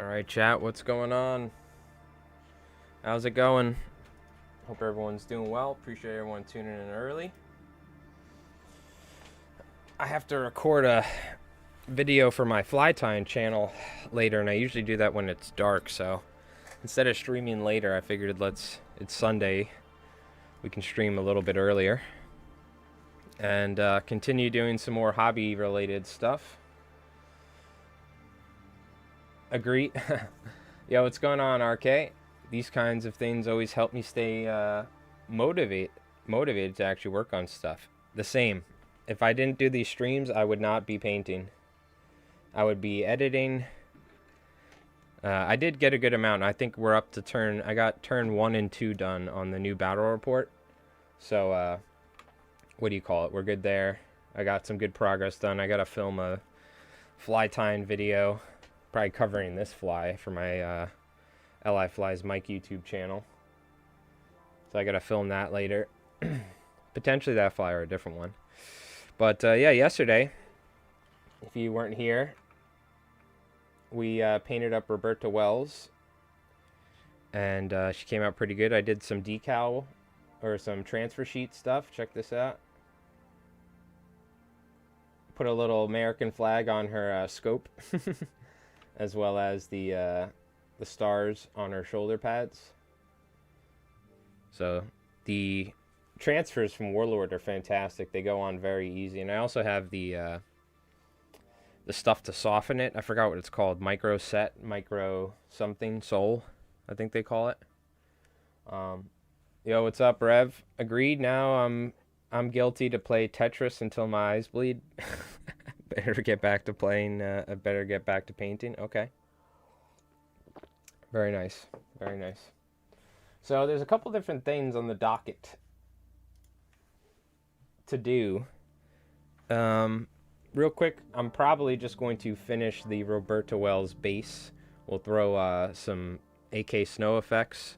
Alright, chat, what's going on? How's it going? Hope everyone's doing well. Appreciate everyone tuning in early. I have to record a video for my fly tying channel later, and I usually do that when it's dark, so instead of streaming later, I figured it's Sunday, we can stream a little bit earlier and continue doing some more hobby related stuff. Agree. Yo, what's going on, RK? These kinds of things always help me stay motivated to actually work on stuff. The same. If I didn't do these streams, I would not be painting. I would be editing. I did get a good amount. I think we're up to I got turn 1 and 2 done on the new battle report. So, what do you call it? We're good there. I got some good progress done. I got to film a fly tying video. Probably covering this fly for my Li Flies Mike YouTube channel. So I got to film that later. Potentially that fly or a different one. But yeah, yesterday, if you weren't here, we painted up Roberta Wells. And she came out pretty good. I did some decal or some transfer sheet stuff. Check this out. Put a little American flag on her scope. As well as the stars on her shoulder pads. So the transfers from Warlord are fantastic. They go on very easy. And I also have the stuff to soften it. I forgot what it's called. Micro something soul, I think they call it. Yo, what's up, Rev? Agreed. Now I'm guilty to play Tetris until my eyes bleed. Better get back to playing. Better get back to painting. Okay. Very nice. Very nice. So there's a couple different things on the docket to do. Real quick, I'm probably just going to finish the Roberta Wells base. We'll throw some AK snow effects.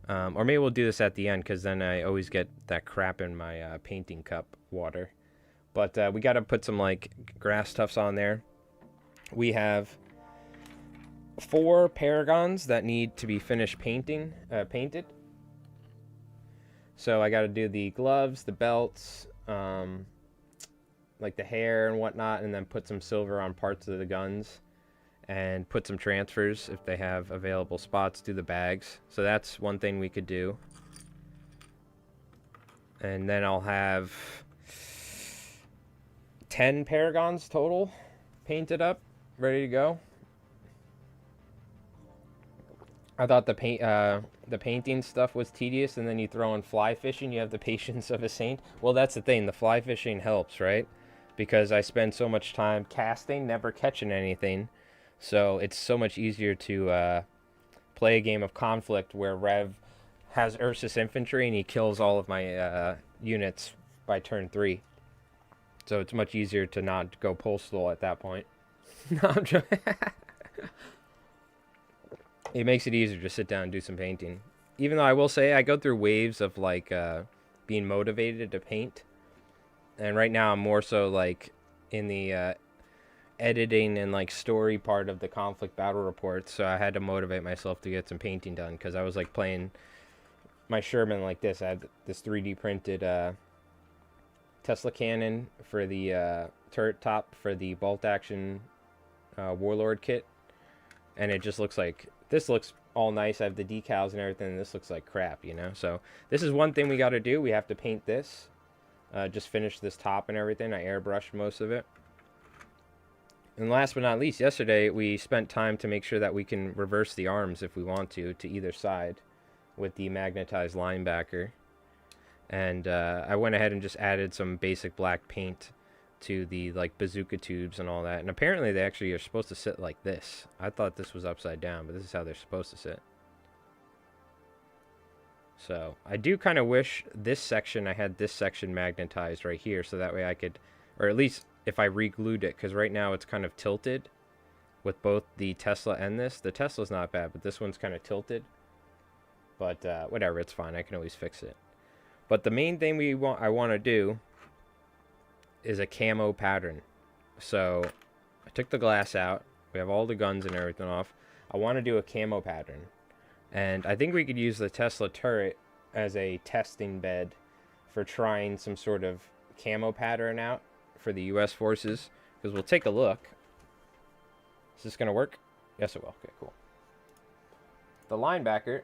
Or maybe we'll do this at the end, because then I always get that crap in my painting cup water. But we got to put some like grass tufts on there. We have 4 paragons that need to be finished painted. So I got to do the gloves, the belts, like the hair and whatnot, and then put some silver on parts of the guns, and put some transfers if they have available spots. Do the bags. So that's one thing we could do. And then I'll have 10 paragons total painted up, ready to go. I thought the painting stuff was tedious, and then you throw in fly fishing, you have the patience of a saint. Well, that's the thing, the fly fishing helps, right? Because I spend so much time casting, never catching anything. So it's so much easier to play a game of Konflikt where Rev has Ursus infantry and he kills all of my units by turn 3. So it's much easier to not go postal at that point. No, I'm joking. It makes it easier to sit down and do some painting. Even though I will say I go through waves of like being motivated to paint. And right now I'm more so like in the editing and like story part of the Konflikt battle report. So I had to motivate myself to get some painting done, because I was like playing my Sherman like this. I had this 3D printed Tesla cannon for the turret top for the bolt action Warlord kit, and it just looks like, this looks all nice. I have the decals and everything, and this looks like crap, you know. So this is one thing we got to do. We have to paint this, just finish this top and everything. I airbrushed most of it. And last but not least, yesterday we spent time to make sure that we can reverse the arms if we want to either side with the magnetized linebacker. And I went ahead and just added some basic black paint to the like bazooka tubes and all that. And apparently they actually are supposed to sit like this. I thought this was upside down, but this is how they're supposed to sit. So I do kind of wish this section, I had this section magnetized right here, so that way I could, or at least if I re-glued it, because right now it's kind of tilted with both the Tesla and this. The Tesla's not bad, but this one's kind of tilted. But whatever, it's fine. I can always fix it. But the main thing I want to do is a camo pattern. So I took the glass out. We have all the guns and everything off. I want to do a camo pattern. And I think we could use the Tesla turret as a testing bed for trying some sort of camo pattern out for the U.S. forces. Because we'll take a look. Is this going to work? Yes, it will. Okay, cool. The linebacker.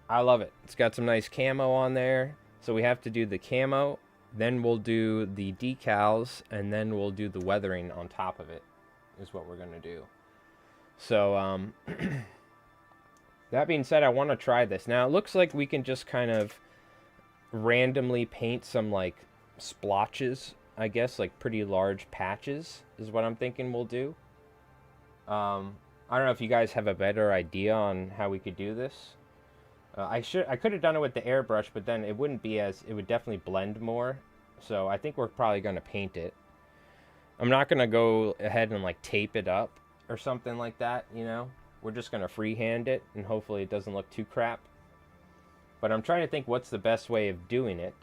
I love it. It's got some nice camo on there. So we have to do the camo. Then we'll do the decals. And then we'll do the weathering on top of it. Is what we're going to do. So, that being said, I want to try this. Now, it looks like we can just kind of randomly paint some, like, splotches, I guess, like pretty large patches is what I'm thinking we'll do. I don't know if you guys have a better idea on how we could do this. I could have done it with the airbrush, but then it wouldn't be as, it would definitely blend more. So I think we're probably going to paint it. I'm not going to go ahead and, like, tape it up or something like that, you know. We're just going to freehand it, and hopefully it doesn't look too crap. But I'm trying to think what's the best way of doing it.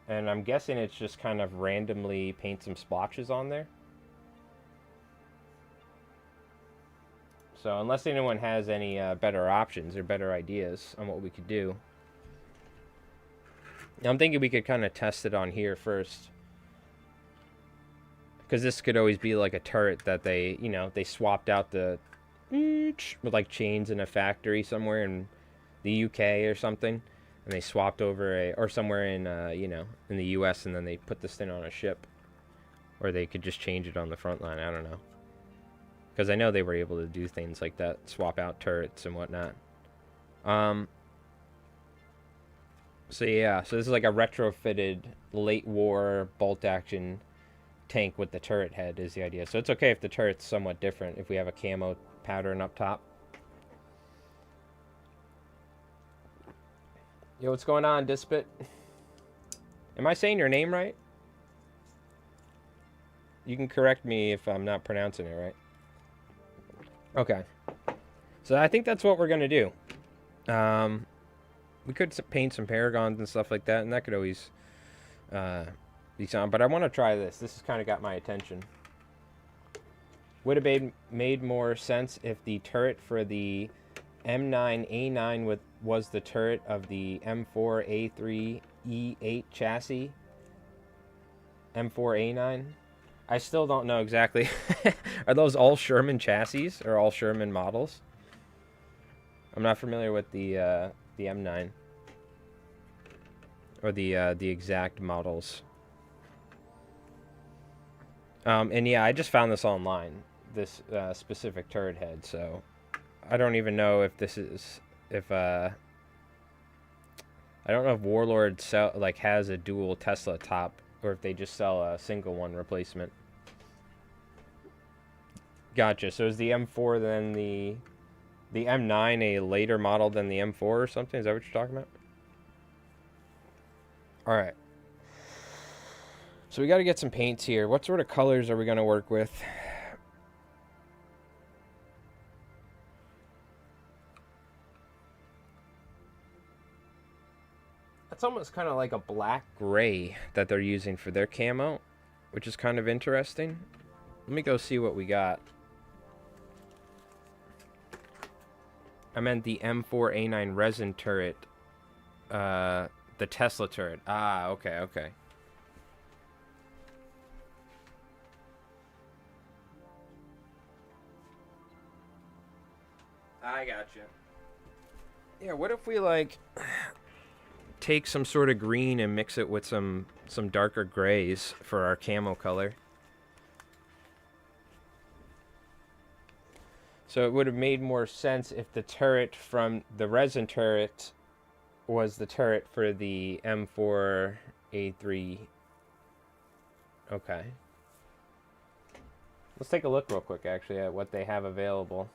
And I'm guessing it's just kind of randomly paint some splotches on there. So unless anyone has any better options or better ideas on what we could do. I'm thinking we could kind of test it on here first. Because this could always be like a turret that they, you know, they swapped out the with like chains in a factory somewhere in the UK or something, and they swapped over or somewhere in you know, in the US, and then they put this thing on a ship, or they could just change it on the front line. I don't know, because I know they were able to do things like that, swap out turrets and whatnot. So yeah, so this is like a retrofitted late war bolt action tank with the turret head is the idea. So it's okay if the turret's somewhat different if we have a camo pattern up top. Yo, what's going on, Dispit? Am I saying your name right? You can correct me if I'm not pronouncing it right. Okay. So I think that's what we're going to do. We could paint some paragons and stuff like that, and that could always be something. But I want to try this. This has kind of got my attention. Would have made more sense if the turret for the M9A9 was the turret of the M4A3E8 chassis. M4A9. I still don't know exactly. Are those all Sherman chassis or all Sherman models? I'm not familiar with the M9 or the exact models. And yeah, I just found this online, this specific turret head. So I don't even know if this is I don't know if Warlord has a dual Tesla top, or if they just sell a single one replacement. Gotcha. So is the M4 then the M9 a later model than the M4 or something? Is that what you're talking about? All right. So we got to get some paints here. What sort of colors are we going to work with? It's almost kind of like a black gray that they're using for their camo, which is kind of interesting. Let me go see what we got. I meant the M4A9 resin turret. The Tesla turret. Ah, okay, okay. I gotcha. Yeah, what if we, like, take some sort of green and mix it with some darker grays for our camo color? So it would have made more sense if the turret from the resin turret was the turret for the M4A3. Okay. Let's take a look real quick, actually, at what they have available.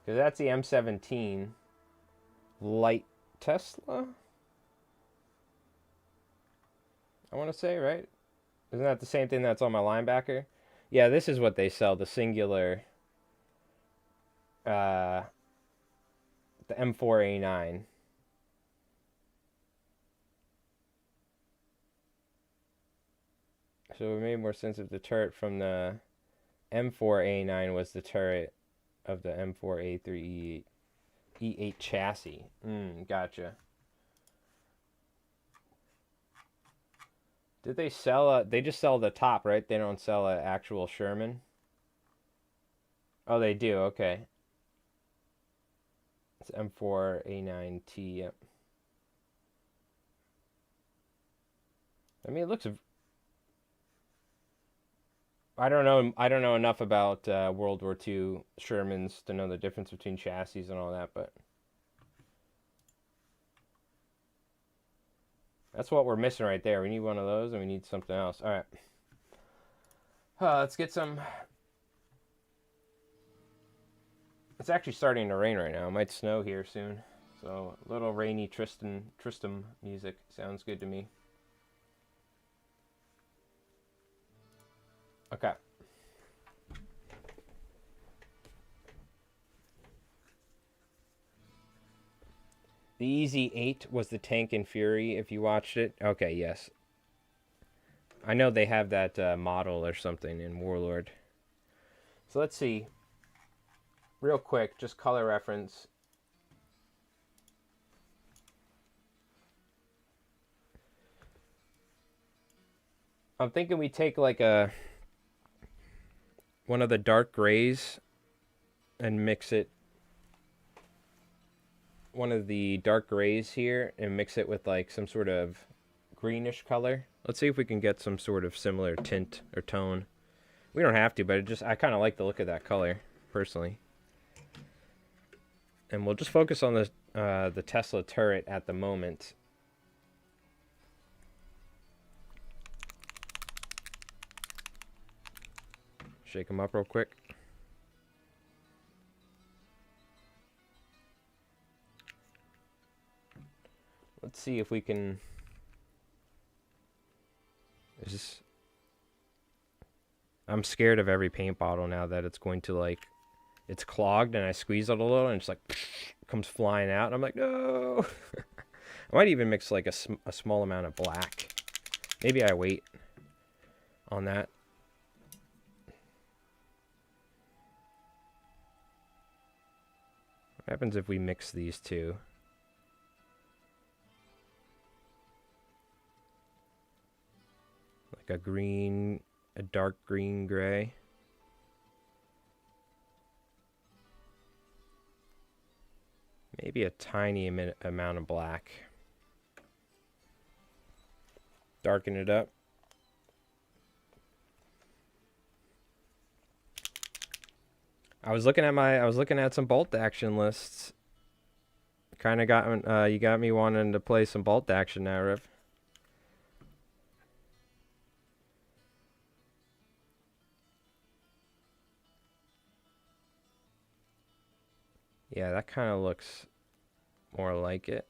Because that's the M17 light Tesla, I want to say, right? Isn't that the same thing that's on my linebacker? Yeah, this is what they sell, the singular The M4A9. So it made more sense if the turret from the M4A9 was the turret of the M4A3 E8 chassis. Gotcha. Did they sell they just sell the top, right? They don't sell an actual Sherman? Oh, they do. Okay. It's M4A9T. Yep. I mean, it looks. I don't know. I don't know enough about World War II Shermans to know the difference between chassis and all that, but that's what we're missing right there. We need one of those, and we need something else. All right. Let's get some. It's actually starting to rain right now. It might snow here soon. So a little rainy Tristram music sounds good to me. Okay. The Easy 8 was the tank in Fury, if you watched it. Okay, yes. I know they have that model or something in Warlord. So let's see. Real quick, just color reference. I'm thinking we take like one of the dark grays and mix it. One of the dark grays here and mix it with like some sort of greenish color. Let's see if we can get some sort of similar tint or tone. We don't have to, but I kind of like the look of that color personally. And we'll just focus on the Tesla turret at the moment. Shake them up real quick. Let's see if we can. I'm scared of every paint bottle now that it's going to like. It's clogged and I squeeze it a little and it's like comes flying out. And I'm like, no. I might even mix like a small amount of black. Maybe I wait on that. What happens if we mix these two? Like a green, a dark green gray. Maybe a tiny amount of black. Darken it up. I was looking at some bolt action lists. Kind of got you got me wanting to play some bolt action now, Riv. Yeah, that kind of looks more like it.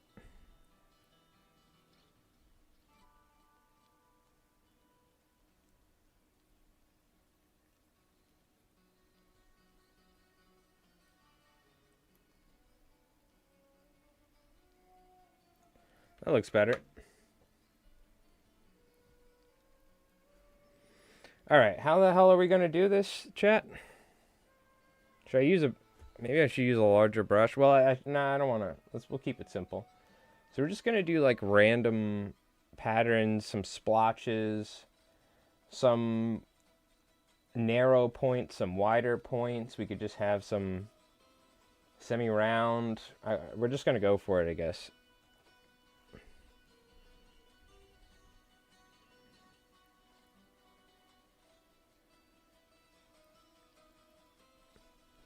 That looks better. Alright, how the hell are we going to do this, chat? Should I use a... Maybe I should use a larger brush. Well, nah, I don't want to. We'll keep it simple. So we're just going to do like random patterns, some splotches, some narrow points, some wider points. We could just have some semi-round. We're just going to go for it, I guess.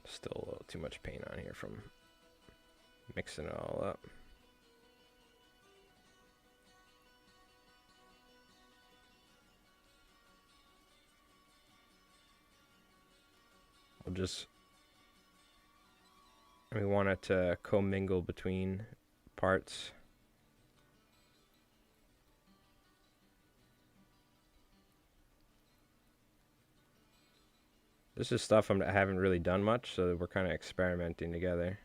Still a little too much paint on here from mixing it all up. We want it to commingle between parts. This is stuff I haven't really done much, so we're kind of experimenting together.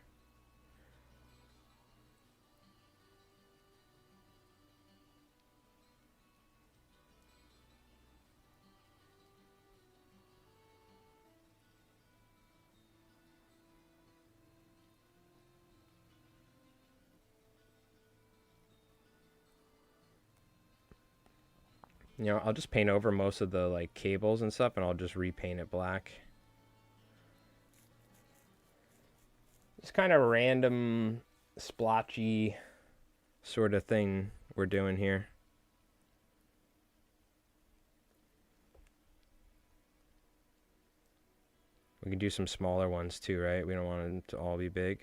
You know, I'll just paint over most of the like cables and stuff, and I'll just repaint it black. It's kind of random, splotchy sort of thing we're doing here. We can do some smaller ones too, right? We don't want them to all be big.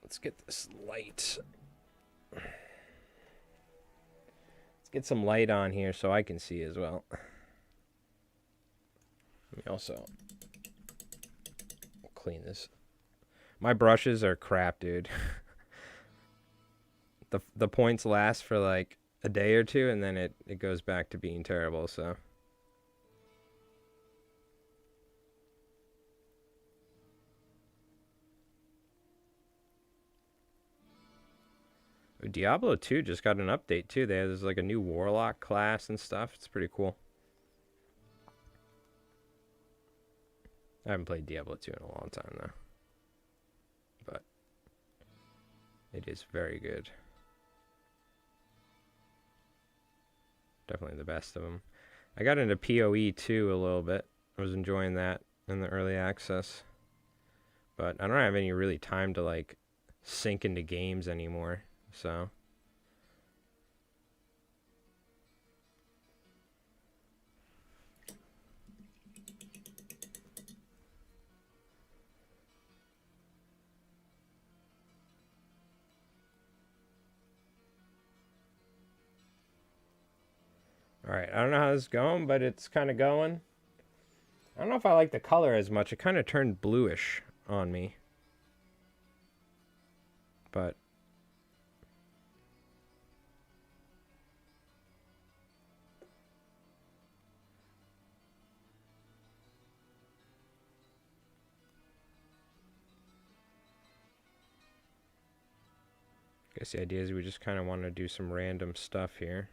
Let's get this light. Let's get some light on here so I can see as well. Let me also clean this. My brushes are crap, dude. The points last for like a day or two, and then it goes back to being terrible, so. Diablo 2 just got an update too. There's like a new warlock class and stuff. It's pretty cool. I haven't played Diablo 2 in a long time though. But it is very good. Definitely the best of them. I got into PoE 2 a little bit. I was enjoying that in the early access. But I don't have any really time to like sink into games anymore. So alright, I don't know how this is going, but it's kind of going. I don't know if I like the color as much. It kind of turned bluish on me. But I guess the idea is we just kind of want to do some random stuff here.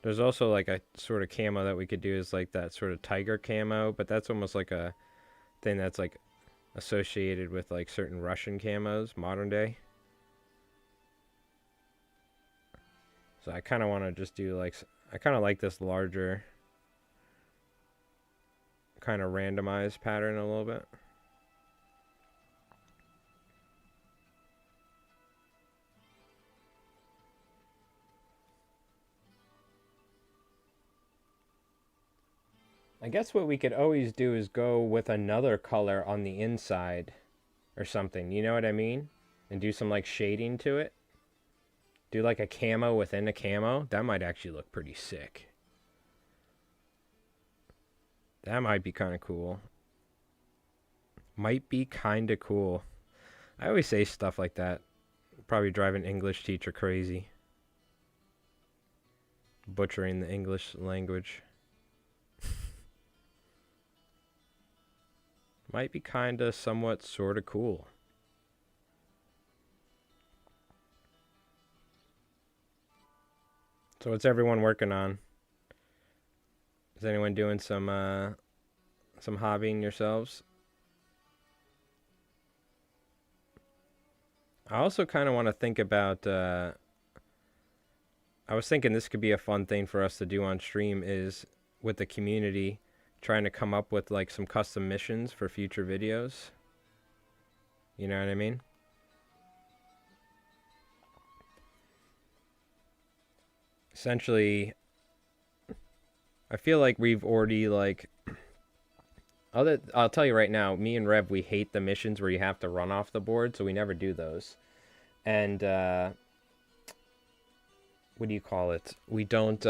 There's also like a sort of camo that we could do is like that sort of tiger camo, but that's almost like a thing that's like associated with like certain Russian camos, modern day. So I kind of want to just do like, I kind of like this larger kind of randomized pattern a little bit. I guess what we could always do is go with another color on the inside or something, you know what I mean? And do some like shading to it. Do like a camo within a camo. That might actually look pretty sick. That might be kind of cool. Might be kind of cool. I always say stuff like that. Probably drive an English teacher crazy. Butchering the English language. Might be kinda somewhat sorta cool. So what's everyone working on? Is anyone doing some hobbying yourselves? I also kind of want to think about I was thinking this could be a fun thing for us to do on stream is with the community trying to come up with like some custom missions for future videos. You know what I mean? Essentially, I feel like we've already like I'll tell you right now, me and Rev, we hate the missions where you have to run off the board, so we never do those. And what do you call it? We don't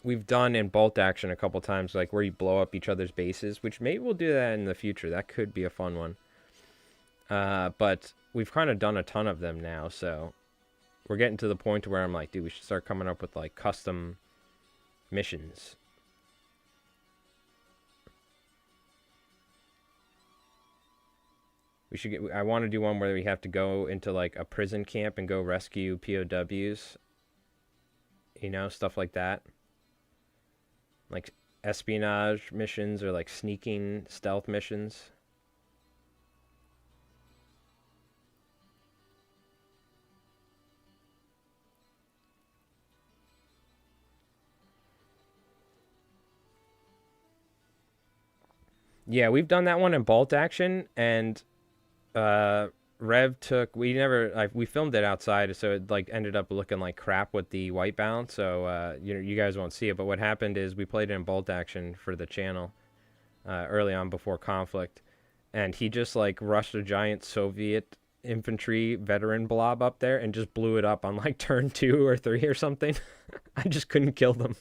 we've done in bolt action a couple times, like where you blow up each other's bases, which maybe we'll do that in the future. That could be a fun one. But we've kind of done a ton of them now, so we're getting to the point where I'm like, dude, we should start coming up with like custom missions. We should get. I want to do one where we have to go into like a prison camp and go rescue POWs. You know, stuff like that. like espionage missions or like sneaking stealth missions. Yeah, we've done that one in Bolt Action, and Rev took. We never like we filmed it outside, so it like ended up looking like crap with the white balance. So you guys won't see it. But what happened is we played it in Bolt Action for the channel early on before Konflikt, and he just like rushed a giant Soviet infantry veteran blob up there and just blew it up on like turn 2 or 3 or something. I just couldn't kill them.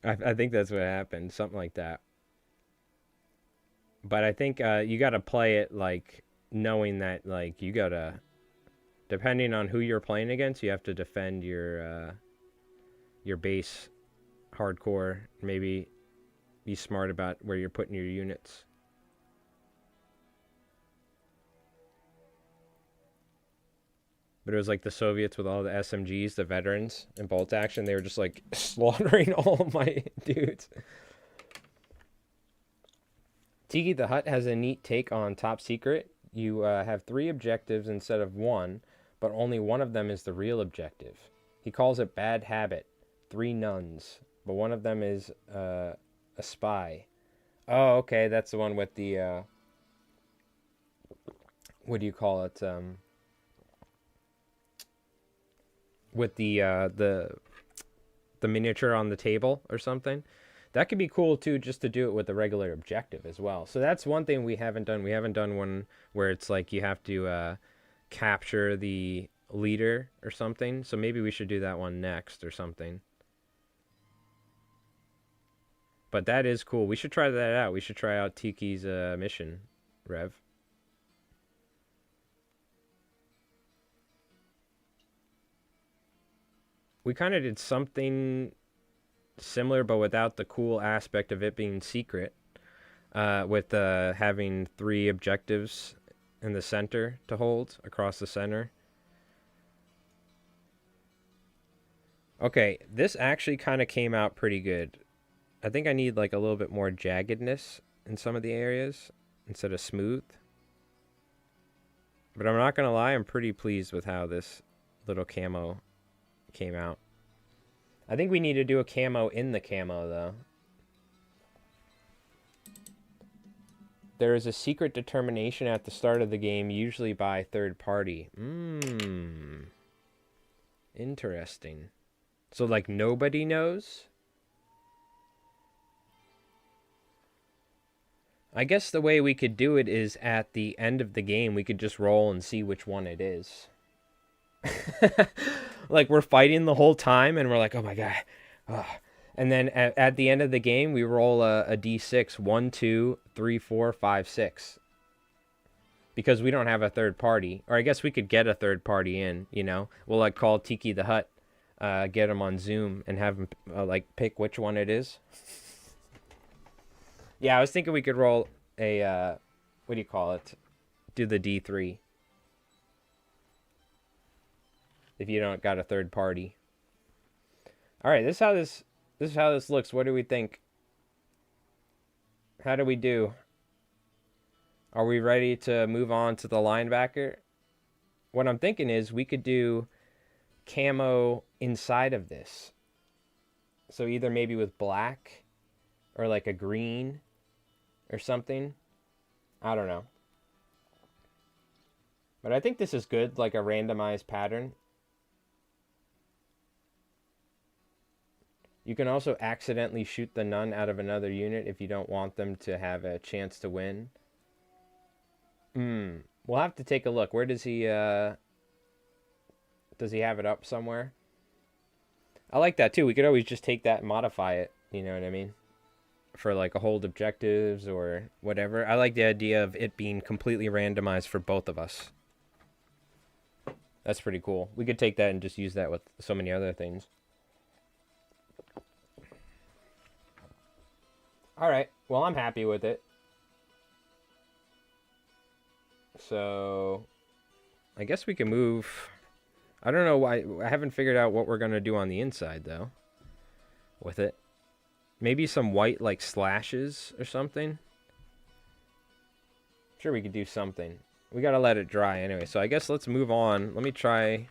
I think that's what happened, something like that. But I think you got to play it like knowing that like you got to, depending on who you're playing against, you have to defend your base hardcore. Maybe be smart about where you're putting your units. But it was like the Soviets with all the SMGs, the veterans in Bolt Action. They were just like slaughtering all of my dudes. Tiki the Hut has a neat take on Top Secret. You have 3 objectives instead of 1, but only one of them is the real objective. He calls it Bad Habit. 3 nuns, but one of them is a spy. Oh, okay, that's the one with the what do you call it? With the miniature on the table or something. That could be cool too, just to do it with a regular objective as well. So that's one thing we haven't done. We haven't done one where it's like you have to capture the leader or something. So maybe we should do that one next or something. But that is cool. We should try that out. We should try out Tiki's mission, Rev. We kind of did something similar, but without the cool aspect of it being secret, with having 3 objectives in the center to hold across the center. Okay, this actually kind of came out pretty good. I think I need like a little bit more jaggedness in some of the areas instead of smooth. But I'm not gonna lie, I'm pretty pleased with how this little camo came out. I think we need to do a camo in the camo, though. There is a secret determination at the start of the game, usually by third party. Interesting. So, like, nobody knows? I guess the way we could do it is at the end of the game, we could just roll and see which one it is. Like we're fighting the whole time and we're like, oh my god. Oh. And then at the end of the game we roll a d6, 1 2 3 4 5 6, because we don't have a third party. Or I guess we could get a third party in, you know. We'll like call Tiki the Hut, get him on Zoom and have him like pick which one it is. Yeah, I was thinking we could roll a what do you call it, do the d3 if you don't got a third party. All right, this is how this looks. What do we think? How do we do? Are we ready to move on to the linebacker? What I'm thinking is we could do camo inside of this. So either maybe with black or like a green or something. I don't know. But I think this is good, like a randomized pattern. You can also accidentally shoot the nun out of another unit if you don't want them to have a chance to win. We'll have to take a look. Where does he have it up somewhere? I like that too. We could always just take that and modify it. You know what I mean? For like a hold objectives or whatever. I like the idea of it being completely randomized for both of us. That's pretty cool. We could take that and just use that with so many other things. All right. Well, I'm happy with it. So, I guess we can move. I don't know why. I haven't figured out what we're going to do on the inside, though. with it. Maybe some white like slashes or something. Sure, we could do something. We gotta let it dry anyway. So I guess let's move on. Let me try.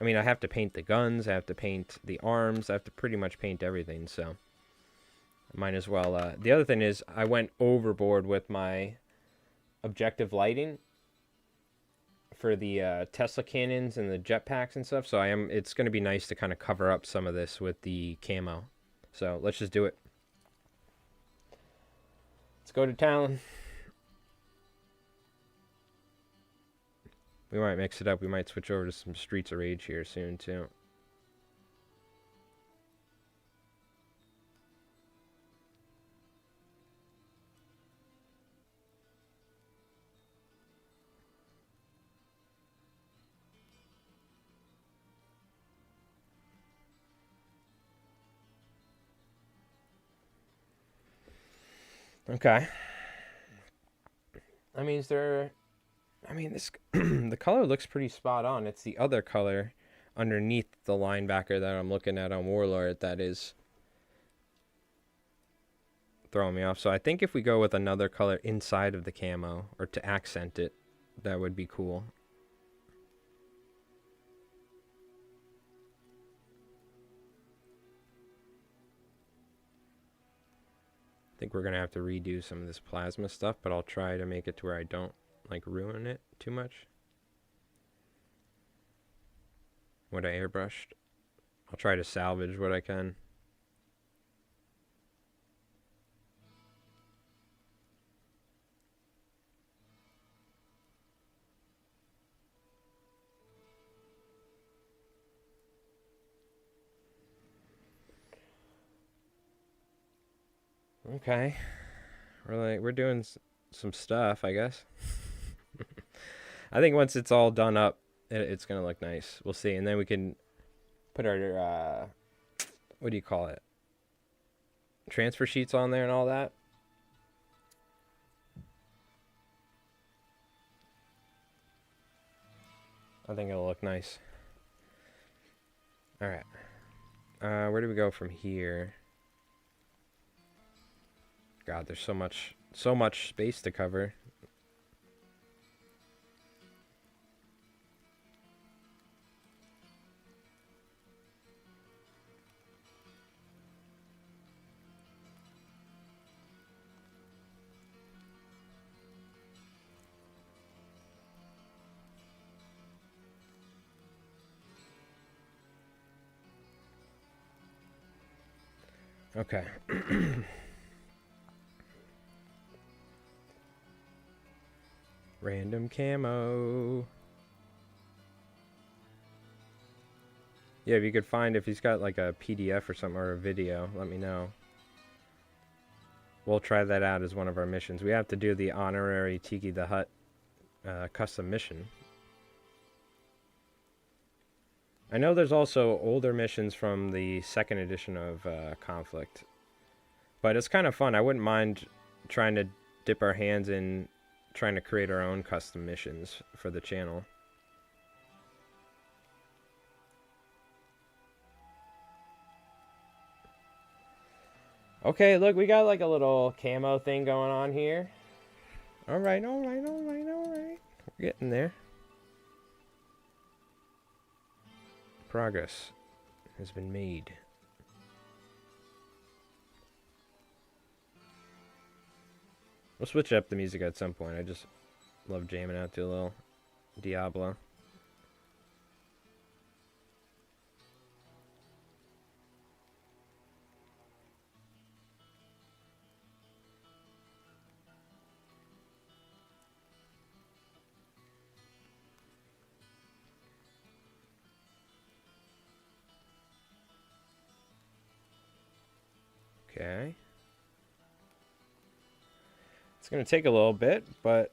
I mean, I have to paint the guns. I have to paint the arms. I have to pretty much paint everything. So I might as well. The other thing is I went overboard with my objective lighting for the Tesla cannons and the jetpacks and stuff. So it's going to be nice to kind of cover up some of this with the camo. So let's just do it. Let's go to town. We might mix it up. We might switch over to some Streets of Rage here soon, too. Okay. I mean, this the color looks pretty spot on. It's the other color underneath the linebacker that I'm looking at on Warlord that is throwing me off. So I think if we go with another color inside of the camo or to accent it, that would be cool. I think we're going to have to redo some of this plasma stuff, but I'll try to make it to where I don't like ruin it too much. What I airbrushed. I'll try to salvage what I can. Okay. We're doing some stuff, I guess. I think once it's all done up, it's going to look nice. We'll see. And then we can put our, what do you call it? Transfer sheets on there and all that. I think it'll look nice. All right. Where do we go from here? God, there's so much space to cover. Okay. Random camo. Yeah, if you could find if he's got like a PDF or something or a video, let me know. We'll try that out as one of our missions. We have to do the honorary Tiki the Hut custom mission. I know there's also older missions from the second edition of Konflikt. But it's kind of fun. I wouldn't mind trying to dip our hands in trying to create our own custom missions for the channel. Okay, look, we got like a little camo thing going on here. Alright. We're getting there. Progress has been made. We'll switch up the music at some point. I just love jamming out to a little Diablo. Okay. It's going to take a little bit, but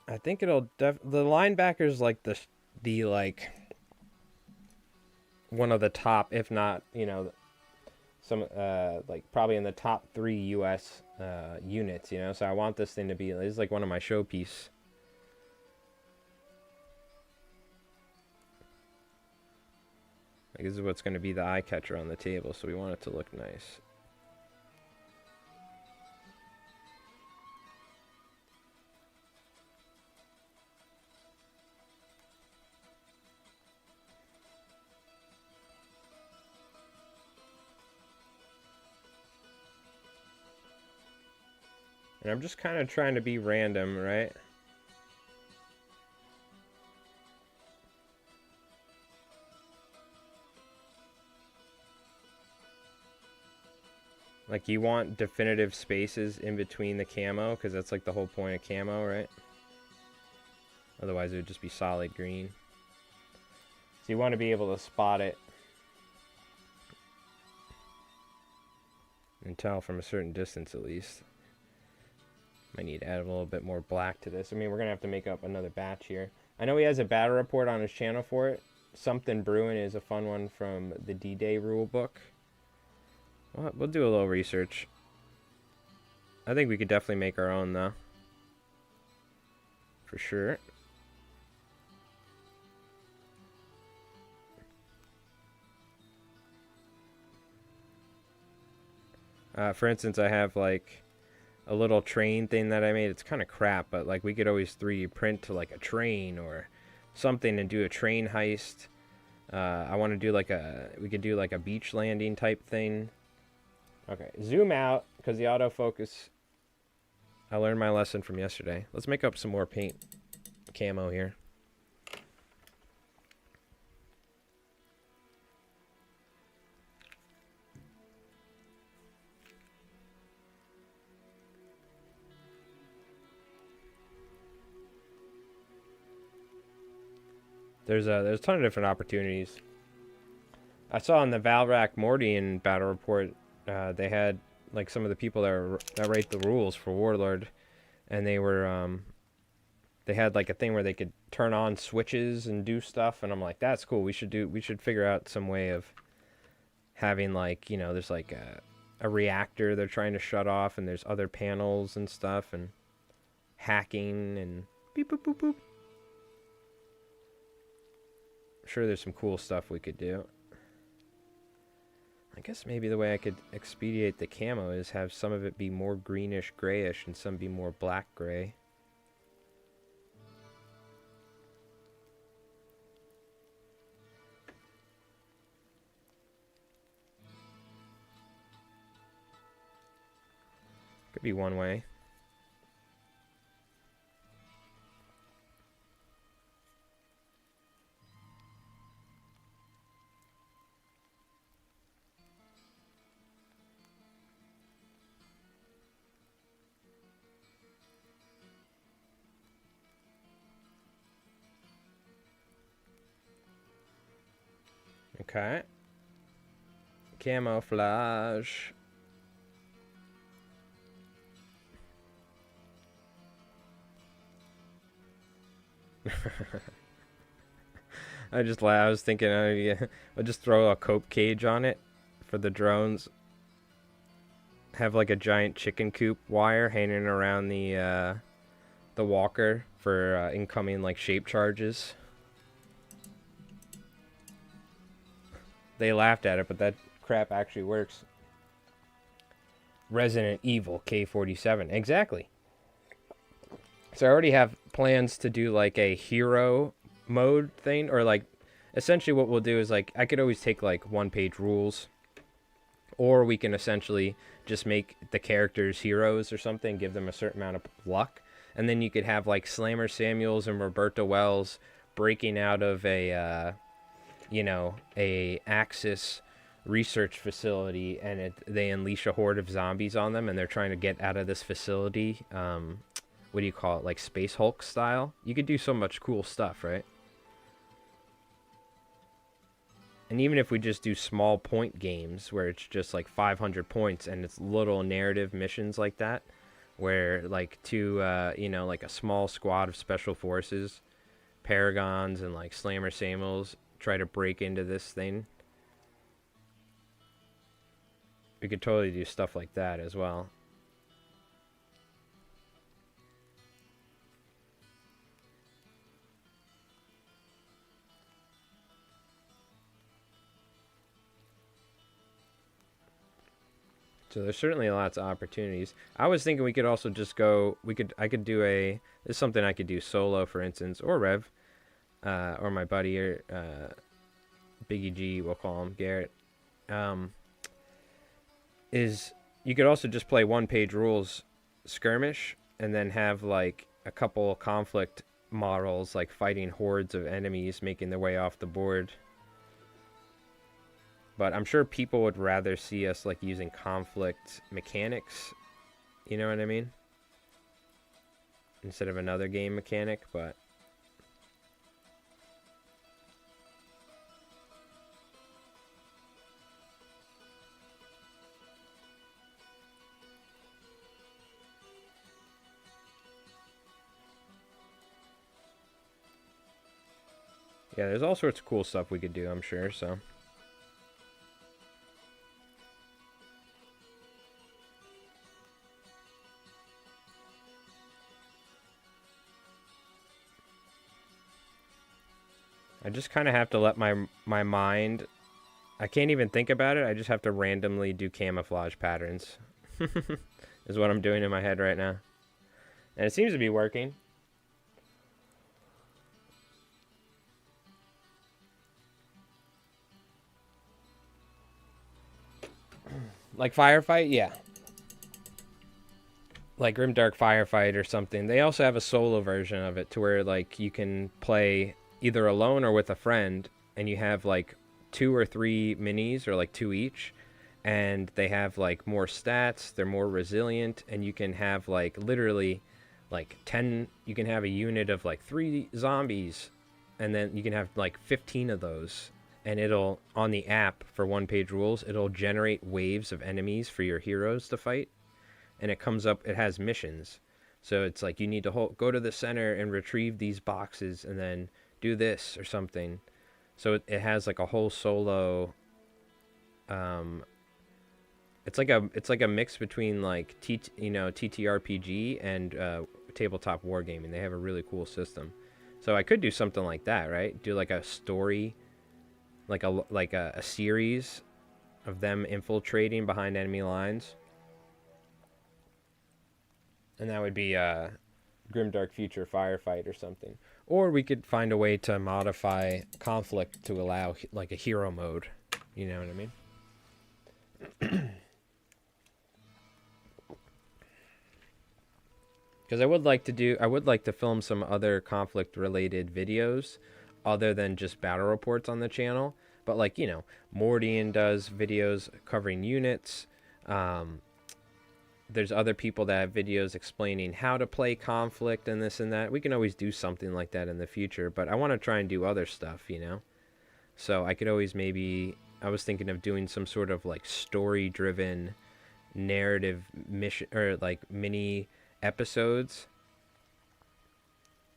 I think it'll the linebacker's like the like one of the top, if not, some like probably in the top 3 US units, So I want this thing to be, it's like one of my showpiece. Like, this is what's going to be the eye catcher on the table, so we want it to look nice. And I'm just kind of trying to be random, right? Like, you want definitive spaces in between the camo, because that's like the whole point of camo, right? Otherwise, it would just be solid green. So you want to be able to spot it and tell from a certain distance, at least. Might need to add a little bit more black to this. I mean, we're going to have to make up another batch here. I know he has a battle report on his channel for it. Something Brewing is a fun one from the D-Day rule book. Well, we'll do a little research. I think we could definitely make our own, though. For sure. For instance, I have, like, a little train thing that I made. It's kind of crap, but like we could always 3D print to like a train or something and do a train heist. I want to do like we could do like a beach landing type thing. Okay, zoom out because the autofocus. I learned my lesson from yesterday. Let's make up some more paint camo here. There's a ton of different opportunities. I saw in the Valrak Mordian battle report, they had like some of the people that write the rules for Warlord, and they were they had like a thing where they could turn on switches and do stuff, and I'm like, that's cool. We should figure out some way of having like, you know, there's like a reactor they're trying to shut off, and there's other panels and stuff, and hacking and beep boop boop boop. I'm sure there's some cool stuff we could do. I guess maybe the way I could expedite the camo is have some of it be more greenish grayish and some be more black gray. Could be one way. Okay. Camouflage. I was thinking I'll just throw a cope cage on it for the drones. Have like a giant chicken coop wire hanging around the walker for incoming like shape charges. They laughed at it, but that crap actually works. Resident Evil K47. Exactly. So I already have plans to do like a hero mode thing, or like essentially what we'll do is like I could always take like one-page rules, or we can essentially just make the characters heroes or something, give them a certain amount of luck, and then you could have like Slammer Samuels and Roberta Wells breaking out of a a Axis research facility, and they unleash a horde of zombies on them, and they're trying to get out of this facility. What do you call it? Like Space Hulk style? You could do so much cool stuff, right? And even if we just do small point games where it's just like 500 points and it's little narrative missions like that, where like like a small squad of special forces, Paragons and like Slammer Samuels try to break into this thing. We could totally do stuff like that as well. So there's certainly lots of opportunities. I was thinking we could also just go. I could do a. This is something I could do solo, for instance, or Rev, or my buddy, or Biggie G. We'll call him Garrett. Is you could also just play one-page rules skirmish, and then have like a couple conflict models like fighting hordes of enemies making their way off the board. But I'm sure people would rather see us like using conflict mechanics, you know what I mean? Instead of another game mechanic, but yeah, there's all sorts of cool stuff we could do, I'm sure, so. I just kind of have to let my mind, I can't even think about it. I just have to randomly do camouflage patterns. Is what I'm doing in my head right now. And it seems to be working. Like Firefight? Yeah. Like Grimdark Firefight or something. They also have a solo version of it to where like you can play either alone or with a friend, and you have like 2 or 3 minis, or like 2 each, and they have like more stats, they're more resilient, and you can have like literally like 10, you can have a unit of like 3 zombies, and then you can have like 15 of those, and it'll, on the app for one-page rules, it'll generate waves of enemies for your heroes to fight, and it comes up, it has missions. So it's like you need to go to the center and retrieve these boxes, and then do this or something. So it has like a whole solo. It's like a mix between like TTRPG and tabletop wargaming. They have a really cool system. So I could do something like that, right? Do like a story, like a series of them infiltrating behind enemy lines, and that would be Grimdark Future Firefight or something. Or we could find a way to modify conflict to allow like a hero mode. You know what I mean? Because I would like to film some other conflict related videos other than just battle reports on the channel. But like, Mordian does videos covering units. There's other people that have videos explaining how to play conflict and this and that. We can always do something like that in the future, but I want to try and do other stuff, So I could always I was thinking of doing some sort of like story-driven narrative mission, or like mini episodes,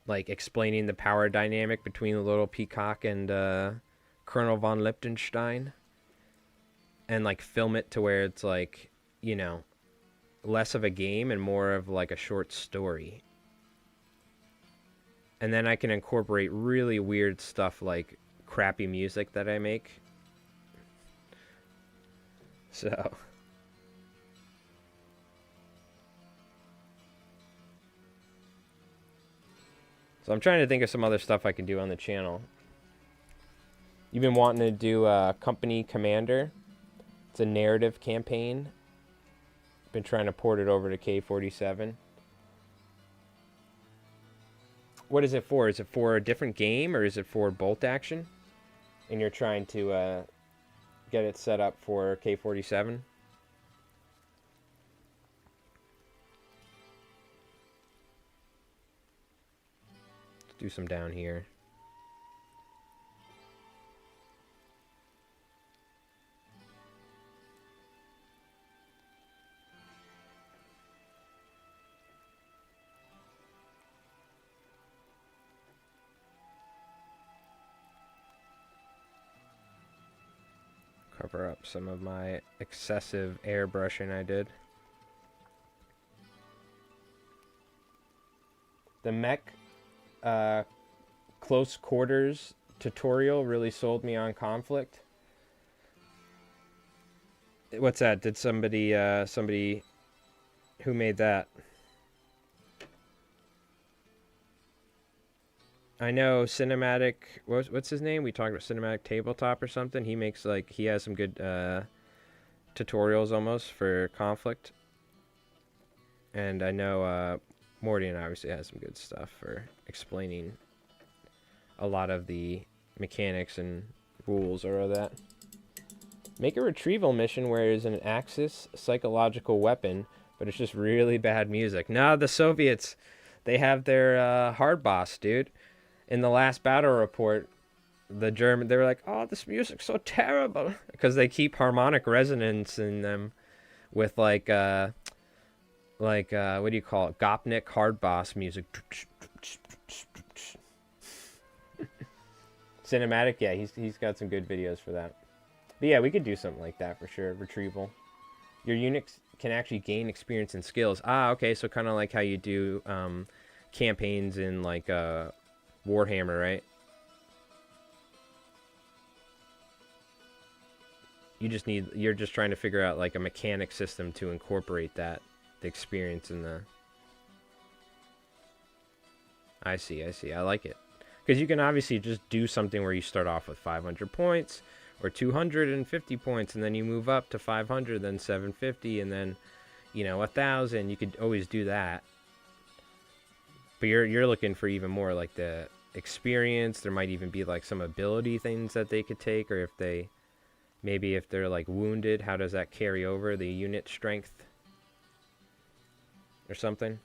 like explaining the power dynamic between the little peacock and Colonel von Liechtenstein, and like film it to where it's like, less of a game and more of like a short story. And then I can incorporate really weird stuff like crappy music that I make. So I'm trying to think of some other stuff I can do on the channel. You've been wanting to do Company Commander. It's a narrative campaign. Been trying to port it over to K47. What is it for? Is it for a different game, or is it for bolt action? And you're trying to get it set up for K47? Let's do some down here. Cover up some of my excessive airbrushing I did. The mech close quarters tutorial really sold me on conflict. What's that? Did somebody somebody who made that? I know Cinematic. What's his name? We talked about Cinematic Tabletop or something. He makes like he has some good tutorials almost for Konflikt, and I know Morty obviously has some good stuff for explaining a lot of the mechanics and rules or that. Make a retrieval mission where there's an Axis psychological weapon, but it's just really bad music. Nah, the Soviets, they have their hard boss, dude. In the last battle report, the German, they were like, "Oh, this music's so terrible," because they keep harmonic resonance in them with what do you call it? Gopnik hard boss music. Cinematic, yeah, he's got some good videos for that. But yeah, we could do something like that for sure. Retrieval. Your units can actually gain experience and skills. Ah, okay, so kind of like how you do campaigns in like Warhammer, right? You're just trying to figure out like a mechanic system to incorporate that, the experience in the. I see. I like it. Because you can obviously just do something where you start off with 500 points or 250 points, and then you move up to 500, then 750, and then, 1,000. You could always do that. But you're looking for even more like the experience. There might even be like some ability things that they could take, or if they're like wounded, how does that carry over the unit strength or something?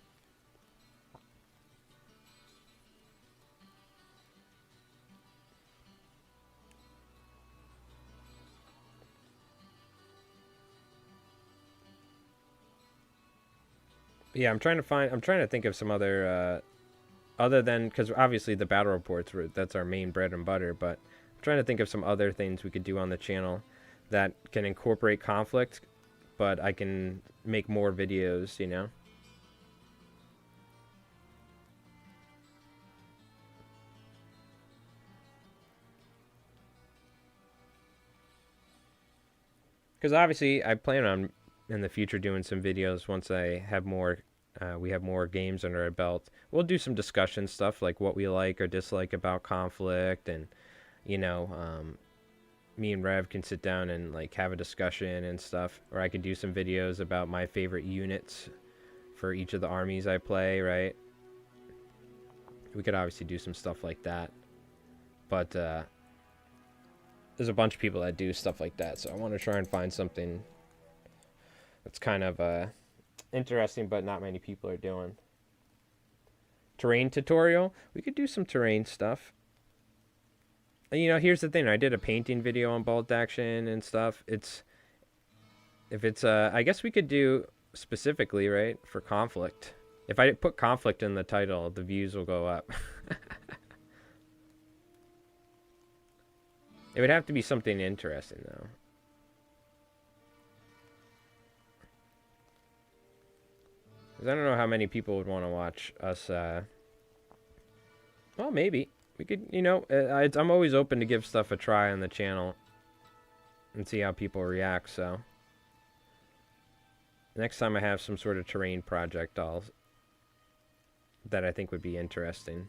Yeah, I'm trying to think of some other than, because obviously the battle reports that's our main bread and butter, but I'm trying to think of some other things we could do on the channel that can incorporate Konflikt, but I can make more videos, Because obviously I plan on in the future doing some videos once I have more we have more games under our belt. We'll do some discussion stuff like what we like or dislike about Konflikt, and you know, me and Rev can sit down and like have a discussion and stuff. Or I could do some videos about my favorite units for each of the armies I play, right? We could obviously do some stuff like that. But there's a bunch of people that do stuff like that, so I want to try and find something that's kind of interesting, but not many people are doing. Terrain tutorial. We could do some terrain stuff. And, here's the thing. I did a painting video on bolt action and stuff. I guess we could do specifically, right, for Konflikt. If I put Konflikt in the title, the views will go up. It would have to be something interesting, though. Because I don't know how many people would want to watch us. Well, maybe. We could, I'm always open to give stuff a try on the channel and see how people react, so. Next time I have some sort of terrain project that I think would be interesting.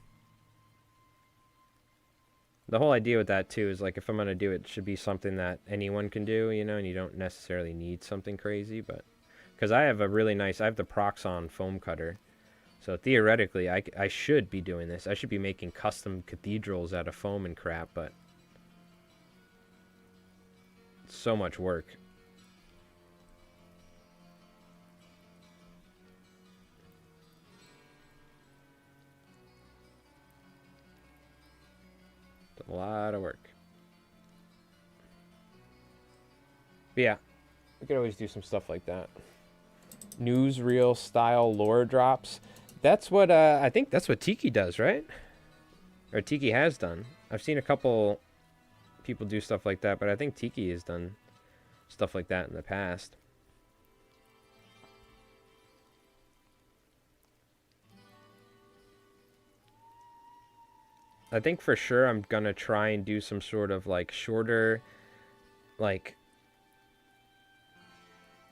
The whole idea with that, too, is like if I'm going to do it, it should be something that anyone can do, and you don't necessarily need something crazy, but. Because I have I have the Proxon foam cutter. So theoretically, I should be doing this. I should be making custom cathedrals out of foam and crap, but it's so much work. It's a lot of work. But yeah, we could always do some stuff like that. Newsreel style lore drops. That's what I think that's what Tiki does, right? Or Tiki has done. I've seen a couple people do stuff like that, but I think Tiki has done stuff like that in the past. I think for sure I'm gonna try and do some sort of like shorter, like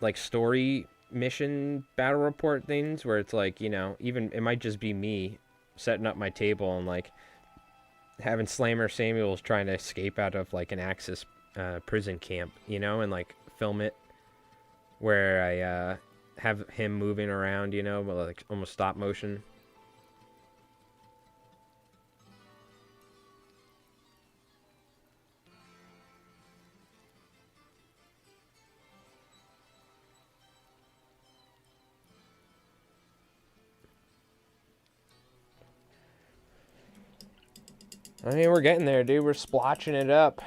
like story mission battle report things where it's like, you know, even it might just be me setting up my table and like having Slammer Samuels trying to escape out of like an Axis prison camp, you know, and like film it where I have him moving around, you know, but like almost stop motion. I mean, we're getting there, dude. We're splotching it up.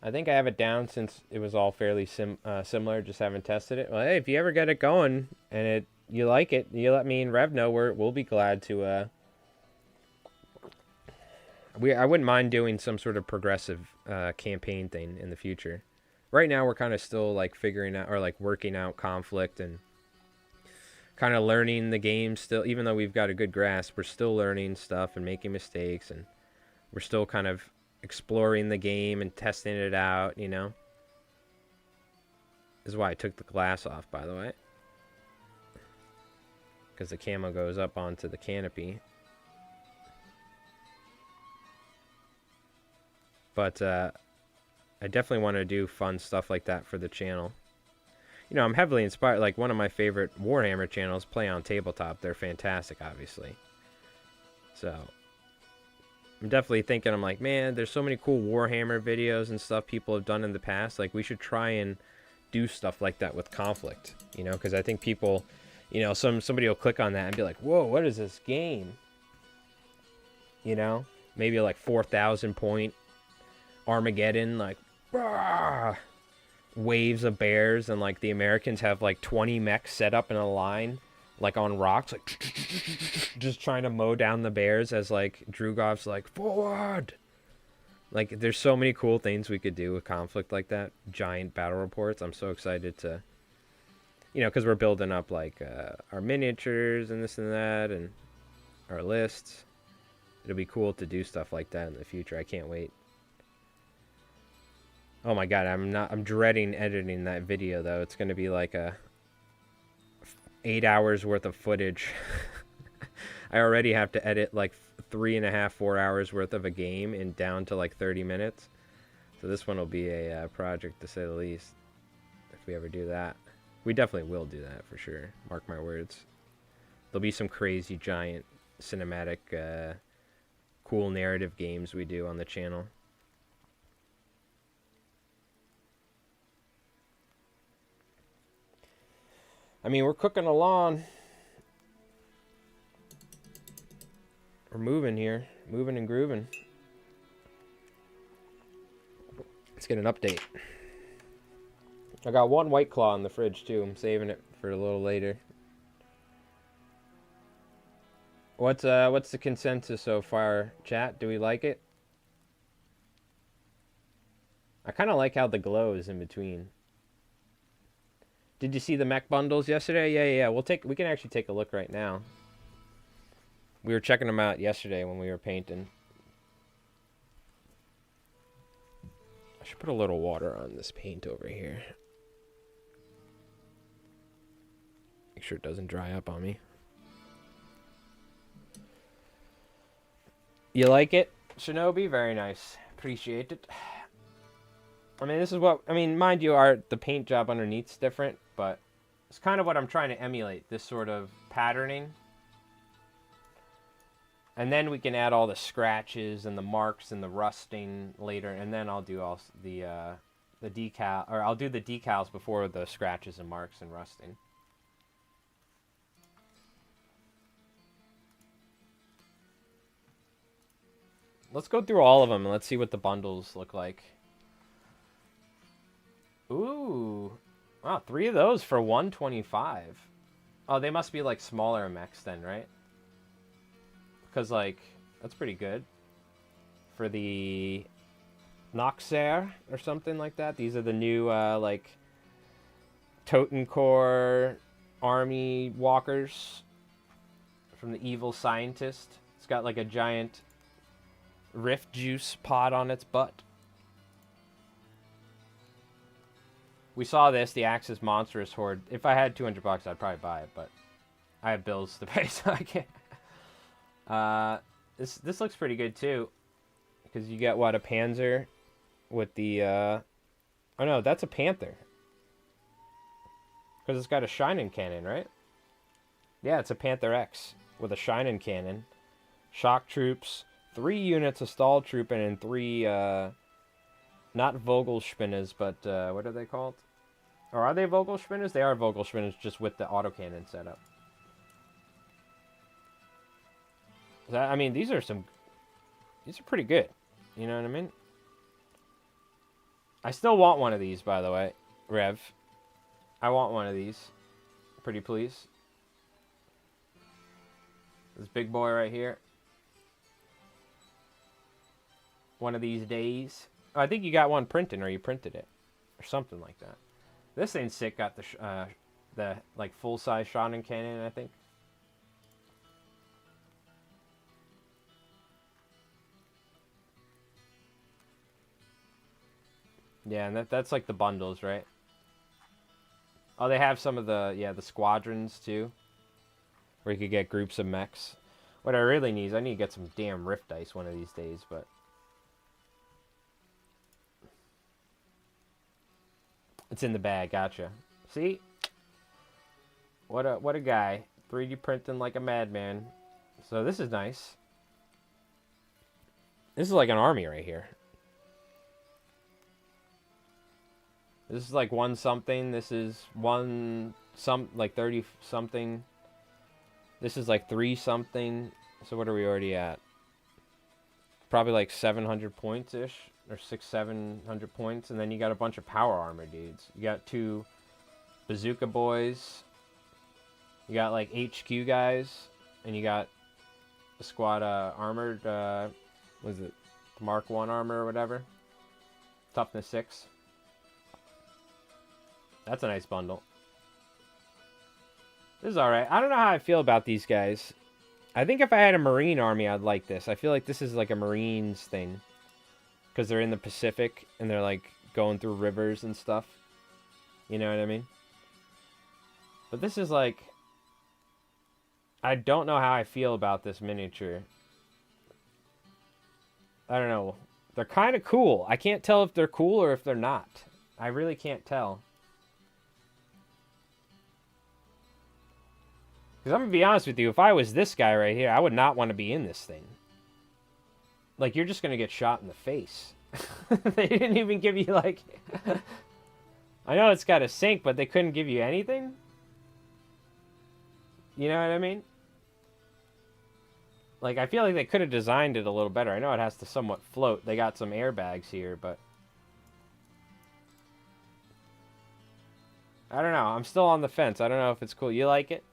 I think I have it down since it was all fairly similar. Just haven't tested it. Well, hey, if you ever get it going and you like it, you let me and Rev know. We'll be glad to. I wouldn't mind doing some sort of progressive campaign thing in the future. Right now, we're kind of still like figuring out or like working out Konflikt and kind of learning the game still. Even though we've got a good grasp, we're still learning stuff and making mistakes, and we're still kind of exploring the game and testing it out, you know. This is why I took the glass off, by the way, because the camo goes up onto the canopy. But I definitely want to do fun stuff like that for the channel. You know, I'm heavily inspired. Like, one of my favorite Warhammer channels, Play on Tabletop. They're fantastic, obviously. So I'm definitely thinking, I'm like, man, there's so many cool Warhammer videos and stuff people have done in the past. Like, we should try and do stuff like that with Konflikt, you know, because I think people, you know, somebody will click on that and be like, whoa, what is this game? You know, maybe like 4,000 point Armageddon, like, rah! Waves of bears, and like the Americans have like 20 mechs set up in a line, like on rocks, like just trying to mow down the bears as like Drugov's like, forward. Like, there's so many cool things we could do with Konflikt like that. Giant battle reports. I'm so excited to, you know, because we're building up like our miniatures and this and that and our lists. It'll be cool to do stuff like that in the future. I can't wait. Oh my god, I'm dreading editing that video though. It's going to be like 8 hours worth of footage. I already have to edit like 3.5, 4 hours worth of a game in down to like 30 minutes. So this one will be a project, to say the least, if we ever do that. We definitely will do that for sure. Mark my words. There'll be some crazy giant cinematic cool narrative games we do on the channel. I mean, we're cooking along. We're moving here. Moving and grooving. Let's get an update. I got one White Claw in the fridge, too. I'm saving it for a little later. What's the consensus so far, chat? Do we like it? I kind of like how the glow is in between. Did you see the mech bundles yesterday? Yeah. We can actually take a look right now. We were checking them out yesterday when we were painting. I should put a little water on this paint over here. Make sure it doesn't dry up on me. You like it, Shinobi? Very nice. Appreciate it. I mean, this is what... I mean, mind you, the paint job underneath's different, but it's kind of what I'm trying to emulate, this sort of patterning. And then we can add all the scratches and the marks and the rusting later, and then I'll do all the decal, or I'll do the decals before the scratches and marks and rusting. Let's go through all of them and let's see what the bundles look like. Ooh. Wow, 3 of those for $125. Oh, they must be like smaller mechs then, right? Because like, that's pretty good. For the Noxer or something like that. These are the new like Totenkor army walkers from the evil scientist. It's got like a giant rift juice pod on its butt. We saw this, the Axis Monstrous Horde. If I had 200 bucks, I'd probably buy it, but I have bills to pay, so I can't. This looks pretty good too, because you get what, a Panzer with the oh no, that's a Panther, because it's got a Shining cannon, right? Yeah, it's a Panther X with a Shining cannon, shock troops, 3 units of stall trooping, and 3 not Vogelspinners, but what are they called? Or are they Vogelspinners? They are Vogelspinners, just with the autocannon setup. I mean, these are pretty good. You know what I mean? I still want one of these, by the way, Rev. I want one of these. Pretty please. This big boy right here. One of these days. Oh, I think you got one printing, or you printed it, or something like that. This thing's sick. Got the like full-size Shonen cannon, I think. Yeah, and that's like the bundles, right? Oh, they have some of the squadrons too, where you could get groups of mechs. What I really need is I need to get some damn Rift Dice one of these days, but it's in the bag. Gotcha. See, what a guy, 3D printing like a madman. So this is nice. This is like an army right here. This is like 1 something. This is 30 something. This is like 3 something. So what are we already at? Probably like 700 points ish, or 700 points, and then you got a bunch of power armor dudes. You got 2 bazooka boys. You got like HQ guys, and you got a squad armored. What is it? Mark 1 armor or whatever. Toughness 6. That's a nice bundle. This is alright. I don't know how I feel about these guys. I think if I had a Marine army, I'd like this. I feel like this is like a Marines thing. Because they're in the Pacific, and they're like going through rivers and stuff. You know what I mean? But this is like... I don't know how I feel about this miniature. I don't know. They're kind of cool. I can't tell if they're cool or if they're not. I really can't tell. Because I'm going to be honest with you, if I was this guy right here, I would not want to be in this thing. Like, you're just going to get shot in the face. They didn't even give you, like... I know it's got a sink, but they couldn't give you anything? You know what I mean? Like, I feel like they could have designed it a little better. I know it has to somewhat float. They got some airbags here, but... I don't know. I'm still on the fence. I don't know if it's cool. You like it?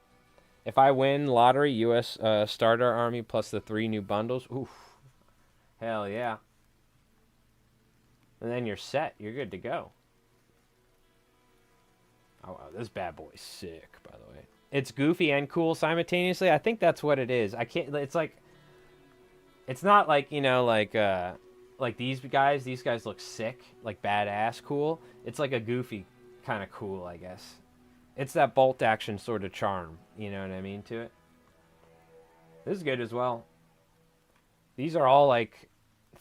If I win lottery, U.S. starter army plus the 3 new bundles, oof, hell yeah. And then you're set. You're good to go. Oh, wow, this bad boy's sick, by the way. It's goofy and cool simultaneously. I think that's what it is. I can't. It's like. It's not like, you know, like these guys. These guys look sick, like badass cool. It's like a goofy kind of cool, I guess. It's that bolt action sort of charm, you know what I mean, to it. This is good as well. These are all like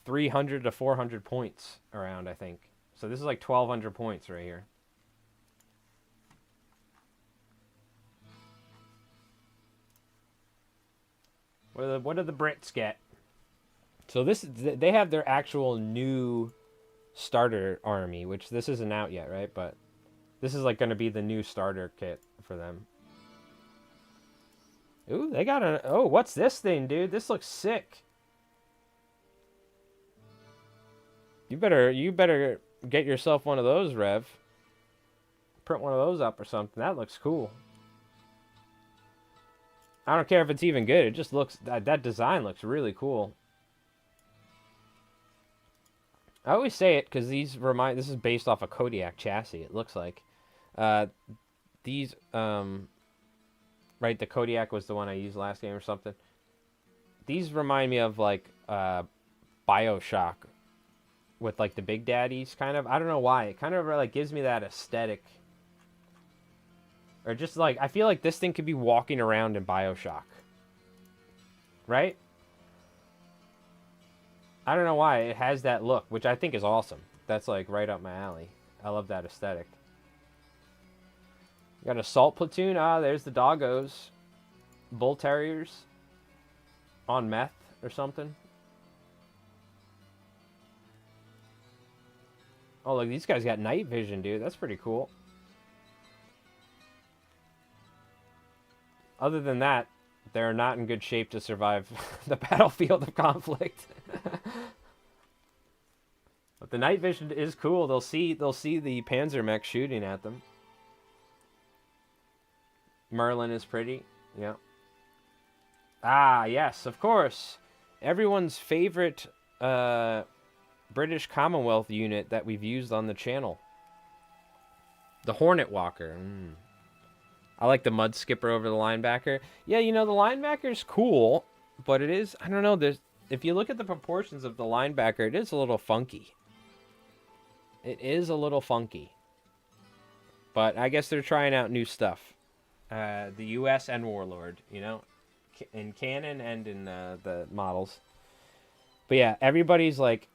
300 to 400 points around, I think. So this is like 1,200 points right here. What do the Brits get? So they have their actual new starter army, which this isn't out yet, right? But this is like going to be the new starter kit for them. Ooh, they got a... Oh, what's this thing, dude? This looks sick. You better get yourself one of those, Rev. Print one of those up or something. That looks cool. I don't care if it's even good. It just looks... That design looks really cool. I always say it because these remind... This is based off a Kodiak chassis, it looks like. These, right, the Kodiak was the one I used last game or something. These remind me of, like, Bioshock with like the Big Daddies, kind of. I don't know why. It kind of like gives me that aesthetic. Or just like, I feel like this thing could be walking around in BioShock. Right? I don't know why. It has that look, which I think is awesome. That's like right up my alley. I love that aesthetic. Got an assault platoon. Ah, there's the doggos. Bull terriers. On meth or something. Oh, look, these guys got night vision, dude. That's pretty cool. Other than that, they're not in good shape to survive the battlefield of Konflikt. But the night vision is cool. They'll see the Panzer mech shooting at them. Merlin is pretty. Yeah. Ah, yes, of course. Everyone's favorite British Commonwealth unit that we've used on the channel. The Hornet Walker. I like the Mud Skipper over the linebacker. Yeah, you know, the linebacker's cool, but it is, I don't know, if you look at the proportions of the linebacker, it is a little funky. It is a little funky. But I guess they're trying out new stuff. The US and Warlord, you know, in canon and in the models. But yeah, everybody's like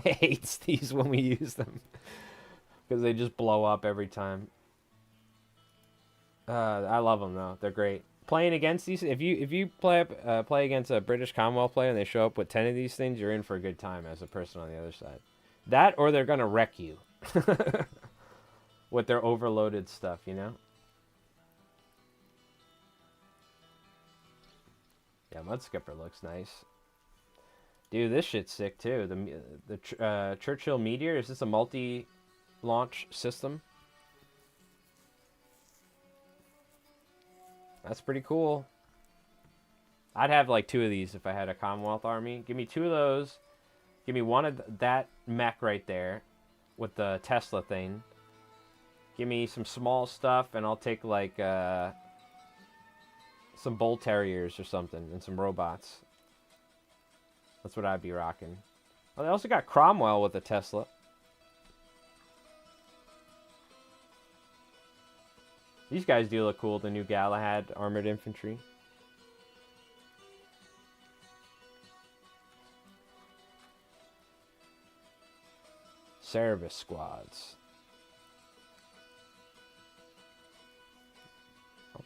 hates these when we use them because they just blow up every time. I love them though; they're great. Playing against these, if you play against a British Commonwealth player and they show up with 10 of these things, you're in for a good time as a person on the other side. That or they're gonna wreck you with their overloaded stuff, you know. Yeah, Mud Skipper looks nice. Dude, this shit's sick too. The Churchill Meteor, is this a multi-launch system? That's pretty cool. I'd have like 2 of these if I had a Commonwealth army. Give me 2 of those. Give me 1 of that mech right there with the Tesla thing. Give me some small stuff and I'll take like some Bull Terriers or something and some robots. That's what I'd be rocking. Oh, they also got Cromwell with a Tesla. These guys do look cool, the new Galahad Armored Infantry. Cerberus squads.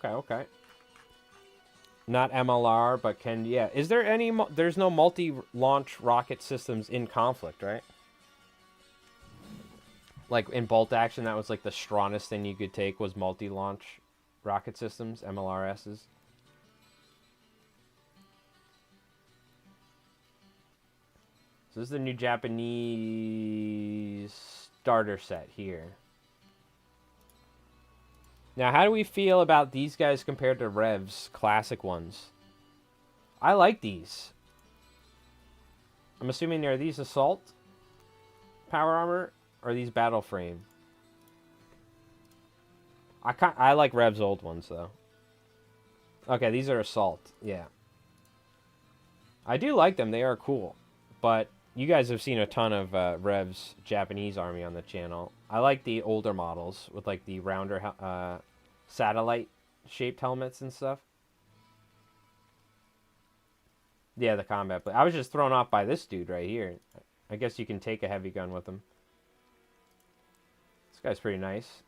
Okay. Not MLR, but can, yeah. Is there any, there's no multi-launch rocket systems in Konflikt, right? Like in bolt action, that was like the strongest thing you could take was multi-launch rocket systems, MLRSs. So this is the new Japanese starter set here. Now, how do we feel about these guys compared to Rev's classic ones? I like these. I'm assuming are these assault power armor or are these battle frame? I like Rev's old ones though. Okay, these are assault. Yeah. I do like them. They are cool. But you guys have seen a ton of Rev's Japanese army on the channel. I like the older models with like the rounder satellite-shaped helmets and stuff. Yeah, the combat. But I was just thrown off by this dude right here. I guess you can take a heavy gun with him. This guy's pretty nice.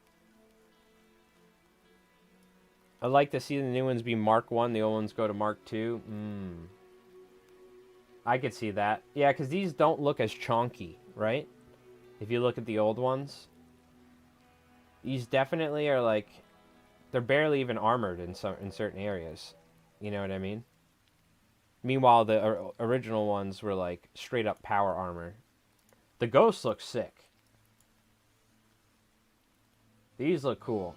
I'd like to see the new ones be Mark 1, the old ones go to Mark 2. I could see that. Yeah, because these don't look as chonky, right? If you look at the old ones. These definitely are like... They're barely even armored in certain areas. You know what I mean? Meanwhile, the original ones were like straight up power armor. The Ghosts look sick. These look cool.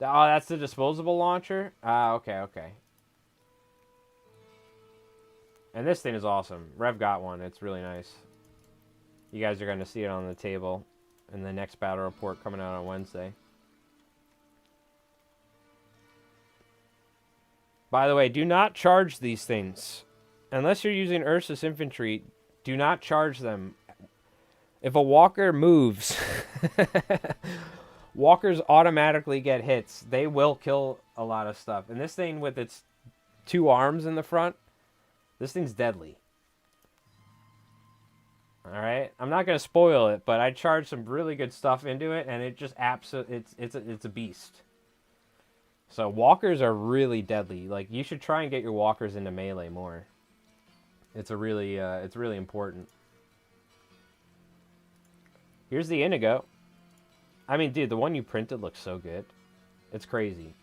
Oh, that's the disposable launcher? Ah, okay. And this thing is awesome. Rev got one. It's really nice. You guys are going to see it on the table in the next battle report coming out on Wednesday. By the way, do not charge these things. Unless you're using Ursus infantry, Do not charge them. If a walker moves, walkers automatically get hits. They will kill a lot of stuff. And this thing with its 2 arms in the front, this thing's deadly. All right, I'm not gonna spoil it, but I charged some really good stuff into it, and it just it's a beast. So walkers are really deadly. Like, you should try and get your walkers into melee more. It's really important. Here's the Inigo. I mean, dude, the one you printed looks so good. It's crazy.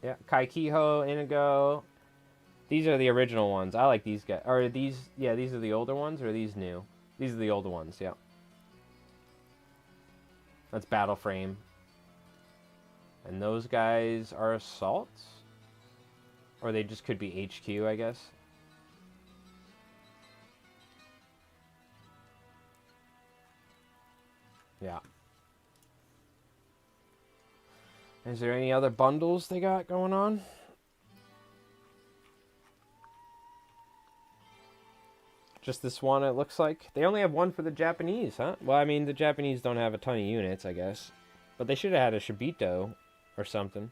Yeah, Kaikiho, Inigo. These are the original ones. I like these guys. Are these... Yeah, these are the older ones, or are these new? These are the older ones, yeah. That's Battle Frame. And those guys are assaults? Or they just could be HQ, I guess. Yeah. Is there any other bundles they got going on? Just this one, it looks like. They only have one for the Japanese, huh? Well, I mean, the Japanese don't have a ton of units, I guess. But they should have had a Shibito or something.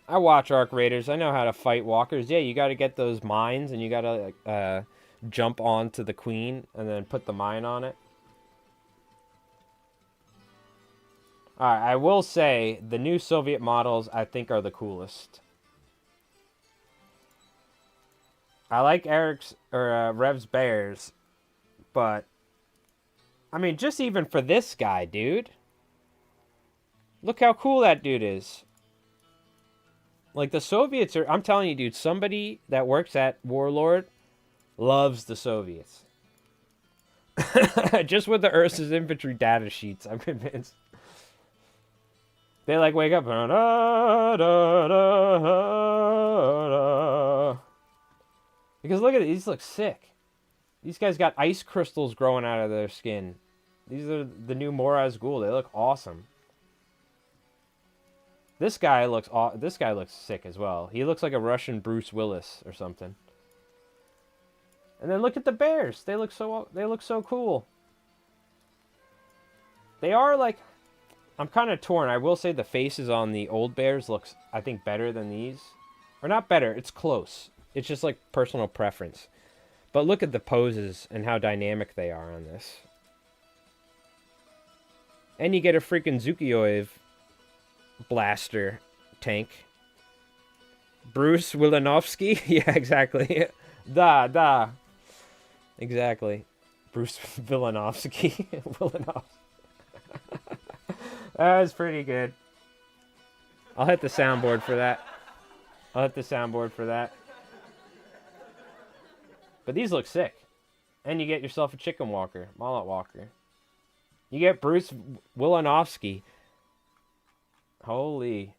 I watch Arc Raiders. I know how to fight walkers. Yeah, you got to get those mines, and you got to jump onto the queen and then put the mine on it. Alright, I will say, the new Soviet models, I think, are the coolest. I like Rev's Bears, but, I mean, just even for this guy, dude. Look how cool that dude is. Like, the Soviets are, I'm telling you, dude, somebody that works at Warlord loves the Soviets. Just with the Ursa's infantry data sheets, I'm convinced. They like wake up. Da, da, da, da. Because look at it, these look sick. These guys got ice crystals growing out of their skin. These are the new Moraz Ghul. They look awesome. This guy looks sick as well. He looks like a Russian Bruce Willis or something. And then look at the bears. They look so cool. They are like, I'm kind of torn. I will say the faces on the old bears looks, I think, better than these. Or not better, it's close. It's just like personal preference. But look at the poses and how dynamic they are on this. And you get a freaking Zukioev blaster tank. Bruce Wilanovsky? Yeah, exactly. Da. Exactly. Bruce Wilanovsky. Wilanovsky. That was pretty good. I'll hit the soundboard for that. But these look sick. And you get yourself a chicken walker. Mallet walker. You get Bruce Wilanovsky. Holy.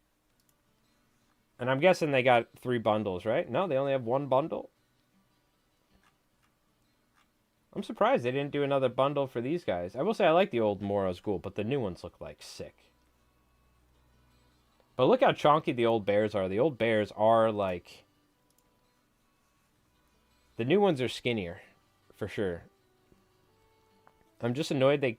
And I'm guessing they got 3 bundles, right? No, they only have 1 bundle. I'm surprised they didn't do another bundle for these guys. I will say I like the old Moraz Ghul, but the new ones look like sick. But look how chonky the old bears are. The old bears are like... The new ones are skinnier, for sure. I'm just annoyed they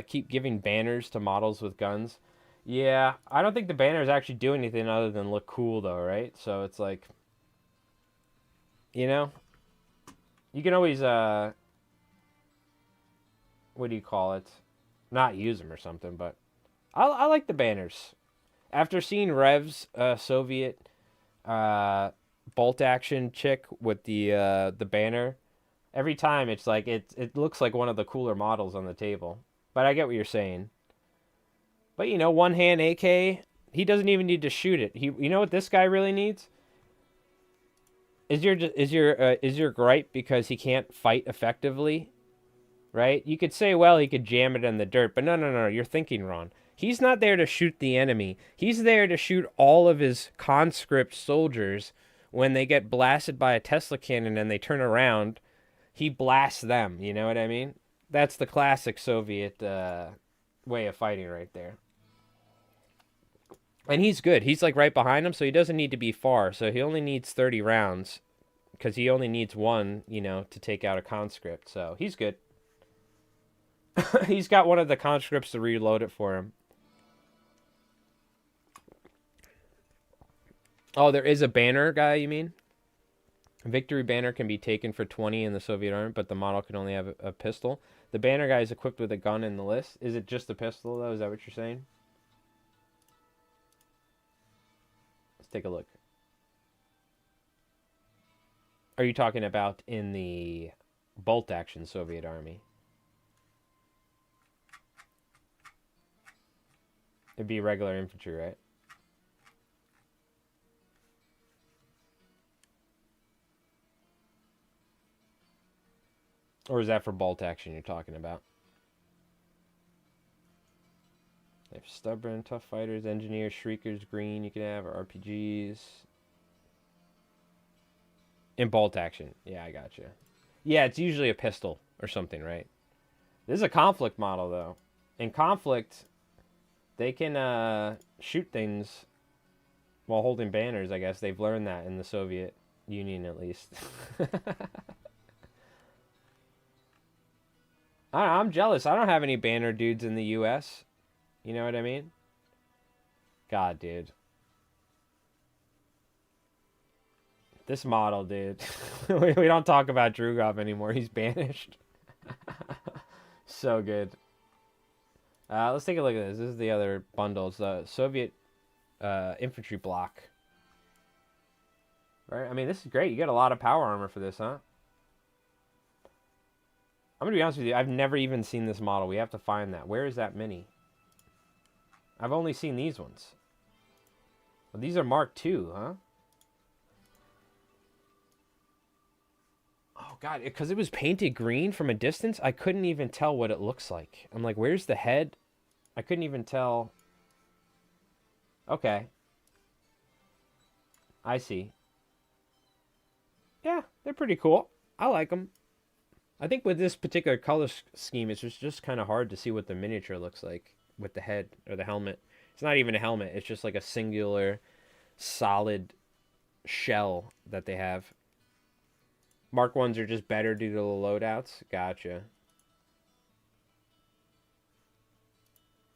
keep giving banners to models with guns. Yeah, I don't think the banners actually do anything other than look cool, though, right? So it's like... You know? You can always... what do you call it? Not use them or something, but... I like the banners. After seeing Rev's Soviet bolt action chick with the banner, every time it's like it looks like one of the cooler models on the table. But I get what you're saying. But you know, one hand AK, he doesn't even need to shoot it. You know what this guy really needs? Is your gripe because he can't fight effectively? Right? You could say, well, he could jam it in the dirt, but no, you're thinking wrong. He's not there to shoot the enemy. He's there to shoot all of his conscript soldiers when they get blasted by a Tesla cannon and they turn around. He blasts them, you know what I mean? That's the classic Soviet way of fighting right there. And he's good. He's like right behind him, so he doesn't need to be far. So he only needs 30 rounds because he only needs one, you know, to take out a conscript. So he's good. He's got one of the conscripts to reload it for him. Oh, there is a banner guy, you mean? Victory banner can be taken for 20 in the Soviet army, but the model can only have a pistol. The banner guy is equipped with a gun in the list. Is it just a pistol, though? Is that what you're saying? Let's take a look. Are you talking about in the bolt-action Soviet army? It'd be regular infantry, right? Or is that for bolt action you're talking about? They have stubborn, tough fighters, engineers, shriekers, green you can have, or RPGs. In bolt action. Yeah, I gotcha. Yeah, it's usually a pistol or something, right? This is a Konflikt model, though. In Konflikt, they can shoot things while holding banners, I guess. They've learned that in the Soviet Union, at least. I'm jealous. I don't have any banner dudes in the U.S. You know what I mean? God, dude. This model, dude. We don't talk about Drugov anymore. He's banished. So good. Let's take a look at this. This is the other bundles. Soviet infantry block. Right? I mean, this is great. You get a lot of power armor for this, huh? I'm going to be honest with you. I've never even seen this model. We have to find that. Where is that mini? I've only seen these ones. Well, these are Mark II, huh? Oh, God. Because it was painted green from a distance, I couldn't even tell what it looks like. I'm like, where's the head? I couldn't even tell. Okay. I see. Yeah, they're pretty cool. I like them. I think with this particular color scheme, it's just kind of hard to see what the miniature looks like with the head or the helmet. It's not even a helmet. It's just like a singular, solid shell that they have. Mark 1s are just better due to the loadouts. Gotcha.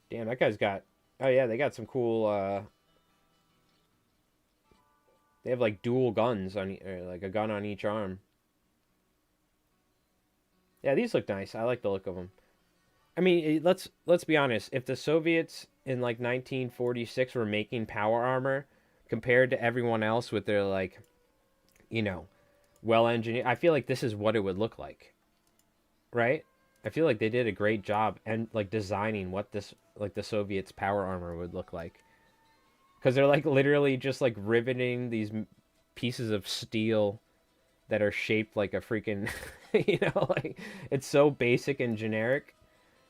Damn, that guy's got... Oh, yeah, they got some cool... They have, like, dual guns, on or like a gun on each arm. Yeah, these look nice. I like the look of them. I mean, let's be honest. If the Soviets in, like, 1946 were making power armor compared to everyone else with their, like, you know, well-engineered... I feel like this is what it would look like. Right? I feel like they did a great job and, like, designing what this, like, the Soviets' power armor would look like. Because they're, like, literally just, like, riveting these pieces of steel that are shaped like a freaking, you know, like, it's so basic and generic,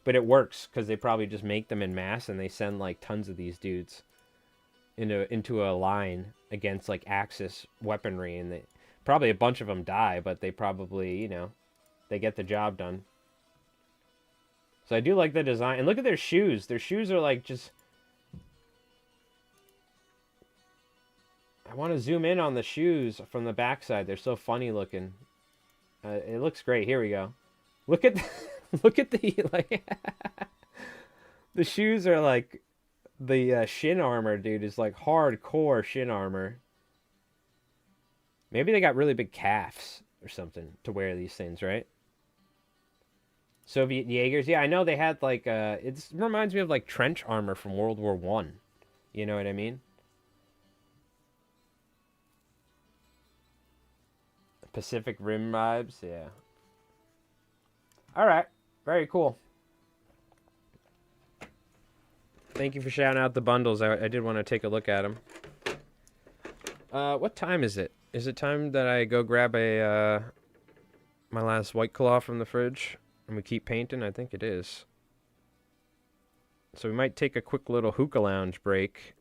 but it works because they probably just make them in mass and they send, like, tons of these dudes into a line against, like, Axis weaponry, and they probably a bunch of them die, but they probably, you know, they get the job done. So I do like the design. And look at their shoes. Their shoes are, like, just... I want to zoom in on the shoes from the backside. They're so funny looking. It looks great. Here we go. Look at look at the, like, the shoes are like the shin armor, dude, is like hardcore shin armor. Maybe they got really big calves or something to wear these things, right? Soviet Jaegers. Yeah, I know they had, like, it reminds me of, like, trench armor from World War One. You know what I mean? Pacific Rim vibes, yeah. Alright, very cool. Thank you for shouting out the bundles. I did want to take a look at them. What time is it? Is it time that I go grab a my last White Claw from the fridge and we keep painting? I think it is. So we might take a quick little hookah lounge break.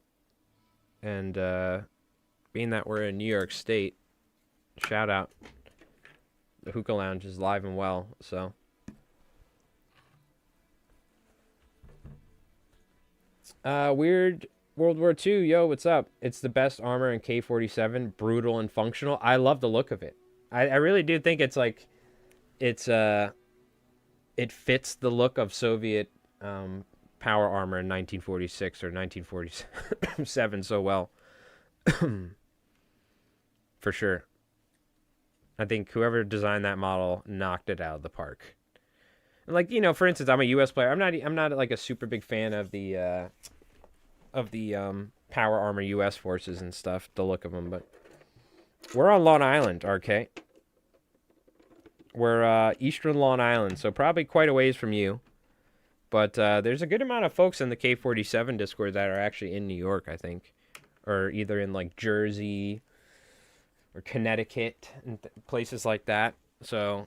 And being that we're in New York State, shout out. The hookah lounge is live and well, so Weird World War II. Yo, what's up? It's the best armor in K47. Brutal and functional. I love the look of it. I really do think it's like, it's, it fits the look of Soviet power armor in 1946 or 1947 so well. For sure. I think whoever designed that model knocked it out of the park. Like, you know, for instance, I'm a U.S. player. I'm not like a super big fan of the power armor U.S. forces and stuff. The look of them, but we're on Long Island, RK. We're Eastern Long Island, so probably quite a ways from you. But there's a good amount of folks in the K47 Discord that are actually in New York, I think, or either in like Jersey or Connecticut and places like that. So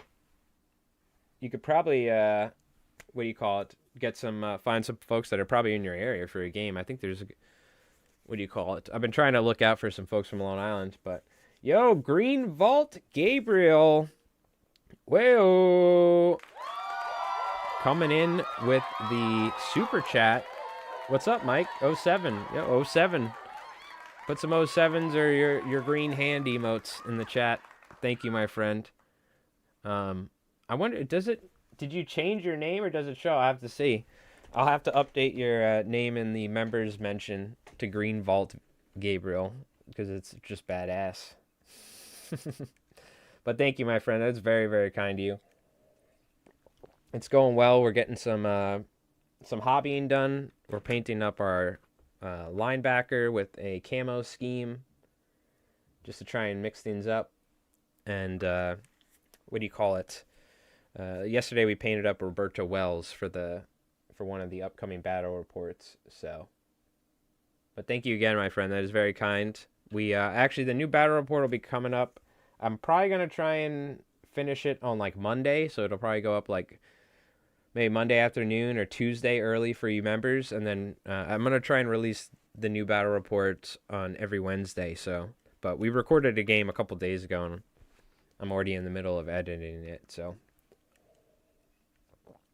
you could probably, what do you call it? Get some, find some folks that are probably in your area for a game. I think there's, what do you call it? I've been trying to look out for some folks from Long Island, but yo, Green Vault Gabriel, whoa, coming in with the super chat. What's up, Mike? 07, yo, 07. Put some 07s or your green hand emotes in the chat. Thank you, my friend. I wonder, did you change your name or does it show? I have to see. I'll have to update your name in the members mention to Green Vault Gabriel because it's just badass. But thank you, my friend. That's very, very kind of you. It's going well. We're getting some hobbying done. We're painting up our linebacker with a camo scheme just to try and mix things up. And what do you call it? Yesterday we painted up Roberto Wells for one of the upcoming battle reports. So, but thank you again, my friend. That is very kind. We actually, the new battle report will be coming up. I'm probably gonna try and finish it on like Monday, so it'll probably go up like maybe Monday afternoon or Tuesday early for you members, and then I'm gonna try and release the new battle reports on every Wednesday. So, but we recorded a game a couple days ago, and I'm already in the middle of editing it. So,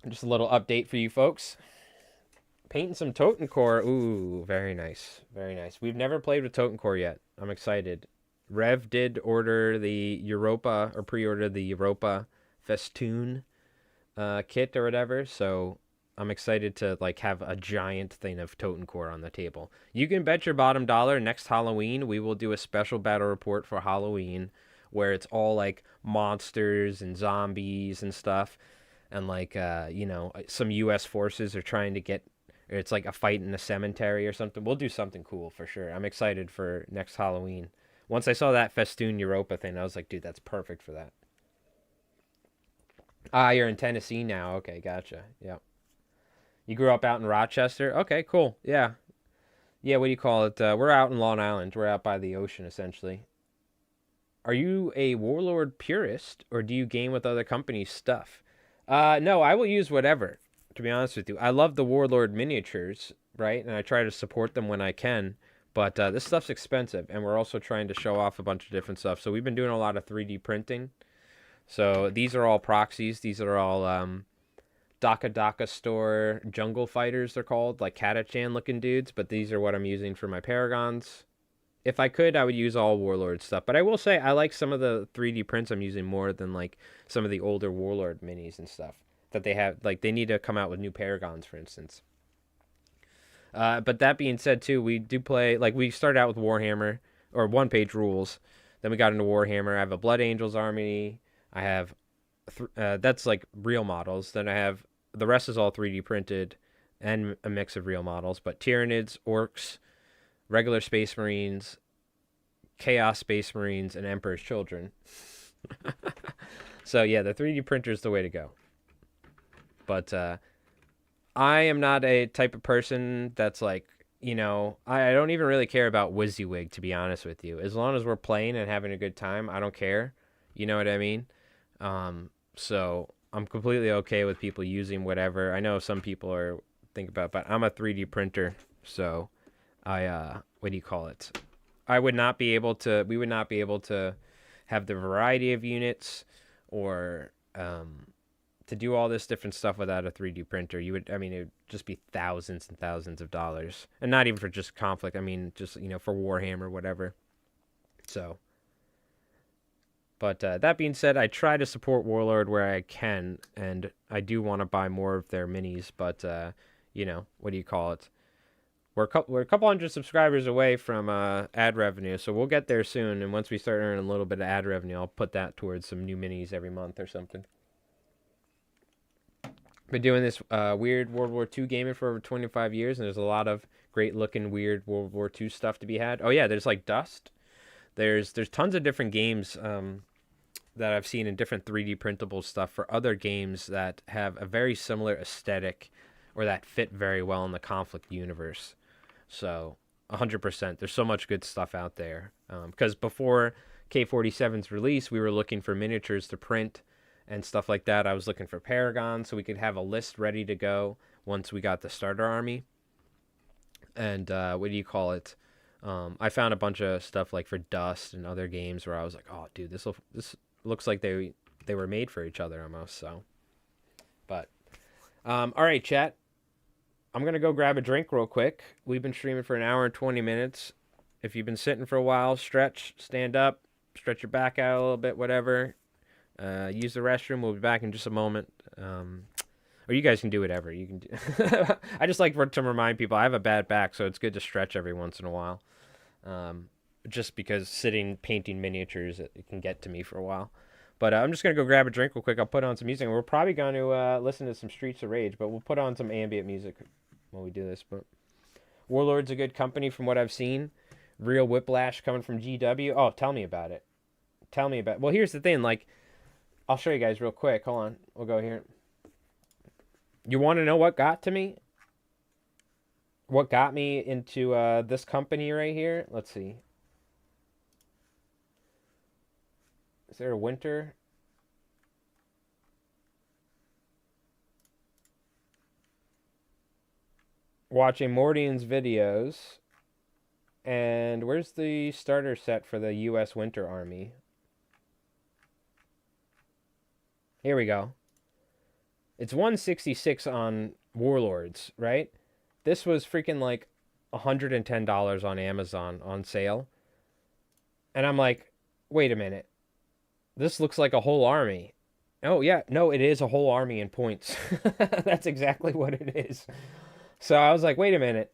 just a little update for you folks. Painting some Totencore. Ooh, very nice, very nice. We've never played with Totencore yet. I'm excited. Rev did order the Europa or pre-order the Europa Festoon kit or whatever, so I'm excited to like have a giant thing of Totencore on the table. You can bet your bottom dollar next Halloween we will do a special battle report for Halloween where it's all like monsters and zombies and stuff, and like you know, some U.S. forces are trying to get, or it's like a fight in a cemetery or something. We'll do something cool for sure. I'm excited for next Halloween. Once I saw that Festoon Europa thing, I was like, dude, that's perfect for that. Ah, you're in Tennessee now. Okay, gotcha. Yep. You grew up out in Rochester? Okay, cool. Yeah. Yeah, what do you call it? We're out in Long Island. We're out by the ocean, essentially. Are you a Warlord purist, or do you game with other companies' stuff? No, I will use whatever, to be honest with you. I love the Warlord miniatures, right? And I try to support them when I can. But this stuff's expensive, and we're also trying to show off a bunch of different stuff. So we've been doing a lot of 3D printing. So these are all proxies. These are all Daka Store jungle fighters, they're called, like Katachan looking dudes. But these are what I'm using for my Paragons. If I could, I would use all Warlord stuff. But I will say I like some of the 3D prints I'm using more than like some of the older Warlord minis and stuff that they have. Like they need to come out with new Paragons, for instance. But that being said, too, we do play, like, we started out with Warhammer, or one-page rules. Then we got into Warhammer. I have a Blood Angels army. I have, that's, like, real models. Then I have, the rest is all 3D printed and a mix of real models. But Tyranids, Orcs, regular Space Marines, Chaos Space Marines, and Emperor's Children. So, yeah, the 3D printer is the way to go. But, I am not a type of person that's like, you know, I don't even really care about WYSIWYG, to be honest with you. As long as we're playing and having a good time, I don't care. You know what I mean? So I'm completely okay with people using whatever. I know some people are thinking about, but I'm a 3D printer, so I what do you call it? We would not be able to have the variety of units or to do all this different stuff without a 3D printer, it would just be thousands and thousands of dollars. And not even for just Konflikt. I mean, just, for Warhammer or whatever. So, but that being said, I try to support Warlord where I can, and I do want to buy more of their minis, but, what do you call it? We're a couple hundred subscribers away from ad revenue, so we'll get there soon, and once we start earning a little bit of ad revenue, I'll put that towards some new minis every month or something. Been doing this weird World War II gaming for over 25 years, and there's a lot of great-looking, weird World War II stuff to be had. Oh, yeah, there's, like, Dust. There's tons of different games that I've seen in different 3D printable stuff for other games that have a very similar aesthetic or that fit very well in the Konflikt universe. So, 100%. There's so much good stuff out there. Because before K47's release, we were looking for miniatures to print and stuff like that. I was looking for Paragon so we could have a list ready to go once we got the starter army. And what do you call it? I found a bunch of stuff like for Dust and other games where I was like, oh, dude, this looks like they were made for each other almost. So, but all right, chat. I'm going to go grab a drink real quick. We've been streaming for an hour and 20 minutes. If you've been sitting for a while, stretch, stand up, stretch your back out a little bit, whatever. Use the restroom. We'll be back in just a moment. Or you guys can do whatever. You can do I just like to remind people I have a bad back, so it's good to stretch every once in a while. Just because sitting painting miniatures, it can get to me for a while. But I'm just going to go grab a drink real quick. I'll put on some music. And we're probably going to listen to some Streets of Rage, but we'll put on some ambient music when we do this. But Warlord's a good company from what I've seen. Real Whiplash coming from GW. Oh, tell me about it. Well, here's the thing. Like, I'll show you guys real quick. Hold on. We'll go here. You want to know what got to me? What got me into this company right here? Let's see. Is there a winter? Watching Mordian's videos. And where's the starter set for the U.S. Winter Army? Here we go. It's 166 on Warlords, right? This was freaking like $110 on Amazon on sale. And I'm like, wait a minute. This looks like a whole army. Oh, yeah. No, it is a whole army in points. That's exactly what it is. So I was like, wait a minute.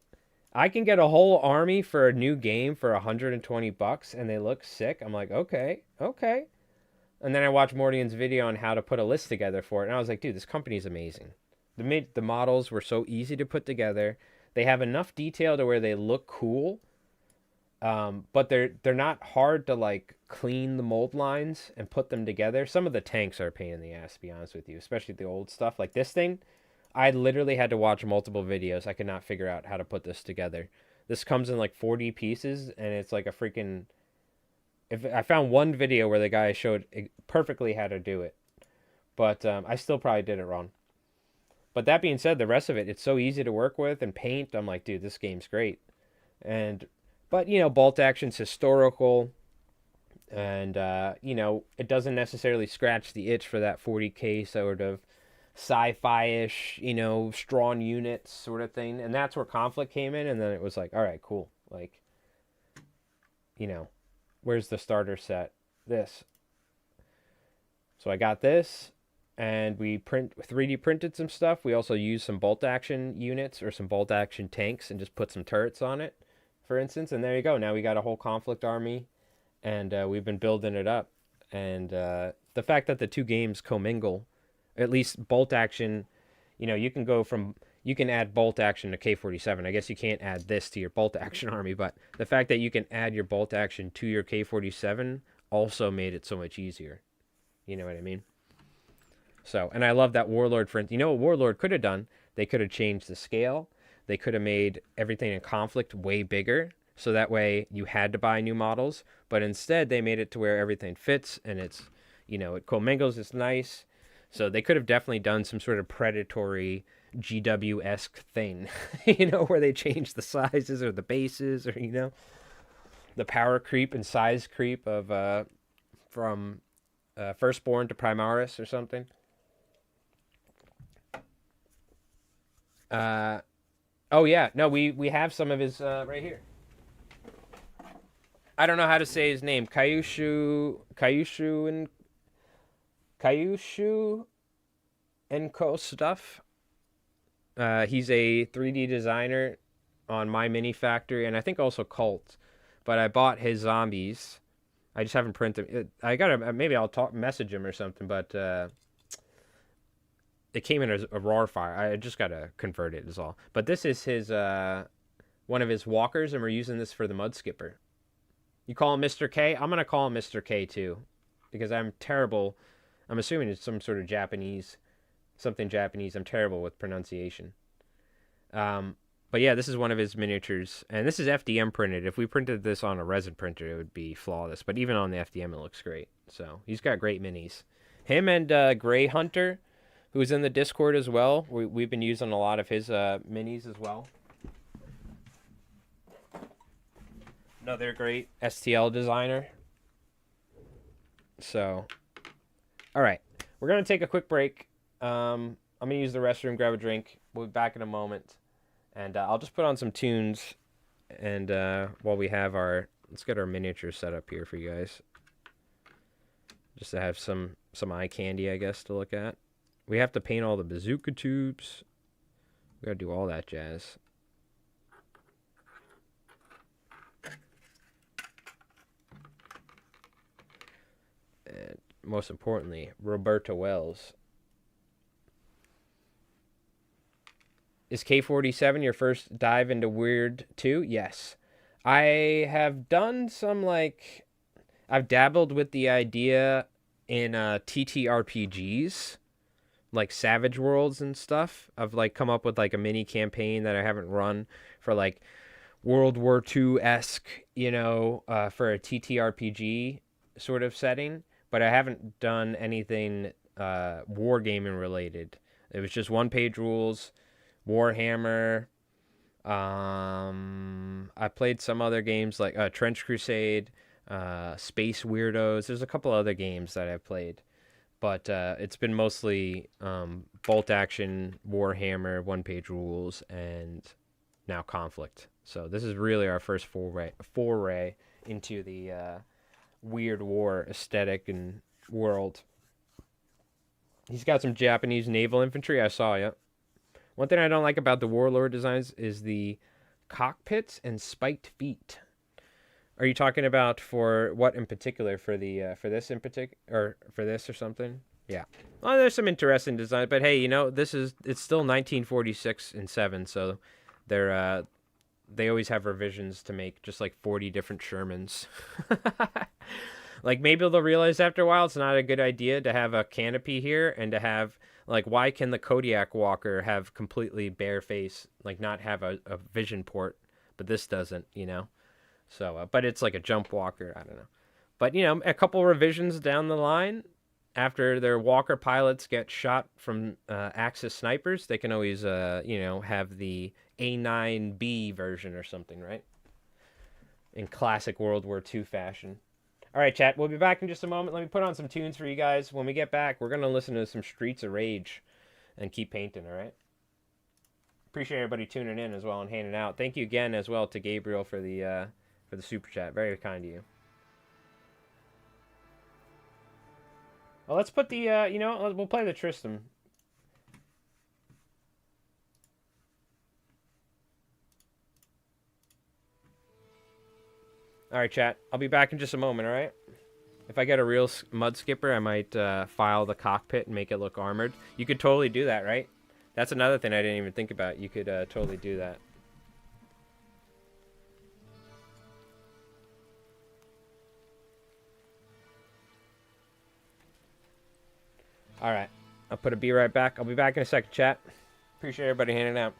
I can get a whole army for a new game for $120 and they look sick. I'm like, okay. And then I watched Mordian's video on how to put a list together for it. And I was like, dude, this company's amazing. The models were so easy to put together. They have enough detail to where they look cool. But they're not hard to like clean the mold lines and put them together. Some of the tanks are a pain in the ass, to be honest with you, especially the old stuff. Like this thing, I literally had to watch multiple videos. I could not figure out how to put this together. This comes in like 40 pieces, and it's like a freaking... If I found one video where the guy showed perfectly how to do it. But I still probably did it wrong. But that being said, the rest of it, it's so easy to work with and paint. I'm like, dude, this game's great. But, bolt action's historical. And, it doesn't necessarily scratch the itch for that 40K sort of sci-fi-ish, strong units sort of thing. And that's where Konflikt came in. And then it was like, all right, cool. Like, where's the starter set? This. So I got this. And we 3D printed some stuff. We also used some bolt action units or some bolt action tanks and just put some turrets on it, for instance. And there you go. Now we got a whole Konflikt army, and we've been building it up. And the fact that the two games commingle, at least bolt action, you can add bolt action to K47. I guess you can't add this to your bolt action army, but the fact that you can add your bolt action to your K47 also made it so much easier. You know what I mean? So, and I love that Warlord, what Warlord could have done? They could have changed the scale. They could have made everything in Konflikt way bigger, so that way you had to buy new models. But instead, they made it to where everything fits, and it's, it commingles, it's nice. So they could have definitely done some sort of predatory GW-esque thing, where they change the sizes or the bases or, the power creep and size creep of, from Firstborn to Primaris or something. Uh, oh yeah, no, we have some of his right here. I don't know how to say his name. Kyushu and Co stuff. He's a 3D designer on My Mini Factory and I think also Cult. But I bought his zombies. I just haven't printed it. I gotta maybe I'll message him or something. But it came in as a raw file. I just gotta convert it is all. But this is his one of his walkers, and we're using this for the mud skipper. You call him Mr. K? I'm gonna call him Mr. K too, because I'm terrible. I'm assuming it's some sort of Japanese, something Japanese. I'm terrible with pronunciation. But yeah, this is one of his miniatures, and this is FDM printed. If we printed this on a resin printer, it would be flawless. But even on the FDM, it looks great. So he's got great minis. Him and Gray Hunter, who's in the Discord as well. We've been using a lot of his minis as well. Another great STL designer. So, all right, we're gonna take a quick break. I'm gonna use the restroom, grab a drink. We'll be back in a moment, and I'll just put on some tunes. And while we have let's get our miniatures set up here for you guys, just to have some eye candy, I guess, to look at. We have to paint all the bazooka tubes. We gotta do all that jazz. And most importantly, Roberta Wells. Is K47 your first dive into Weird 2? Yes. I have done some, I've dabbled with the idea in TTRPGs, like Savage Worlds and stuff. I've, come up with, a mini campaign that I haven't run for, World War II-esque, for a TTRPG sort of setting. But I haven't done anything wargaming related. It was just one-page rules, Warhammer. I played some other games like Trench Crusade, Space Weirdos. There's a couple other games that I've played. But it's been mostly bolt action, Warhammer, one-page rules, and now Konflikt. So this is really our first foray into the weird war aesthetic and world. He's got some Japanese naval infantry. I saw ya. One thing I don't like about the Warlord designs is the cockpits and spiked feet. Are you talking about for what in particular? For the for this in particular, or for this or something? Yeah. Well, there's some interesting design, but hey, it's still 1946 and 7, so they always have revisions to make just 40 different Shermans. Maybe they'll realize after a while it's not a good idea to have a canopy here and to have why can the Kodiak Walker have completely bare face, not have a vision port, but this doesn't, So, but it's like a jump walker. I don't know. But, a couple revisions down the line, after their walker pilots get shot from Axis snipers, they can always, have the A9B version or something, right? In classic World War II fashion. All right, chat. We'll be back in just a moment. Let me put on some tunes for you guys. When we get back, we're going to listen to some Streets of Rage and keep painting, all right? Appreciate everybody tuning in as well and hanging out. Thank you again as well to Gabriel for the super chat. Very kind of you. Well, let's put the, we'll play the Tristram. All right, chat. I'll be back in just a moment, all right? If I get a real mud skipper, I might file the cockpit and make it look armored. You could totally do that, right? That's another thing I didn't even think about. You could totally do that. All right. I'll be right back. I'll be back in a second, chat. Appreciate everybody hanging out.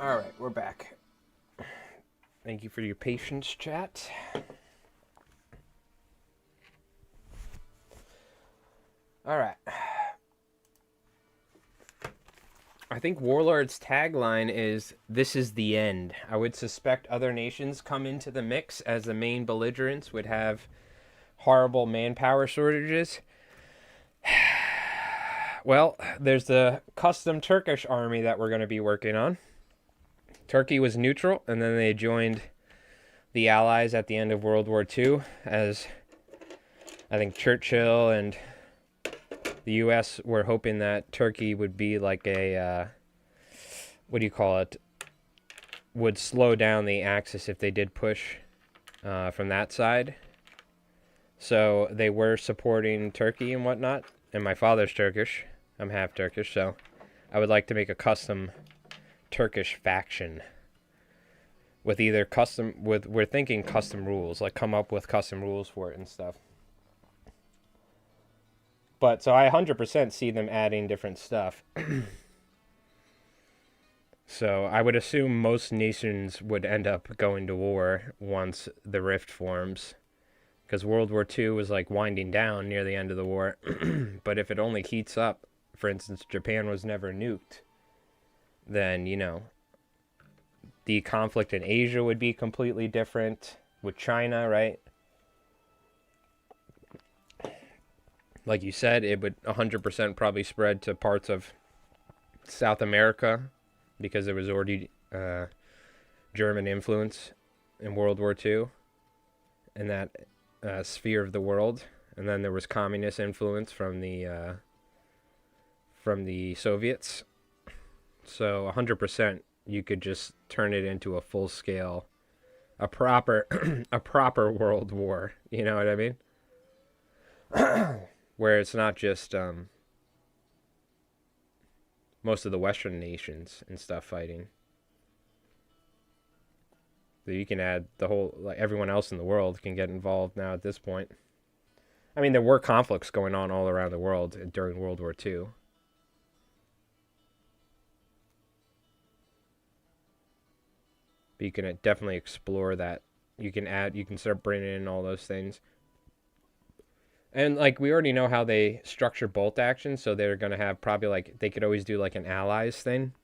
All right, we're back. Thank you for your patience, chat. All right. I think Warlord's tagline is, "This is the end." I would suspect other nations come into the mix as the main belligerents would have horrible manpower shortages. Well, there's the custom Turkish army that we're going to be working on. Turkey was neutral, and then they joined the Allies at the end of World War II, as I think Churchill and the U.S. were hoping that Turkey would be like a, what do you call it, would slow down the Axis if they did push from that side. So they were supporting Turkey and whatnot. And my father's Turkish. I'm half Turkish, so I would like to make a custom Turkish faction with either we're thinking custom rules, like come up with custom rules for it and stuff. But so I 100% see them adding different stuff. So I would assume most nations would end up going to war once the rift forms, because World War II was like winding down near the end of the war. But if it only heats up, for instance, Japan was never nuked, then, you know, the conflict in Asia would be completely different with China, right? Like you said, it would 100% probably spread to parts of South America, because there was already German influence in World War II in that sphere of the world. And then there was communist influence from the Soviets. So 100% you could just turn it into a full-scale, a proper world war. You know what I mean? Where it's not just most of the Western nations and stuff fighting. So you can add the whole, like everyone else in the world can get involved now at this point. I mean, there were conflicts going on all around the world during World War II. But you can definitely explore that. You can start bringing in all those things. And, like, we already know how they structure bolt actions, so they're going to have probably, like, they could always do, like, an allies thing,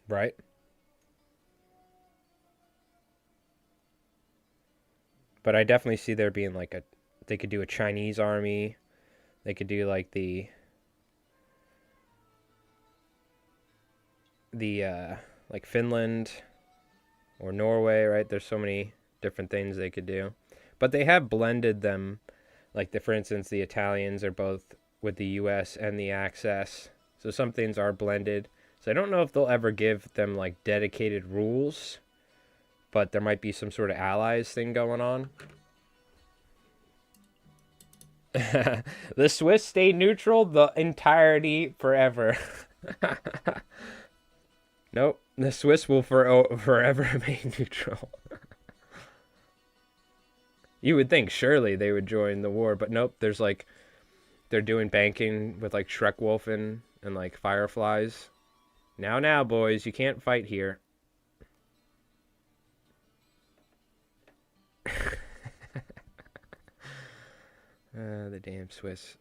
right? But I definitely see there being, like, they could do a Chinese army. They could do, like, the like, Finland or Norway, right? There's so many different things they could do. But they have blended them. Like, for instance, the Italians are both with the U.S. and the Axis. So some things are blended. So I don't know if they'll ever give them, like, dedicated rules. But there might be some sort of allies thing going on. The Swiss stay neutral the entirety forever. Nope. The Swiss will forever remain neutral. You would think surely they would join the war, but nope. There's like, they're doing banking with like Schreckwolfen and like Fireflies. Now, boys, you can't fight here. The damn Swiss.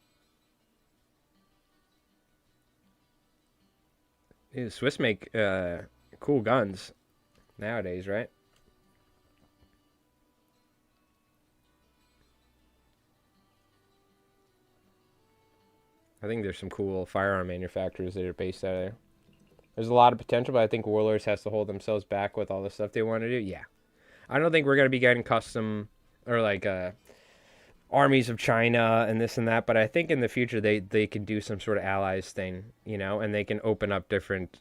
Dude, the Swiss make cool guns nowadays, right? I think there's some cool firearm manufacturers that are based out of there. There's a lot of potential, but I think Warlords has to hold themselves back with all the stuff they want to do. Yeah. I don't think we're going to be getting custom or like armies of China and this and that, but I think in the future they can do some sort of allies thing, you know, and they can open up different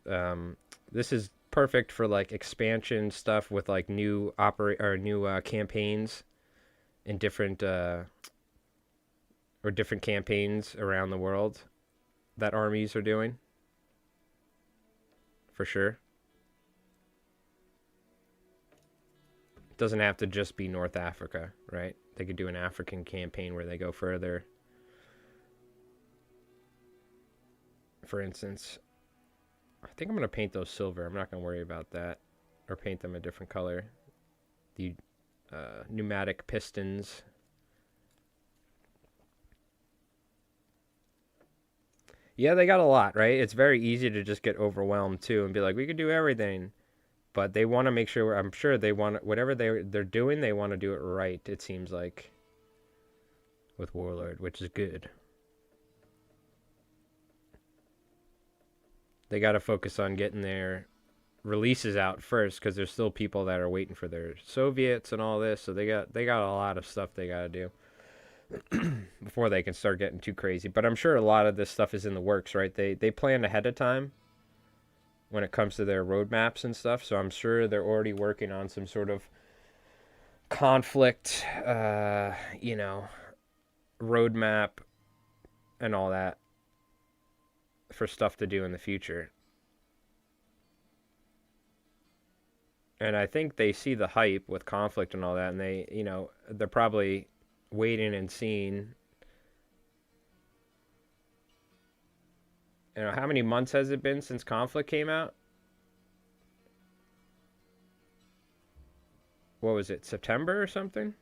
this is perfect for like expansion stuff with like new campaigns in different different campaigns around the world that armies are doing. For sure. It doesn't have to just be North Africa, right? They could do an African campaign where they go further. For instance. I think I'm going to paint those silver. I'm not going to worry about that. Or paint them a different color. The pneumatic pistons. Yeah, they got a lot, right? It's very easy to just get overwhelmed too and be like, we could do everything. But they want to make sure, I'm sure they want, whatever they're doing, they want to do it right, it seems like, with Warlord, which is good. They got to focus on getting their releases out first because there's still people that are waiting for their Soviets and all this. So they got a lot of stuff they got to do before they can start getting too crazy. But I'm sure a lot of this stuff is in the works, right? They planned ahead of time when it comes to their roadmaps and stuff. So I'm sure they're already working on some sort of conflict, roadmap and all that for stuff to do in the future. And I think they see the hype with conflict and all that, and they're probably waiting and seeing. How many months has it been since Conflict came out? What was it, September or something?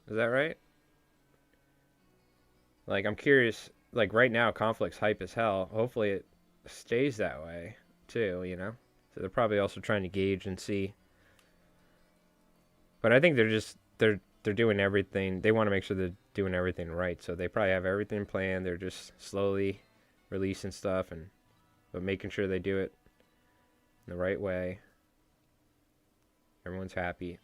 Is that right? Like, I'm curious, like, right now, Conflict's hype as hell. Hopefully it stays that way, too, So they're probably also trying to gauge and see. But I think they're doing everything. They want to make sure they're doing everything right. So they probably have everything planned. They're just slowly releasing stuff but making sure they do it in the right way. Everyone's happy.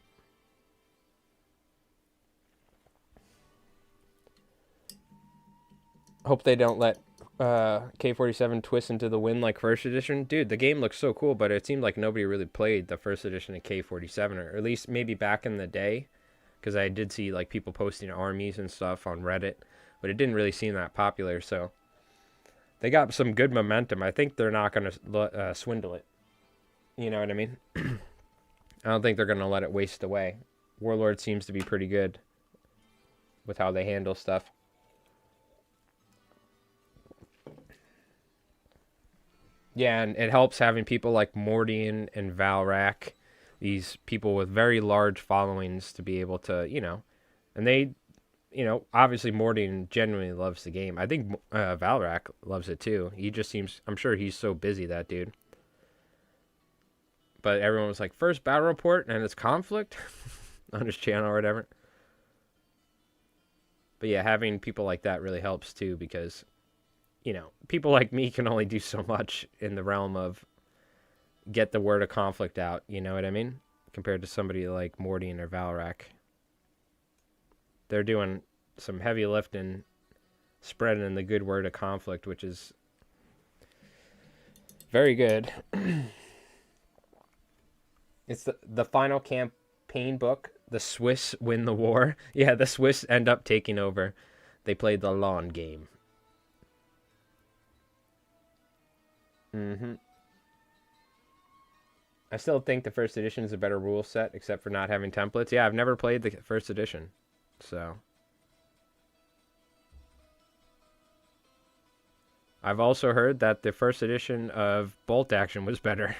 Hope they don't let K47 twist into the wind like first edition. Dude, the game looks so cool, but it seemed like nobody really played the first edition of K47, or at least maybe back in the day, because I did see like people posting armies and stuff on Reddit, but it didn't really seem that popular. So they got some good momentum. I think they're not going to swindle it. You know what I mean? I don't think they're going to let it waste away. Warlord seems to be pretty good with how they handle stuff. Yeah, and it helps having people like Mordian and Valrak, these people with very large followings to be able to, and they, obviously Mordian genuinely loves the game. I think Valrak loves it too. He just seems, I'm sure he's so busy, that dude. But everyone was like, first battle report and it's Conflict on his channel or whatever. But yeah, having people like that really helps too, because people like me can only do so much in the realm of get the word of Conflict out, you know what I mean? Compared to somebody like Mordian or Valrak. They're doing some heavy lifting, spreading the good word of Conflict, which is very good. It's the final campaign book. The Swiss win the war. Yeah, the Swiss end up taking over. They played the long game. I still think the first edition is a better rule set, except for not having templates. Yeah, I've never played the first edition, so. I've also heard that the first edition of Bolt Action was better.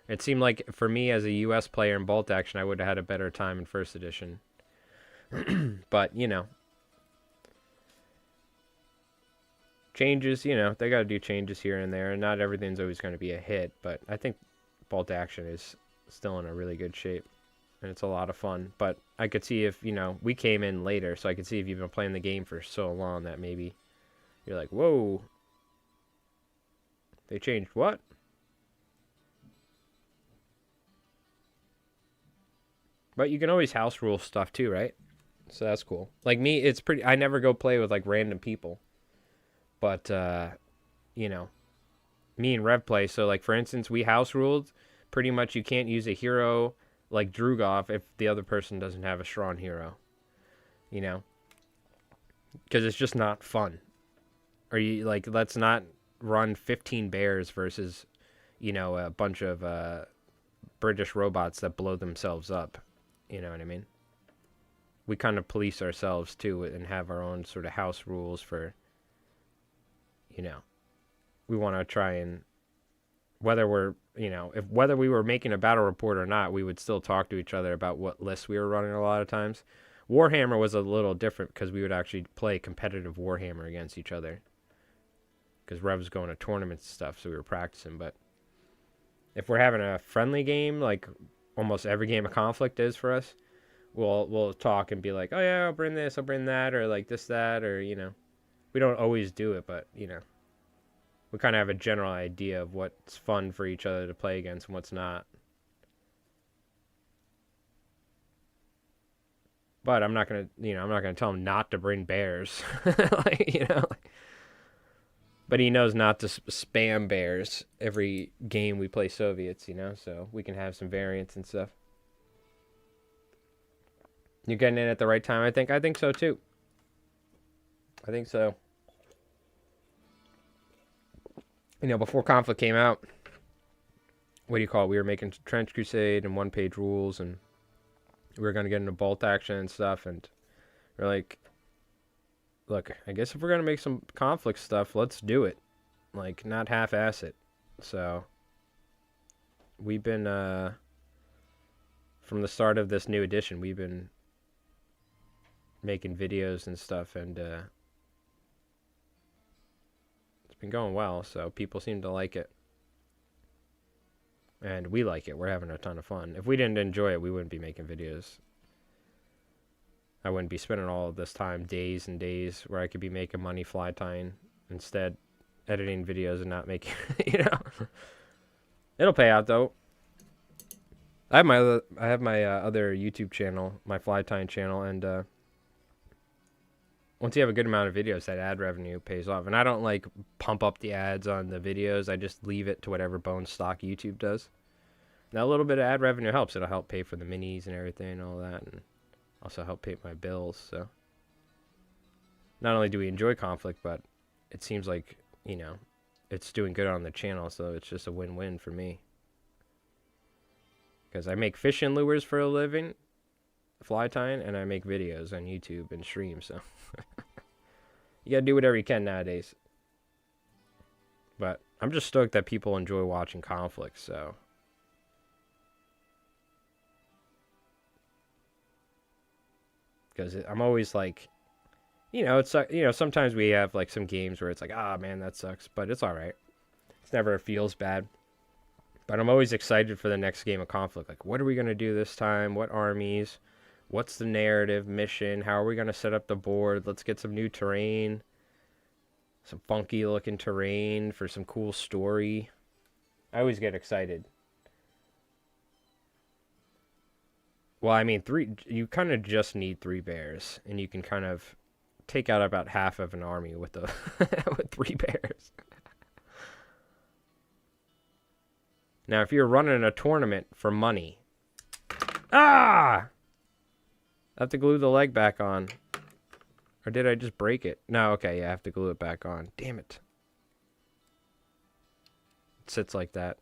It seemed like, for me as a US player in Bolt Action, I would have had a better time in first edition. But, changes, they got to do changes here and there, and not everything's always going to be a hit, but I think Bolt Action is still in a really good shape, and it's a lot of fun. But I could see if, we came in later, so I could see if you've been playing the game for so long that maybe you're like, whoa, they changed what? But you can always house rule stuff too, right? So that's cool. Like me, it's pretty, I never go play with like random people. But, me and Rev play. So, like, for instance, we house ruled. Pretty much you can't use a hero like Drugov if the other person doesn't have a strong hero. Because it's just not fun. Or, let's not run 15 bears versus, a bunch of British robots that blow themselves up. You know what I mean? We kind of police ourselves, too, and have our own sort of house rules for, we want to try and, whether we're, whether we were making a battle report or not, we would still talk to each other about what lists we were running a lot of times. Warhammer was a little different because we would actually play competitive Warhammer against each other. Because Rev was going to tournaments and stuff, so we were practicing. But if we're having a friendly game, like almost every game of Konflikt is for us, we'll talk and be like, oh yeah, I'll bring this, I'll bring that, or like this, that, or, we don't always do it, but, we kind of have a general idea of what's fun for each other to play against and what's not. But I'm not gonna, I'm not gonna tell him not to bring bears, But he knows not to spam bears every game we play Soviets, so we can have some variants and stuff. You're getting in at the right time, I think. I think so, too. I think so. Before Konflikt came out, what do you call it? We were making Trench Crusade and one-page rules, and we were going to get into bolt action and stuff, and we're like, look, I guess if we're going to make some Konflikt stuff, let's do it. Like, not half-ass it. So, we've been, from the start of this new edition, we've been making videos and stuff, and it's been going well, so people seem to like it. And we like it. We're having a ton of fun. If we didn't enjoy it, we wouldn't be making videos. I wouldn't be spending all of this time, days and days, where I could be making money fly tying, instead editing videos and not making, It'll pay out, though. I have my other YouTube channel, my fly tying channel, and once you have a good amount of videos, that ad revenue pays off. And I don't like pump up the ads on the videos. I just leave it to whatever bone stock YouTube does. Now a little bit of ad revenue helps. It'll help pay for the minis and everything and all that, and also help pay my bills. So not only do we enjoy Konflikt, but it seems like, it's doing good on the channel, so it's just a win-win for me. Because I make fishing lures for a living, fly tying, and I make videos on YouTube and stream, so you gotta do whatever you can nowadays. But I'm just stoked that people enjoy watching Konflikt, so because I'm always like, it's sometimes we have like some games where it's like, ah, man, that sucks, but it's all right. It's never feels bad. But I'm always excited for the next game of Konflikt. Like, what are we gonna do this time? What armies? What's the narrative mission? How are we gonna set up the board? Let's get some new terrain, some funky looking terrain for some cool story. I always get excited. Well, I mean, you kind of just need 3 bears, and you can kind of take out about half of an army with with 3 bears. Now, if you're running a tournament for money, I have to glue the leg back on. Or did I just break it? No, okay, yeah, I have to glue it back on. Damn it. It sits like that.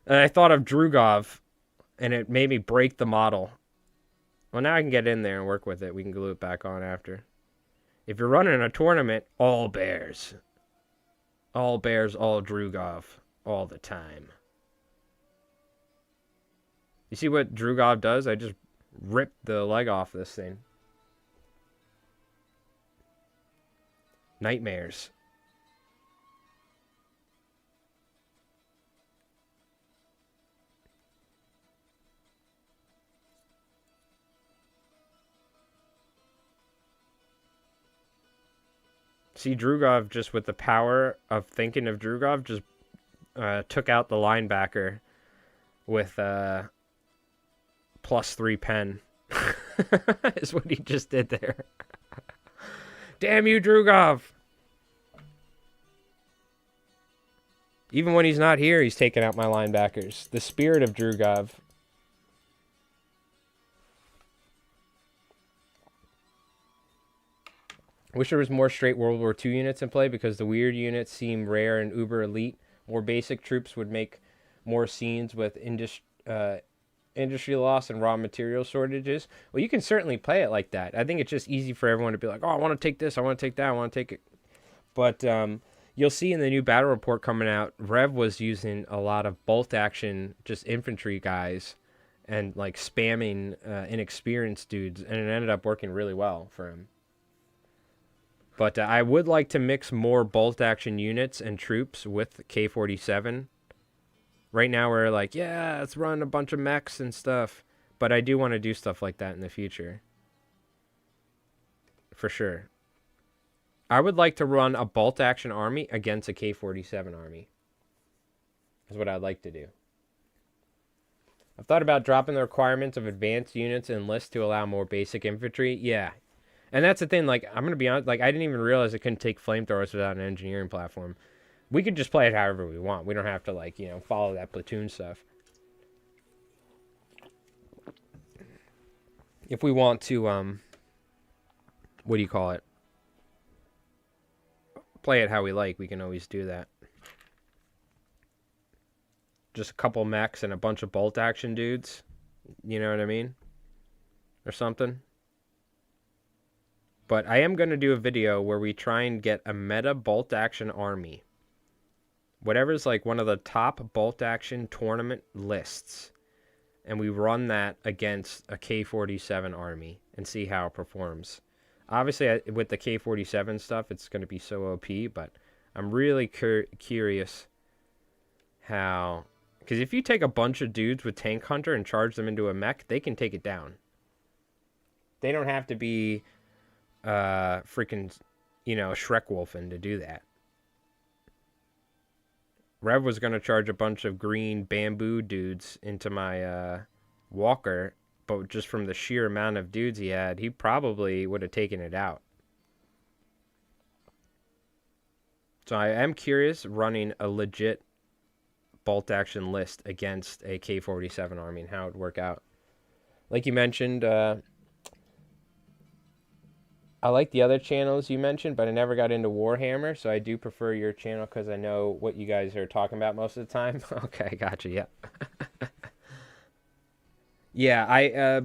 And I thought of Drugov, and it made me break the model. Well, now I can get in there and work with it. We can glue it back on after. If you're running a tournament, all bears. All bears, all Drugov. All the time. You see what Drugov does? I just ripped the leg off this thing. Nightmares. See, Drugov, just with the power of thinking of Drugov, just took out the linebacker with +3 pen. Is what he just did there. Damn you, Drugov! Even when he's not here, he's taking out my linebackers. The spirit of Drugov. Wish there was more straight World War II units in play, because the weird units seem rare and uber elite. More basic troops would make more scenes with industry loss and raw material shortages. Well, you can certainly play it like that. I think it's just easy for everyone to be like, oh, I want to take this, I want to take that, I want to take it. But you'll see in the new battle report coming out, Rev was using a lot of bolt action, just infantry guys, and like spamming inexperienced dudes, and it ended up working really well for him. But I would like to mix more bolt action units and troops with K47. Right now we're like, yeah, let's run a bunch of mechs and stuff. But I do want to do stuff like that in the future. For sure. I would like to run a bolt action army against a K47 army. Is what I'd like to do. I've thought about dropping the requirements of advanced units and lists to allow more basic infantry. Yeah. And that's the thing, like, I'm going to be honest, like, I didn't even realize I couldn't take flamethrowers without an engineering platform. We could just play it however we want. We don't have to, like, follow that platoon stuff. If we want to, what do you call it? Play it how we like, we can always do that. Just a couple mechs and a bunch of bolt action dudes. You know what I mean? Or something. But I am going to do a video where we try and get a meta bolt action army. Whatever's like one of the top bolt action tournament lists. And we run that against a K47 army and see how it performs. Obviously, with the K47 stuff, it's going to be so OP, but I'm really curious how... Because if you take a bunch of dudes with Tank Hunter and charge them into a mech, they can take it down. They don't have to be freaking, Shrek-wolfen to do that. Rev was going to charge a bunch of green bamboo dudes into my walker, but just from the sheer amount of dudes he had, he probably would have taken it out. So I am curious running a legit bolt action list against a K47 army and how it would work out. Like you mentioned, I like the other channels you mentioned, but I never got into Warhammer, so I do prefer your channel because I know what you guys are talking about most of the time. Okay, gotcha, yeah. Yeah, I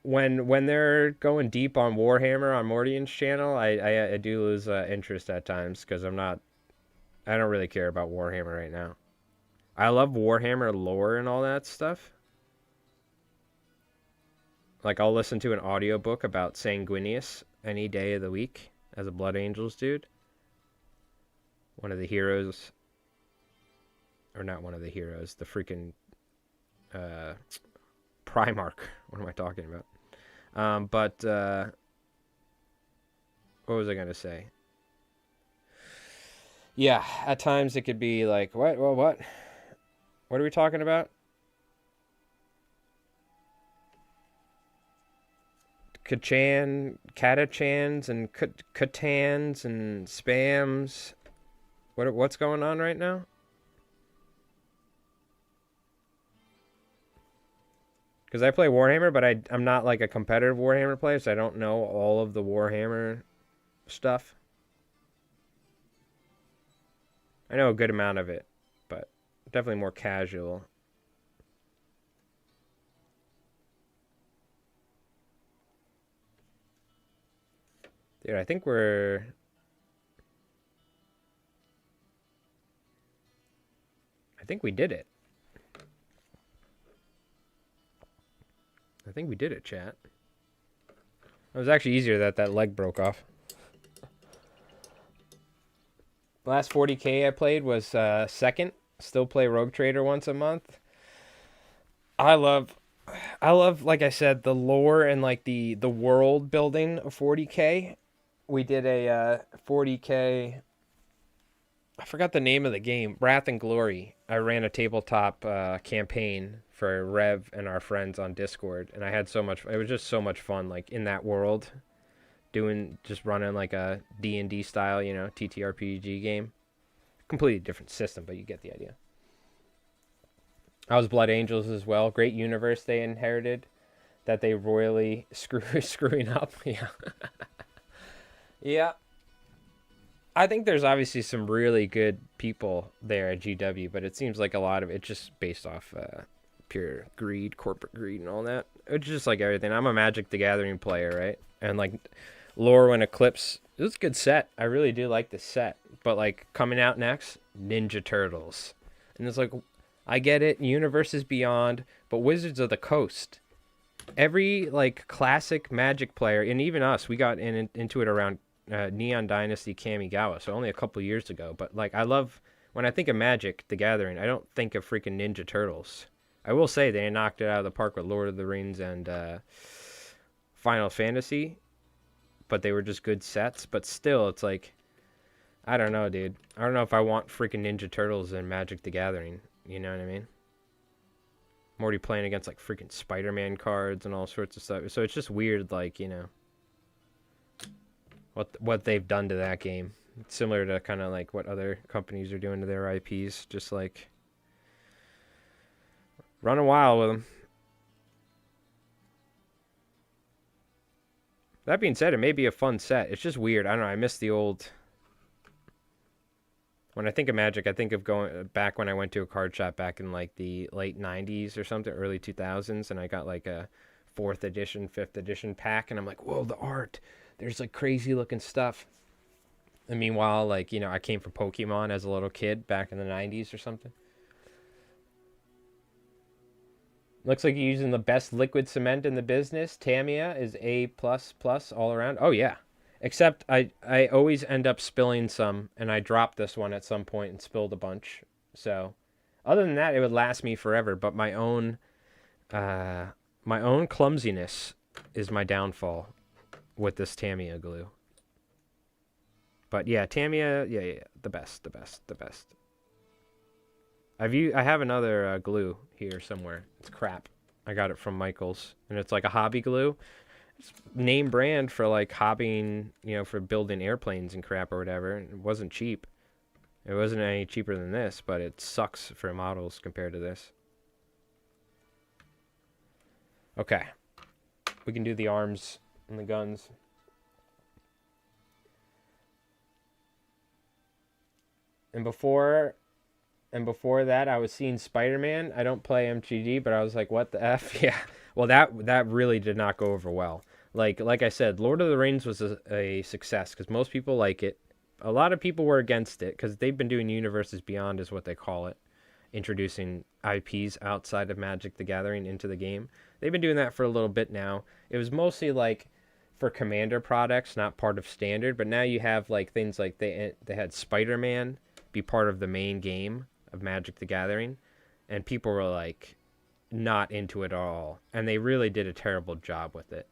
when they're going deep on Warhammer on Mordian's channel, I do lose interest at times because I don't really care about Warhammer right now. I love Warhammer lore and all that stuff. Like, I'll listen to an audiobook about Sanguinius any day of the week as a Blood Angels dude. One of the heroes. Or not one of the heroes. The freaking Primarch. What am I talking about? What was I going to say? Yeah, at times it could be like, what? Well, what? What are we talking about? Catachans and Catans and spams. What's going on right now? Because I play Warhammer, but I'm not like a competitive Warhammer player, so I don't know all of the Warhammer stuff. I know a good amount of it, but definitely more casual. Dude, I think we did it. I think we did it, chat. It was actually easier that leg broke off. Last 40K I played was second. Still play Rogue Trader once a month. I love, like I said, the lore and like the world building of 40K. We did a 40K. I forgot the name of the game. Wrath and Glory. I ran a tabletop campaign for Rev and our friends on Discord, and I had so much. It was just so much fun, like in that world, just running like a D&D style, TTRPG game. Completely different system, but you get the idea. I was Blood Angels as well. Great universe they inherited, that they royally screwing up. Yeah. Yeah. I think there's obviously some really good people there at GW, but it seems like a lot of it's just based off pure greed, corporate greed, and all that. It's just like everything. I'm a Magic the Gathering player, right? And like Lore and Eclipse, it was a good set. I really do like the set. But like coming out next, Ninja Turtles. And it's like, I get it, Universes Beyond, but Wizards of the Coast. Every like classic Magic player, and even us, we got into it around Neon Dynasty Kamigawa, so only a couple years ago. But like, I love when I think of Magic the Gathering, I don't think of freaking Ninja Turtles. I will say they knocked it out of the park with Lord of the Rings and Final Fantasy, but they were just good sets. But still, it's like, I don't know, dude. I don't know if I want freaking Ninja Turtles in Magic the Gathering. You know what I mean? I'm already playing against like freaking Spider-Man cards and all sorts of stuff. So it's just weird, like, you know, what they've done to that game. It's similar to kind of like what other companies are doing to their IPs. Just like running wild with them. That being said, it may be a fun set. It's just weird. I don't know. I miss the old... When I think of Magic, I think of going back when I went to a card shop back in like the late 90s or something, early 2000s, and I got like a 4th edition, 5th edition pack, and I'm like, whoa, the art. There's like crazy looking stuff. And meanwhile, like, you know, I came from Pokemon as a little kid back in the 90s or something. Looks like you're using the best liquid cement in the business. Tamiya is A++ all around. Oh, yeah. Except I always end up spilling some, and I dropped this one at some point and spilled a bunch. So, other than that, it would last me forever. But my own clumsiness is my downfall with this Tamiya glue. But yeah, Tamiya, yeah, the best. I have another glue here somewhere. It's crap. I got it from Michael's, and it's like a hobby glue. It's name brand for like hobbying, you know, for building airplanes and crap or whatever. It wasn't cheap. It wasn't any cheaper than this, but it sucks for models compared to this. Okay. We can do the arms and the guns. And before that, I was seeing Spider-Man. I don't play MTG, but I was like, what the F? Yeah. Well, that really did not go over well. Like I said, Lord of the Rings was a success because most people like it. A lot of people were against it because they've been doing Universes Beyond is what they call it. Introducing IPs outside of Magic the Gathering into the game. They've been doing that for a little bit now. It was mostly like for Commander products, not part of Standard. But now you have like things like they had Spider-Man be part of the main game of Magic the Gathering. And people were like not into it at all. And they really did a terrible job with it.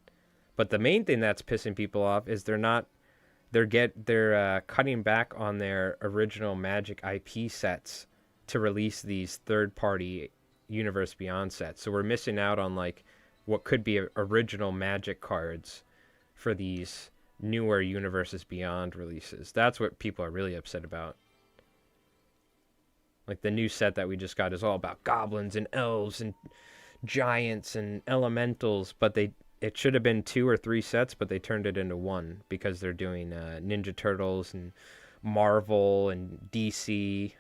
But the main thing that's pissing people off is they're cutting back on their original Magic IP sets to release these third-party Universe Beyond sets. So we're missing out on like what could be original Magic cards for these newer Universes Beyond releases. That's what people are really upset about. Like the new set that we just got is all about goblins and elves and giants and elementals, but it should have been 2 or 3 sets, but they turned it into 1 because they're doing Ninja Turtles and Marvel and DC.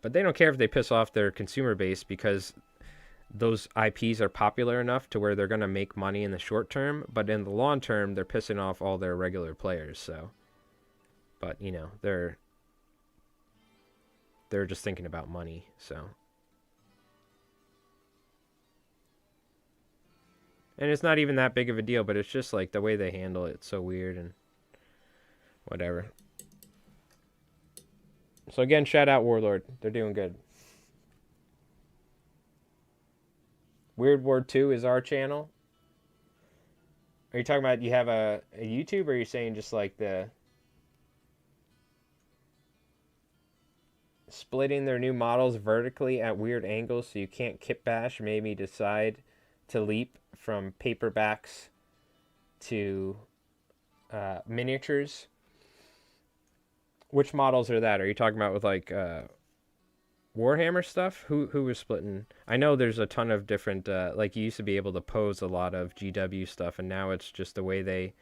But they don't care if they piss off their consumer base because those IPs are popular enough to where they're going to make money in the short term, but in the long term, they're pissing off all their regular players. So, but you know, they're just thinking about money. So. And it's not even that big of a deal, but it's just like the way they handle it. It's so weird and whatever. So again, shout out Warlord. They're doing good. Weird Ward 2 is our channel. Are you talking about you have a YouTube, or are you saying just like the splitting their new models vertically at weird angles so you can't kit bash made me decide to leap from paperbacks to miniatures? Which models are that? Are you talking about with like Warhammer stuff? Who was splitting? I know there's a ton of different like you used to be able to pose a lot of GW stuff, and now it's just the way they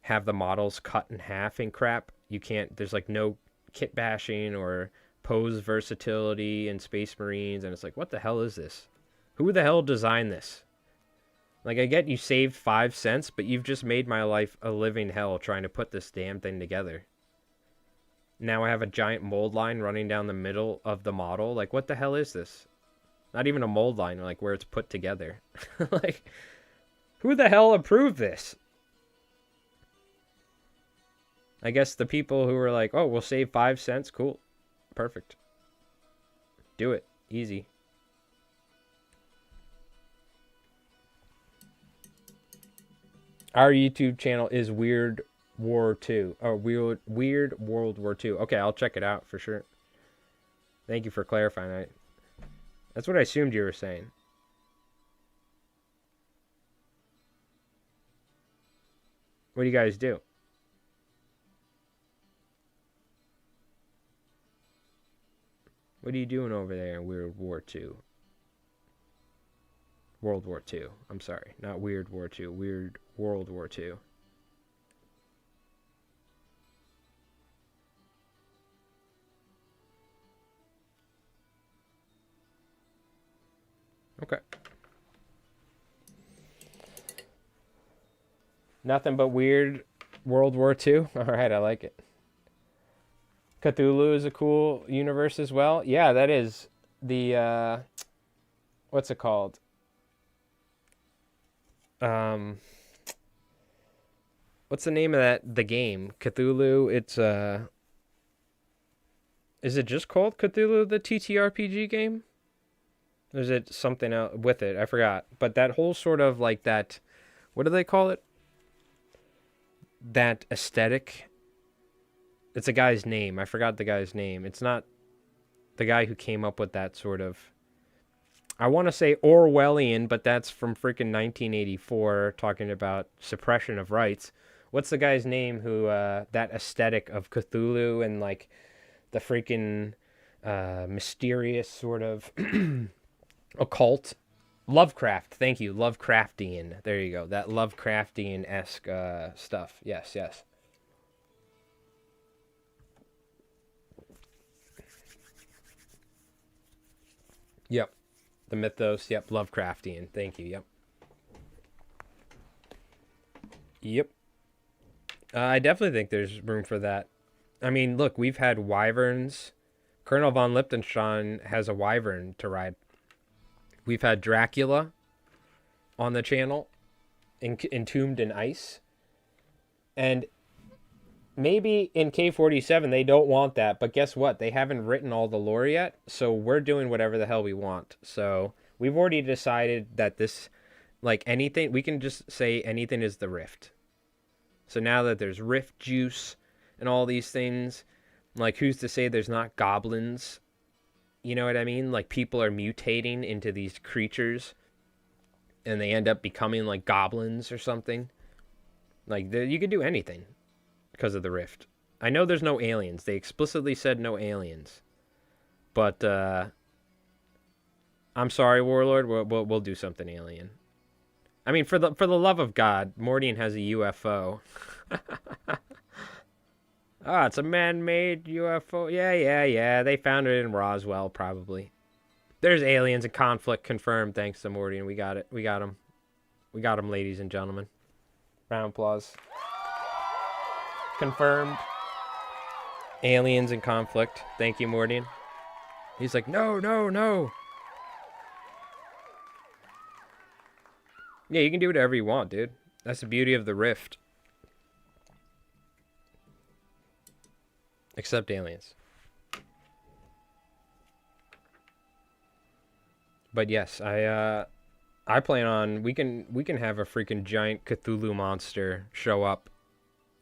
have the models cut in half and crap. You can't, there's like no kit bashing or pose versatility in Space Marines, and it's like, what the hell is this? Who the hell designed this? Like, I get you saved 5 cents, but you've just made my life a living hell trying to put this damn thing together. Now I have a giant mold line running down the middle of the model. Like, what the hell is this? Not even a mold line, like, where it's put together. Like, who the hell approved this? I guess the people who were like, oh, we'll save 5 cents. Cool. Perfect. Do it. Easy. Our YouTube channel is Weird War 2. Oh, Weird World War 2. Okay, I'll check it out for sure. Thank you for clarifying that. That's what I assumed you were saying. What do you guys do? What are you doing over there in Weird War 2? World War 2. I'm sorry. Not Weird War 2. Weird World War 2. Okay. Nothing but weird World War II? Alright, I like it. Cthulhu is a cool universe as well. Yeah, that is. The, what's it called? What's the name of the game? Cthulhu, it's, is it just called Cthulhu, the TTRPG game? Or is it something else with it? I forgot. But that whole sort of, like, that, what do they call it? That aesthetic. It's a guy's name. I forgot the guy's name. It's not the guy who came up with that sort of, I want to say Orwellian, but that's from freaking 1984, talking about suppression of rights. What's the guy's name who, that aesthetic of Cthulhu and, like, the freaking mysterious sort of occult? Lovecraft. Thank you. Lovecraftian. There you go. That Lovecraftian-esque stuff. Yes, yes. Yep. The mythos. Yep. Lovecraftian. Thank you. Yep. Yep. I definitely think there's room for that. I mean, look, we've had wyverns. Colonel von Liechtenstein has a wyvern to ride. We've had Dracula on the channel, entombed in ice. And maybe in K47 they don't want that, but guess what? They haven't written all the lore yet, so we're doing whatever the hell we want. So we've already decided that this, like anything, we can just say anything is the rift. So now that there's rift juice and all these things, like who's to say there's not goblins? You know what I mean? Like people are mutating into these creatures and they end up becoming like goblins or something. Like you could do anything because of the rift. I know there's no aliens. They explicitly said no aliens. But I'm sorry, Warlord, we'll do something alien. I mean, for the love of God, Mordian has a UFO. Ah, it's a man-made UFO. Yeah. They found it in Roswell, probably. There's aliens in Konflikt confirmed, thanks to Mordian. We got it. We got them. We got them, ladies and gentlemen. Round of applause. Confirmed. Aliens in Konflikt. Thank you, Mordian. He's like, no. Yeah, you can do whatever you want, dude. That's the beauty of the rift. Except aliens. But yes, I plan on we can have a freaking giant Cthulhu monster show up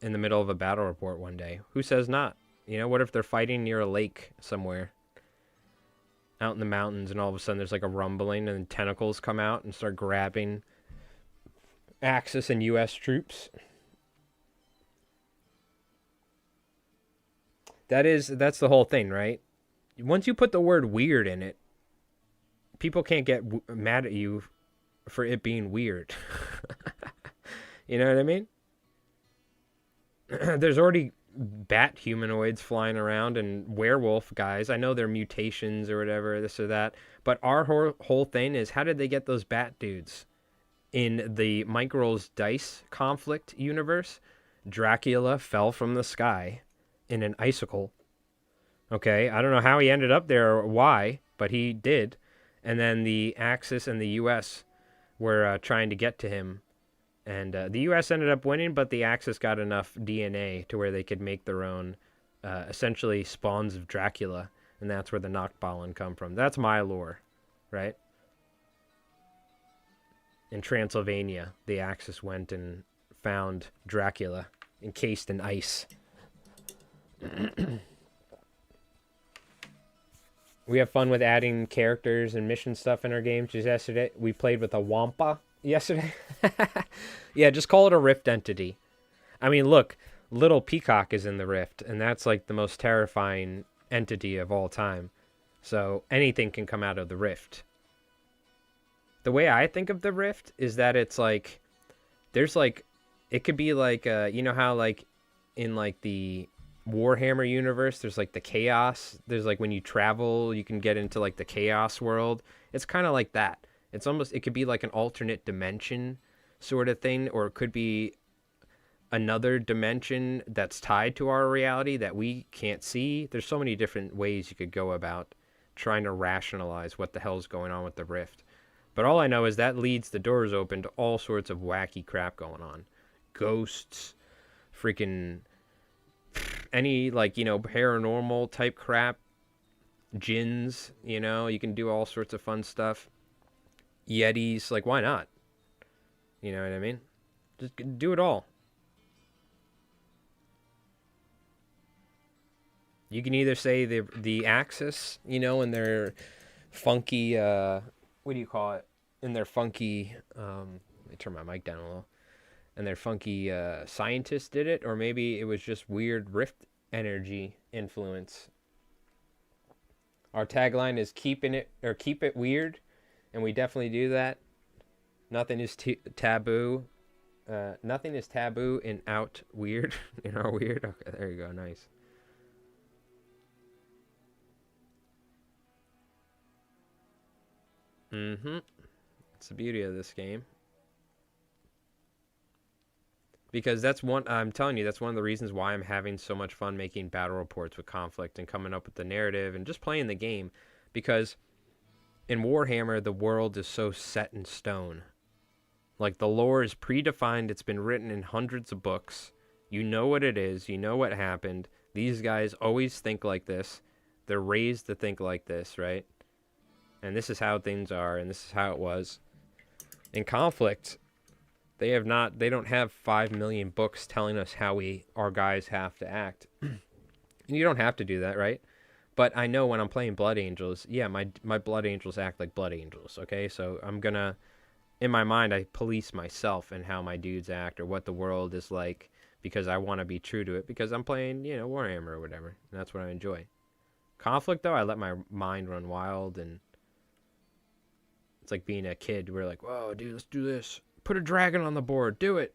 in the middle of a battle report one day. Who says not? You know, what if they're fighting near a lake somewhere? Out in the mountains, and all of a sudden there's like a rumbling and tentacles come out and start grabbing Axis and US troops. That's the whole thing, right? Once you put the word weird in it, people can't get mad at you for it being weird. You know what I mean? There's already bat humanoids flying around and werewolf guys. I know they're mutations or whatever, this or that. But our whole thing is, how did they get those bat dudes? In the MikeRollsDice Konflikt universe, Dracula fell from the sky in an icicle. Okay, I don't know how he ended up there or why, but he did. And then the Axis and the U.S. were trying to get to him. And the U.S. ended up winning, but the Axis got enough DNA to where they could make their own, essentially, spawns of Dracula. And that's where the Nachtballen come from. That's my lore, right? In Transylvania, the Axis went and found Dracula encased in ice. We have fun with adding characters and mission stuff in our games. Just yesterday, we played with a Wampa yesterday. Yeah, just call it a Rift entity. I mean, look, Little Peacock is in the Rift, and that's like the most terrifying entity of all time. So anything can come out of the Rift. The way I think of the Rift is that it's like, there's like, it could be like, you know how like in like the Warhammer universe, there's like the chaos. There's like when you travel, you can get into like the chaos world. It's kind of like that. It's almost, it could be like an alternate dimension sort of thing, or it could be another dimension that's tied to our reality that we can't see. There's so many different ways you could go about trying to rationalize what the hell's going on with the Rift. But all I know is that leads the doors open to all sorts of wacky crap going on. Ghosts, freaking any, like, you know, paranormal type crap, jinns, you know, you can do all sorts of fun stuff. Yetis, like, why not? You know what I mean? Just do it all. You can either say the Axis, you know, and their funky, what do you call it? In their funky, let me turn my mic down a little. And their funky scientists did it, or maybe it was just weird Rift energy influence. Our tagline is keep it weird, and we definitely do that. Nothing is taboo. Nothing is taboo in out weird. In our weird. Okay, there you go. Nice. It's the beauty of this game. Because that's one, I'm telling you, that's one of the reasons why I'm having so much fun making battle reports with Konflikt and coming up with the narrative and just playing the game. Because in Warhammer, the world is so set in stone. Like, the lore is predefined. It's been written in hundreds of books. You know what it is. You know what happened. These guys always think like this. They're raised to think like this, right? And this is how things are, and this is how it was. In Konflikt, they don't have 5 million books telling us how our guys have to act. And you don't have to do that, right? But I know when I'm playing Blood Angels, yeah, my Blood Angels act like Blood Angels, okay? So I'm gonna, in my mind, I police myself and how my dudes act or what the world is like because I want to be true to it because I'm playing, you know, Warhammer or whatever. And that's what I enjoy. Konflikt, though, I let my mind run wild, and it's like being a kid. We're like, whoa, dude, let's do this. Put a dragon on the board. Do it.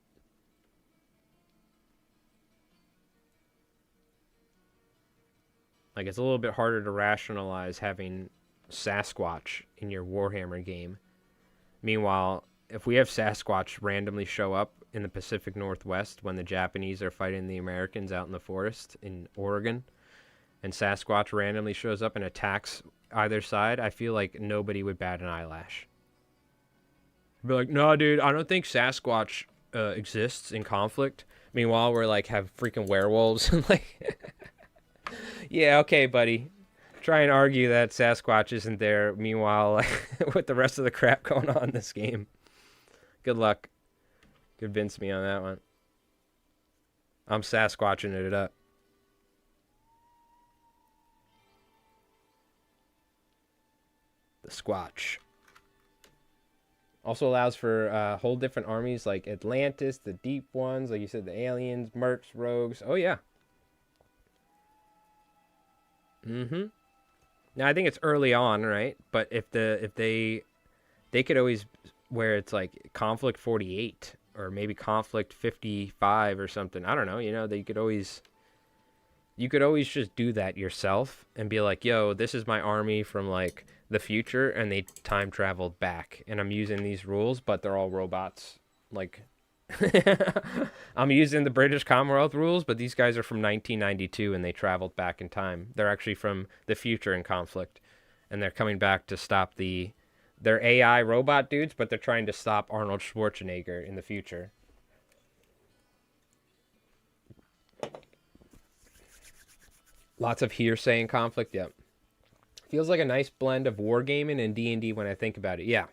Like, it's a little bit harder to rationalize having Sasquatch in your Warhammer game. Meanwhile, if we have Sasquatch randomly show up in the Pacific Northwest when the Japanese are fighting the Americans out in the forest in Oregon, and Sasquatch randomly shows up and attacks either side, I feel like nobody would bat an eyelash. Be like, no, dude, I don't think Sasquatch exists in Konflikt. Meanwhile, we're like, have freaking werewolves. Like, yeah, okay, buddy. Try and argue that Sasquatch isn't there. Meanwhile, like, with the rest of the crap going on in this game. Good luck. Convince me on that one. I'm Sasquatching it up. The Squatch. Also allows for whole different armies like Atlantis, the deep ones, like you said, the aliens, mercs, rogues. Oh, yeah. Now, I think it's early on, right? But if they could always, where it's like Konflikt 48 or maybe Konflikt 55 or something. I don't know. You know, you could always just do that yourself and be like, yo, this is my army from like the future and they time traveled back. And I'm using these rules, but they're all robots. Like, I'm using the British Commonwealth rules, but these guys are from 1992 and they traveled back in time. They're actually from the future in Konflikt, and they're coming back to stop they're AI robot dudes, but they're trying to stop Arnold Schwarzenegger in the future. Lots of hearsay in Konflikt, yep. Feels like a nice blend of wargaming and D&D when I think about it. Yeah.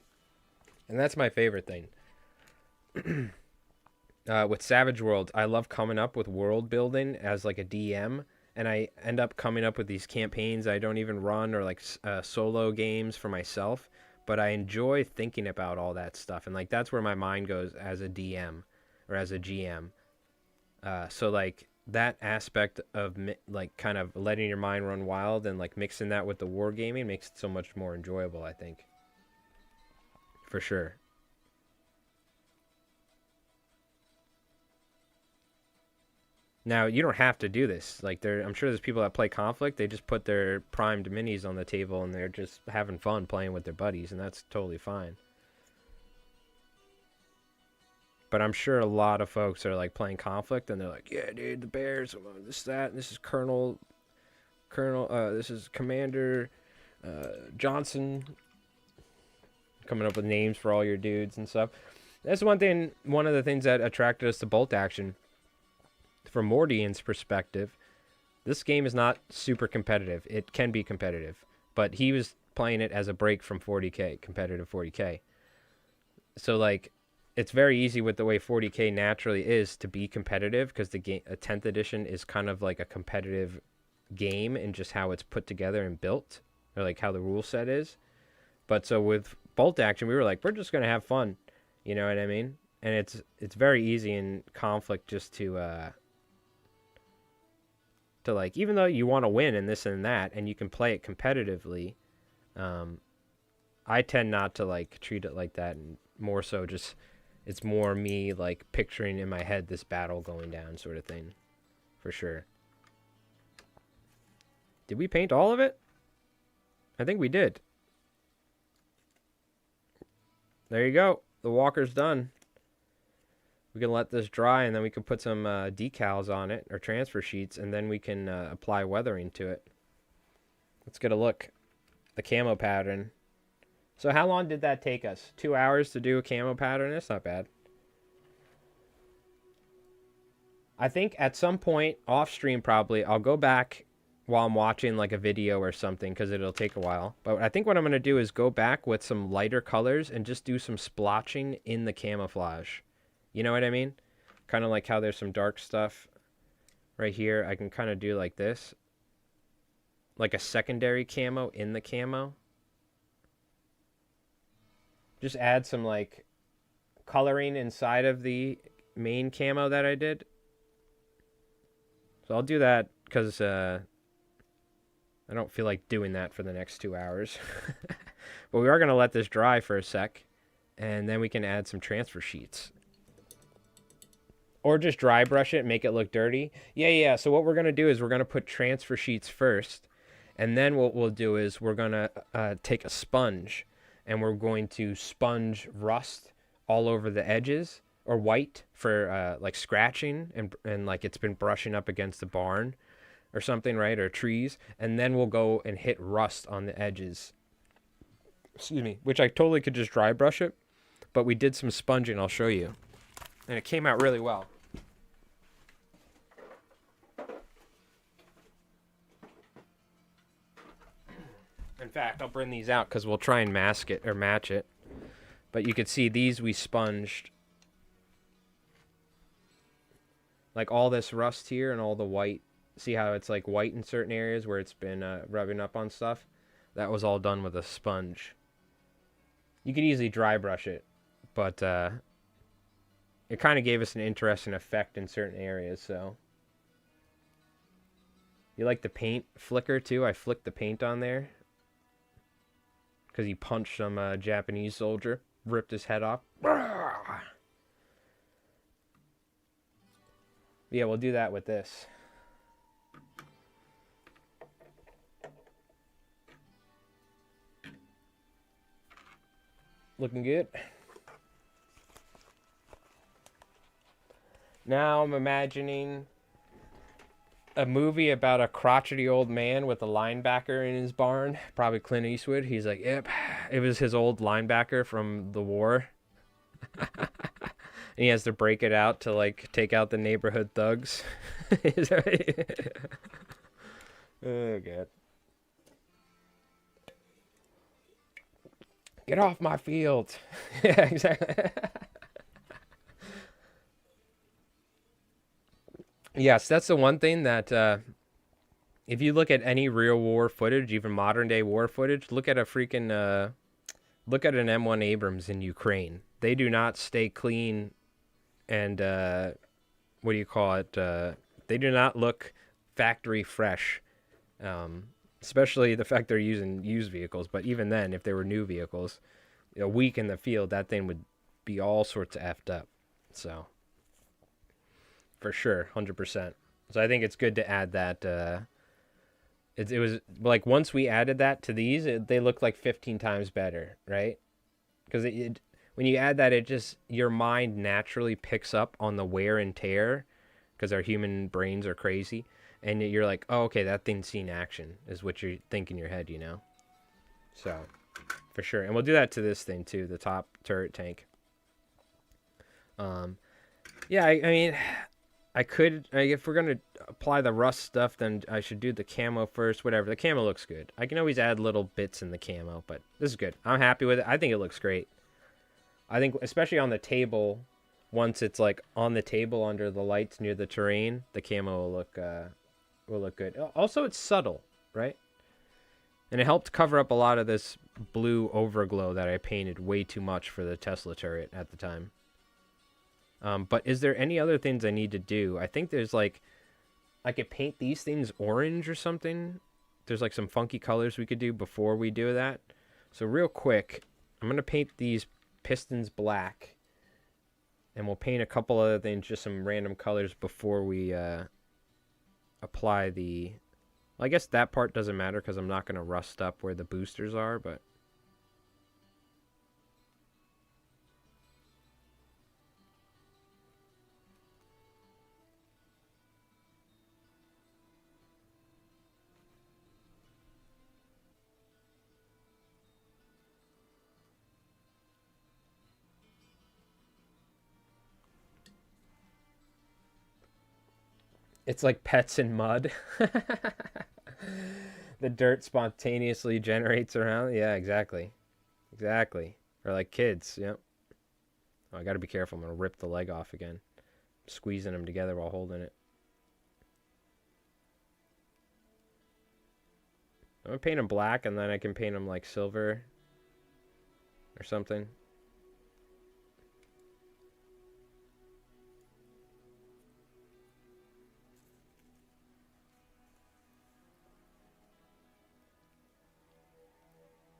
And that's my favorite thing. With Savage Worlds, I love coming up with world building as like a DM, and I end up coming up with these campaigns I don't even run, or like solo games for myself, but I enjoy thinking about all that stuff, and like that's where my mind goes as a DM or as a GM. So like that aspect of like kind of letting your mind run wild and like mixing that with the wargaming makes it so much more enjoyable, I think. For sure. Now, you don't have to do this. Like, I'm sure there's people that play Konflikt. They just put their primed minis on the table and they're just having fun playing with their buddies, and that's totally fine. But I'm sure a lot of folks are like playing Konflikt and they're like, yeah, dude, the Bears, this, that, and this is this is Commander Johnson, coming up with names for all your dudes and stuff. That's one of the things that attracted us to Bolt Action. From Mordian's perspective, this game is not super competitive. It can be competitive, but he was playing it as a break from 40K, competitive 40K. So, like, it's very easy with the way 40K naturally is to be competitive, because the game, a 10th edition, is kind of like a competitive game in just how it's put together and built, or like how the rule set is. But so with Bolt Action, we were like, we're just going to have fun. You know what I mean? And it's very easy in Konflikt just to like, even though you want to win and this and that, and you can play it competitively, I tend not to like treat it like that, and more so just, it's more me like picturing in my head this battle going down sort of thing, for sure. Did we paint all of it? I think we did. There you go. The walker's done. We can let this dry, and then we can put some decals on it, or transfer sheets, and then we can apply weathering to it. Let's get a look. The camo pattern. So how long did that take us? 2 hours to do a camo pattern? That's not bad. I think at some point, off stream probably, I'll go back while I'm watching like a video or something, because it'll take a while. But I think what I'm going to do is go back with some lighter colors and just do some splotching in the camouflage. You know what I mean? Kind of like how there's some dark stuff right here. I can kind of do like this. Like a secondary camo in the camo. Just add some like coloring inside of the main camo that I did. So I'll do that because I don't feel like doing that for the next 2 hours. But we are going to let this dry for a sec, and then we can add some transfer sheets. Or just dry brush it and make it look dirty. Yeah. So what we're going to do is we're going to put transfer sheets first. And then what we'll do is we're going to take a sponge. And we're going to sponge rust all over the edges. Or white for like scratching. And like it's been brushing up against the barn. Or something, right? Or trees. And then we'll go and hit rust on the edges. Excuse me. Which I totally could just dry brush it. But we did some sponging. I'll show you. And it came out really well. In fact, I'll bring these out because we'll try and mask it or match it. But you can see these we sponged. Like all this rust here and all the white. See how it's like white in certain areas where it's been rubbing up on stuff? That was all done with a sponge. You could easily dry brush it. But it kind of gave us an interesting effect in certain areas, so. You like the paint flicker too? I flicked the paint on there. Because he punched some Japanese soldier. Ripped his head off. Yeah, we'll do that with this. Looking good. Now I'm imagining a movie about a crotchety old man with a linebacker in his barn. Probably Clint Eastwood. He's like, yep, it was his old linebacker from the war. And he has to break it out to like take out the neighborhood thugs. Oh god. Get off my field. Yeah, exactly. Yes, that's the one thing that if you look at any real war footage, even modern day war footage, look at a freaking look at an M1 Abrams in Ukraine. They do not stay clean and what do you call it? They do not look factory fresh. Especially the fact they're using used vehicles, but even then, if they were new vehicles, a week in the field, that thing would be all sorts of effed up. So, for sure, 100%. So I think it's good to add that. It was like once we added that to these, they look like 15 times better, right? Because when you add that, it just your mind naturally picks up on the wear and tear, because our human brains are crazy. And you're like, oh, okay, that thing's seen action, is what you think in your head, you know? So, for sure. And we'll do that to this thing, too, the top turret tank. Yeah, I mean, I could, if we're going to apply the rust stuff, then I should do the camo first, whatever. The camo looks good. I can always add little bits in the camo, but this is good. I'm happy with it. I think it looks great. I think, especially on the table, once it's, like, on the table under the lights near the terrain, the camo will look good. Also, it's subtle, right? And it helped cover up a lot of this blue overglow that I painted way too much for the Tesla turret at the time. But is there any other things I need to do? I think there's like, I could paint these things orange or something. There's like some funky colors we could do before we do that. So real quick, I'm going to paint these pistons black. And we'll paint a couple other things, just some random colors before we apply the... Well, I guess that part doesn't matter because I'm not going to rust up where the boosters are, but... It's like pets in mud. The dirt spontaneously generates around. Yeah, exactly. Exactly. Or like kids, yep. Oh, I gotta be careful. I'm gonna rip the leg off again. I'm squeezing them together while holding it. I'm gonna paint them black and then I can paint them like silver or something.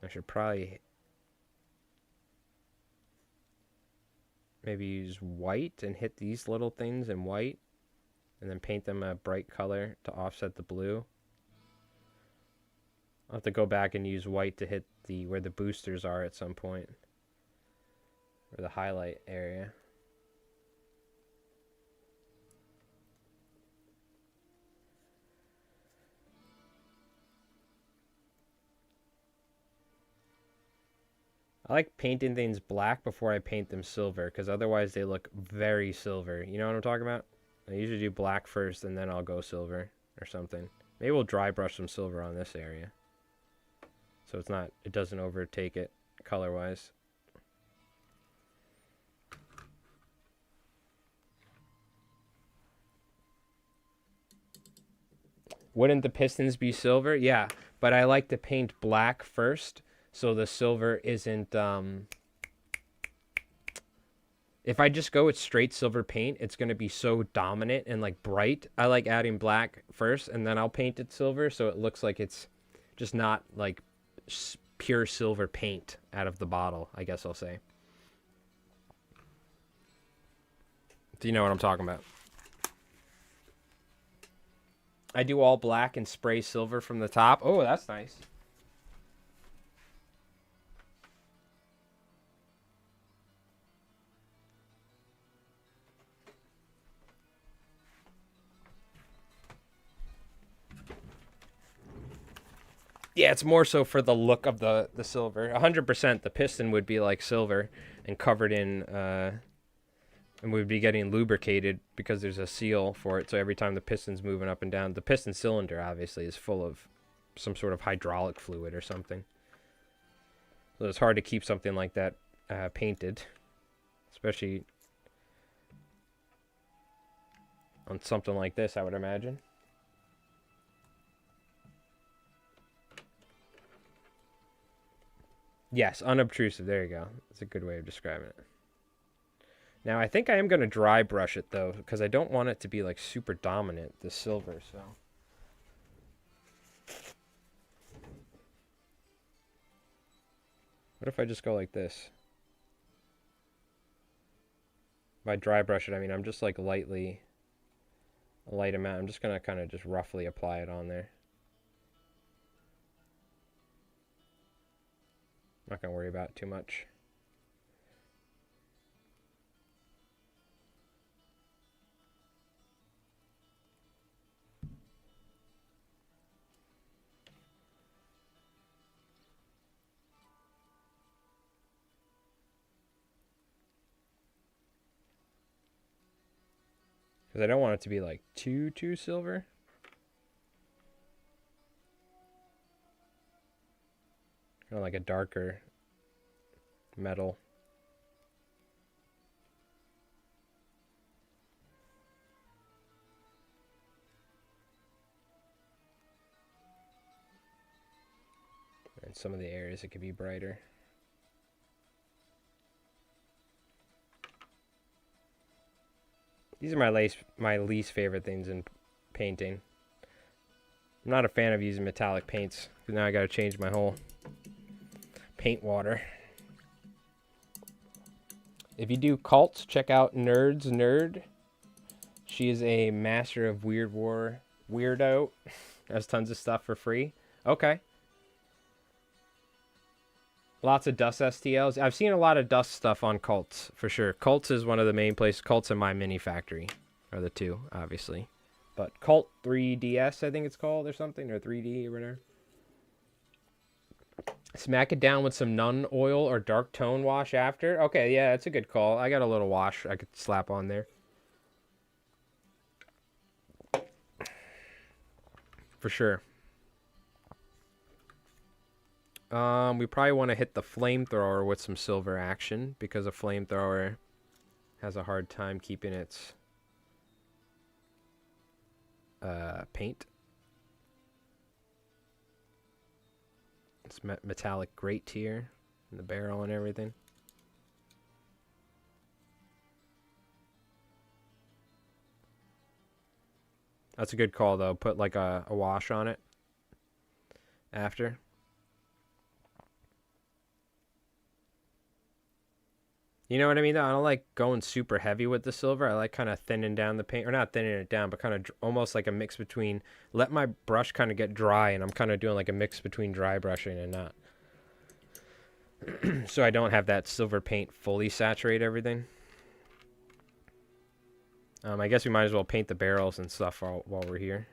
I should probably maybe use white and hit these little things in white and then paint them a bright color to offset the blue. I'll have to go back and use white to hit the where the boosters are at some point. Or the highlight area. I like painting things black before I paint them silver, because otherwise they look very silver. You know what I'm talking about? I usually do black first, and then I'll go silver or something. Maybe we'll dry brush some silver on this area, so it doesn't overtake it color-wise. Wouldn't the pistons be silver? Yeah, but I like to paint black first, so the silver isn't, if I just go with straight silver paint, it's going to be so dominant and like bright. I like adding black first, and then I'll paint it silver, so it looks like it's just not like pure silver paint out of the bottle, I guess I'll say. Do you know what I'm talking about? I do all black and spray silver from the top. Oh, that's nice. Yeah, it's more so for the look of the silver. 100% the piston would be like silver and covered in and we'd be getting lubricated because there's a seal for it. So every time the piston's moving up and down, the piston cylinder obviously is full of some sort of hydraulic fluid or something. So it's hard to keep something like that painted, especially on something like this, I would imagine. Yes, unobtrusive. There you go. That's a good way of describing it. Now, I think I am going to dry brush it, though, because I don't want it to be, like, super dominant, the silver, so. What if I just go like this? By dry brush it, I mean I'm just, like, a light amount. I'm just going to kind of just roughly apply it on there. I'm not going to worry about it too much. Because I don't want it to be like too silver. Kind of like a darker metal. And some of the areas it could be brighter. These are my least favorite things in painting. I'm not a fan of using metallic paints, because now I gotta change my whole paint water. If you do cults, check out Nerd's Nerd. She is a master of weirdo. Has tons of stuff for free. Okay. Lots of dust STLs. I've seen a lot of dust stuff on Cults, for sure. Cults is one of the main places. Cults and My Mini Factory are the two, obviously. But Cult 3DS, I think it's called, or something, or 3D, or whatever. Smack it down with some Nun oil or dark tone wash after. Okay, yeah, that's a good call. I got a little wash I could slap on there. For sure. We probably want to hit the flamethrower with some silver action, because a flamethrower has a hard time keeping its paint. It's metallic grate here in the barrel and everything. That's a good call, though. Put like a wash on it after. You know what I mean, though? I don't like going super heavy with the silver. I like kind of thinning down the paint. Or not thinning it down, but kind of almost like a mix between... Let my brush kind of get dry, and I'm kind of doing like a mix between dry brushing and not. So I don't have that silver paint fully saturate everything. I guess we might as well paint the barrels and stuff while we're here.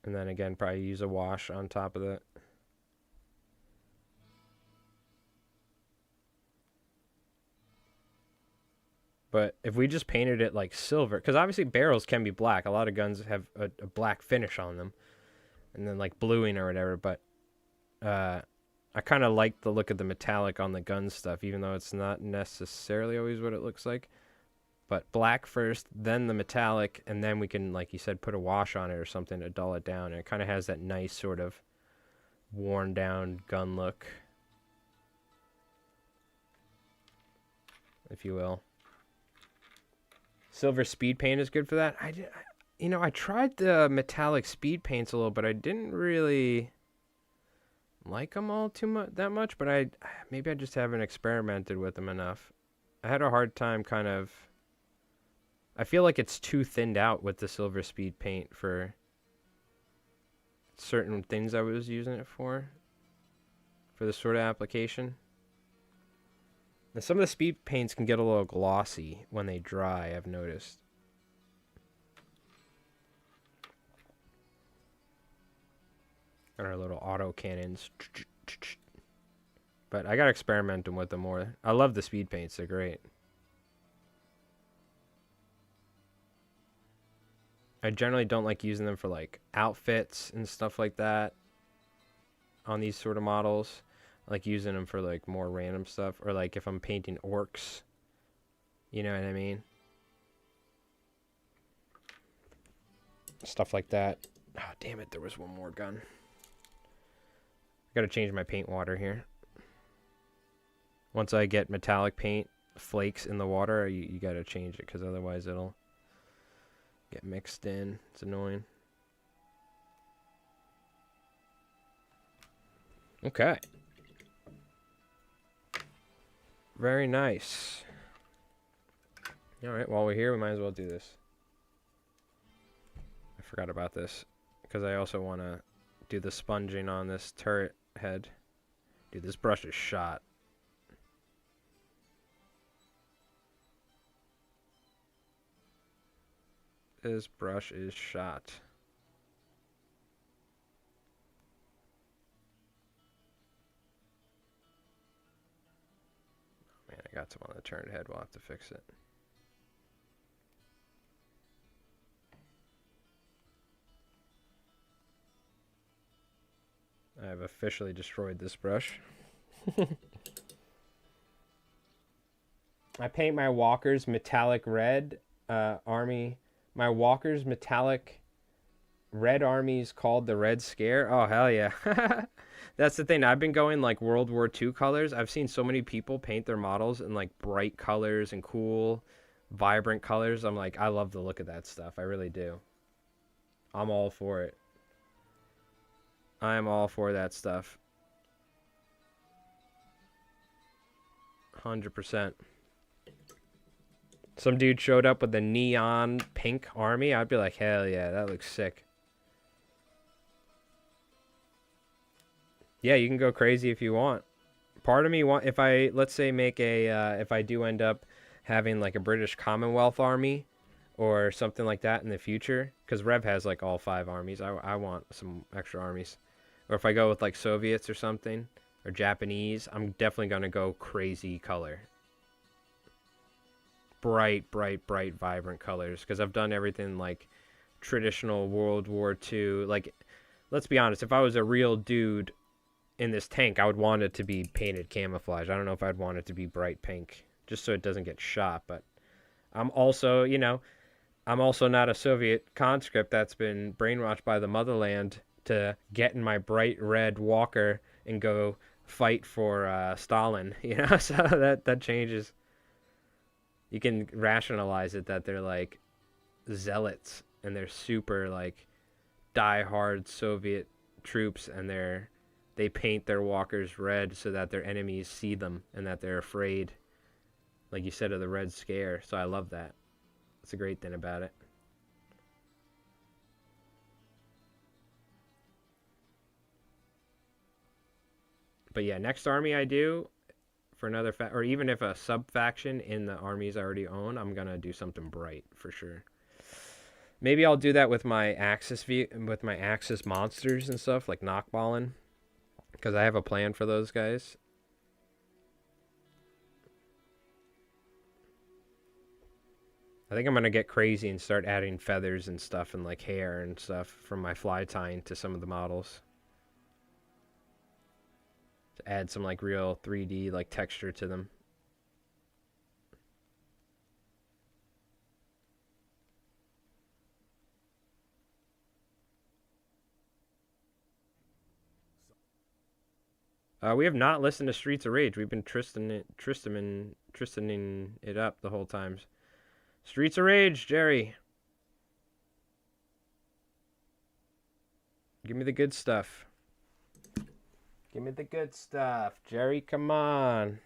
And then again, probably use a wash on top of that. But if we just painted it like silver, because obviously barrels can be black. A lot of guns have a black finish on them. And then like bluing or whatever. But I kind of like the look of the metallic on the gun stuff, even though it's not necessarily always what it looks like. But black first, then the metallic, and then we can, like you said, put a wash on it or something to dull it down. And it kind of has that nice sort of worn down gun look, if you will. Silver speed paint is good for that. I tried the metallic speed paints a little, but I didn't really like them all that much. But maybe I just haven't experimented with them enough. I had a hard time kind of... I feel like it's too thinned out with the silver speed paint for certain things I was using it for this sort of application. And some of the speed paints can get a little glossy when they dry, I've noticed. And our little auto cannons. But I gotta experiment with them more. I love the speed paints, they're great. I generally don't like using them for like outfits and stuff like that on these sort of models. I like using them for like more random stuff, or like if I'm painting orcs. You know what I mean? Stuff like that. Oh, damn it, there was one more gun. Gotta change my paint water here. Once I get metallic paint flakes in the water, you gotta change it, because otherwise it'll get mixed in. It's annoying. Okay. Very nice. Alright, while we're here, we might as well do this. I forgot about this, because I also want to do the sponging on this turret head. Dude, this brush is shot. This brush is shot. Oh, man, I got some on the turned head. We'll have to fix it. I have officially destroyed this brush. I paint my walkers metallic red army. My walkers metallic red armies called the Red Scare. Oh, hell yeah. That's the thing. I've been going like World War II colors. I've seen so many people paint their models in like bright colors and cool, vibrant colors. I'm like, I love the look of that stuff. I really do. I'm all for it. I am all for that stuff. 100%. Some dude showed up with a neon pink army. I'd be like, hell yeah, that looks sick. Yeah, you can go crazy if you want. Part of me if I, let's say, make a, if I do end up having like a British Commonwealth army or something like that in the future, because Rev has like all 5 armies. I want some extra armies. Or if I go with like Soviets or something, or Japanese, I'm definitely going to go crazy color. Bright, bright, bright, vibrant colors. Because I've done everything like traditional World War II. Like, let's be honest, if I was a real dude in this tank, I would want it to be painted camouflage. I don't know if I'd want it to be bright pink, just so it doesn't get shot. But I'm also, you know, I'm also not a Soviet conscript that's been brainwashed by the motherland to get in my bright red walker and go fight for Stalin, you know. So that changes. You can rationalize it that they're like zealots and they're super like die-hard Soviet troops, and they paint their walkers red so that their enemies see them and that they're afraid, like you said, of the Red Scare. So I love that. That's a great thing about it. But yeah, next army I do for another or even if a sub faction in the armies I already own, I'm gonna do something bright for sure. Maybe I'll do that with my Axis monsters and stuff, like knockballing, because I have a plan for those guys. I think I'm gonna get crazy and start adding feathers and stuff and like hair and stuff from my fly tying to some of the models. To add some like real 3D like texture to them. We have not listened to Streets of Rage. We've been Tristaning it up the whole time. Streets of Rage, Jerry. Give me the good stuff. Give me the good stuff. Jerry, come on.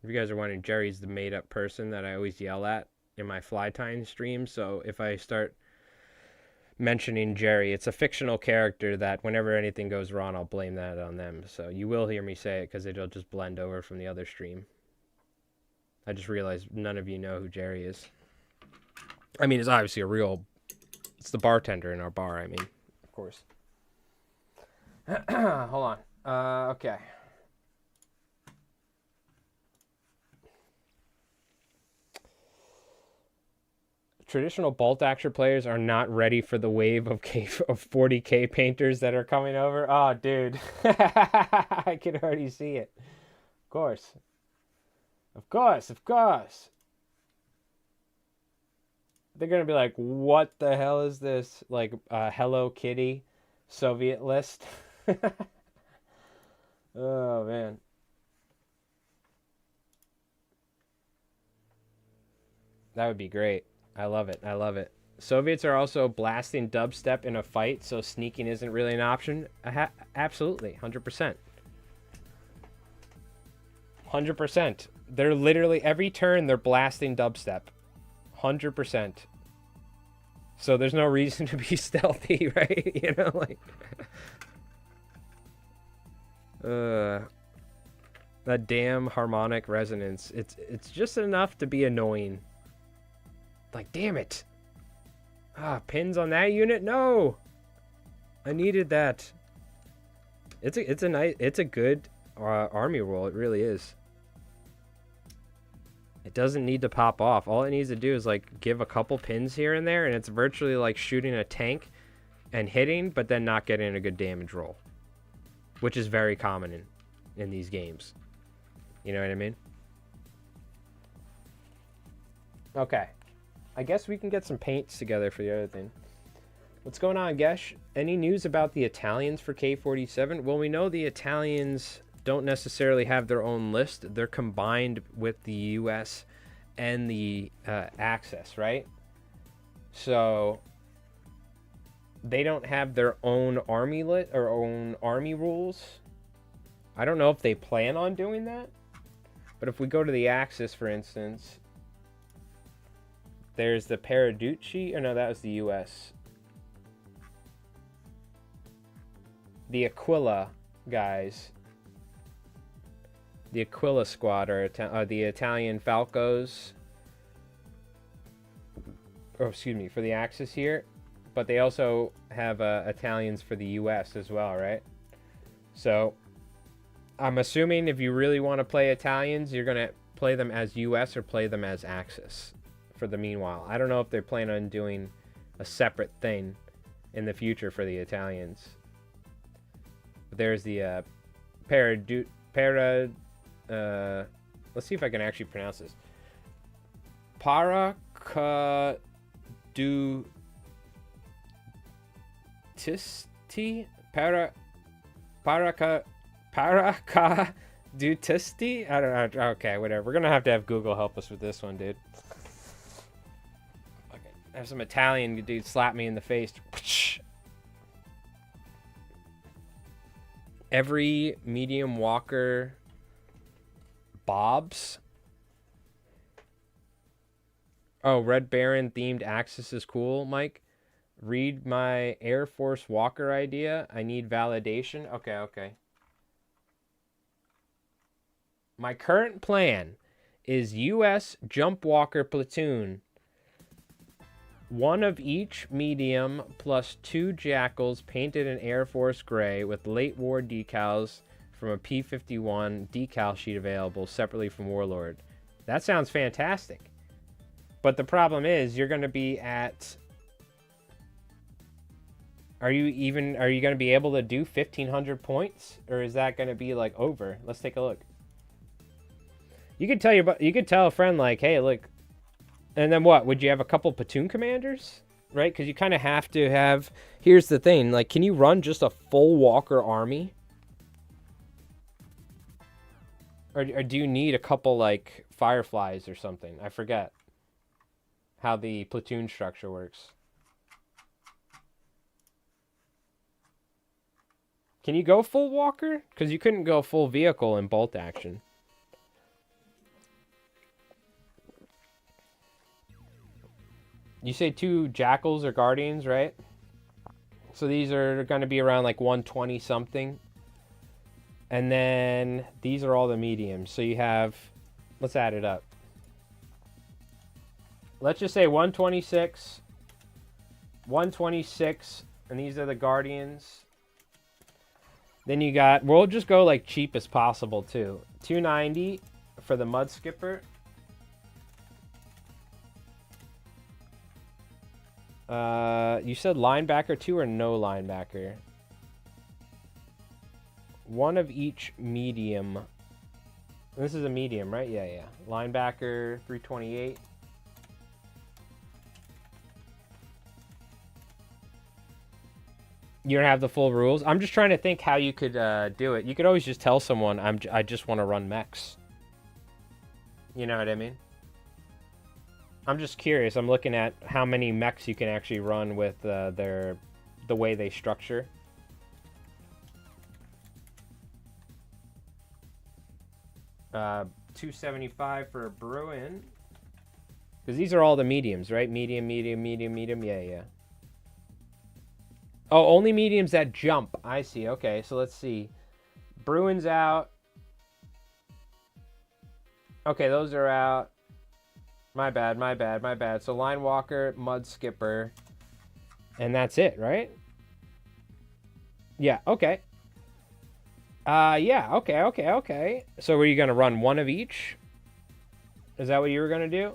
If you guys are wondering, Jerry's the made-up person that I always yell at in my fly tying stream. So if I start mentioning Jerry. It's a fictional character that whenever anything goes wrong, I'll blame that on them. So you will hear me say it because it'll just blend over from the other stream. I just realized none of you know who Jerry is. I mean, it's obviously it's the bartender in our bar, I mean, of course. Hold on. Okay. Traditional bolt action players are not ready for the wave of 40K painters that are coming over. Oh, dude. I can already see it. Of course. Of course, of course. They're going to be like, what the hell is this? Like, Hello Kitty Soviet list? Oh, man. That would be great. I love it. I love it. Soviets are also blasting dubstep in a fight, so sneaking isn't really an option. Absolutely. 100%. 100%. They're literally, every turn, they're blasting dubstep. 100%. So there's no reason to be stealthy, right? You know, like... that damn harmonic resonance. It's just enough to be annoying. Like, damn it. Ah, pins on that unit? No. I needed that. It's a good army roll. It really is. It doesn't need to pop off. All it needs to do is like give a couple pins here and there, and it's virtually like shooting a tank and hitting, but then not getting a good damage roll, which is very common in these games. You know what I mean? Okay. I guess we can get some paints together for the other thing. What's going on, Gesh? Any news about the Italians for K47? Well, we know the Italians don't necessarily have their own list. They're combined with the US and the Axis, right? So they don't have their own army lit or own army rules. I don't know if they plan on doing that. But if we go to the Axis, for instance, there's the Paraducci. Oh, no, that was the US. The Aquila guys. The Aquila squad are the Italian Falcos. Oh, excuse me, for the Axis here. But they also have Italians for the US as well, right? So I'm assuming if you really want to play Italians, you're going to play them as US or play them as Axis for the meanwhile. I don't know if they plan on doing a separate thing in the future for the Italians. But there's the let's see if I can actually pronounce this. Paracadutisti? Paracadutisti? I don't know. Okay, whatever. We're gonna have to have Google help us with this one, dude. Okay, have some Italian dude slap me in the face. Every medium walker Bob's. Oh, Red Baron themed Axis is cool, Mike. Read my Air Force Walker idea. I need validation. Okay. My current plan is US Jump Walker platoon. One of each medium plus 2 Jackals painted in Air Force gray with late war decals from a P-51 decal sheet available separately from Warlord. That sounds fantastic. But the problem is you're going to be at... Are you going to be able to do 1,500 points? Or is that going to be like over? Let's take a look. You could tell a friend like, hey, look. And then what? Would you have a couple platoon commanders? Right? Because you kind of have to have... Here's the thing. Like, can you run just a full Walker army? Or do you need a couple, like, Fireflies or something? I forget how the platoon structure works. Can you go full Walker? Because you couldn't go full vehicle in bolt action. You say 2 Jackals or Guardians, right? So these are going to be around like 120 something. And then these are all the mediums. So you have, let's add it up. Let's just say 126, 126, and these are the Guardians. Then you got, we'll just go like cheap as possible too. 290 for the Mud Skipper. You said linebacker too or no linebacker? One of each medium. This is a medium, right? Yeah, yeah. Linebacker, 328. You don't have the full rules? I'm just trying to think how you could do it. You could always just tell someone, I just want to run mechs. You know what I mean? I'm just curious. I'm looking at how many mechs you can actually run with the way they structure. $275 for Bruin. Because these are all the mediums, right? Medium, medium, medium, medium. Yeah, yeah. Oh, only mediums that jump. I see. Okay, so let's see. Bruin's out. Okay, those are out. My bad, my bad, my bad. So Line Walker, Mud Skipper. And that's it, right? Yeah, okay. Yeah, okay, okay, okay. So were you going to run one of each? Is that what you were going to do?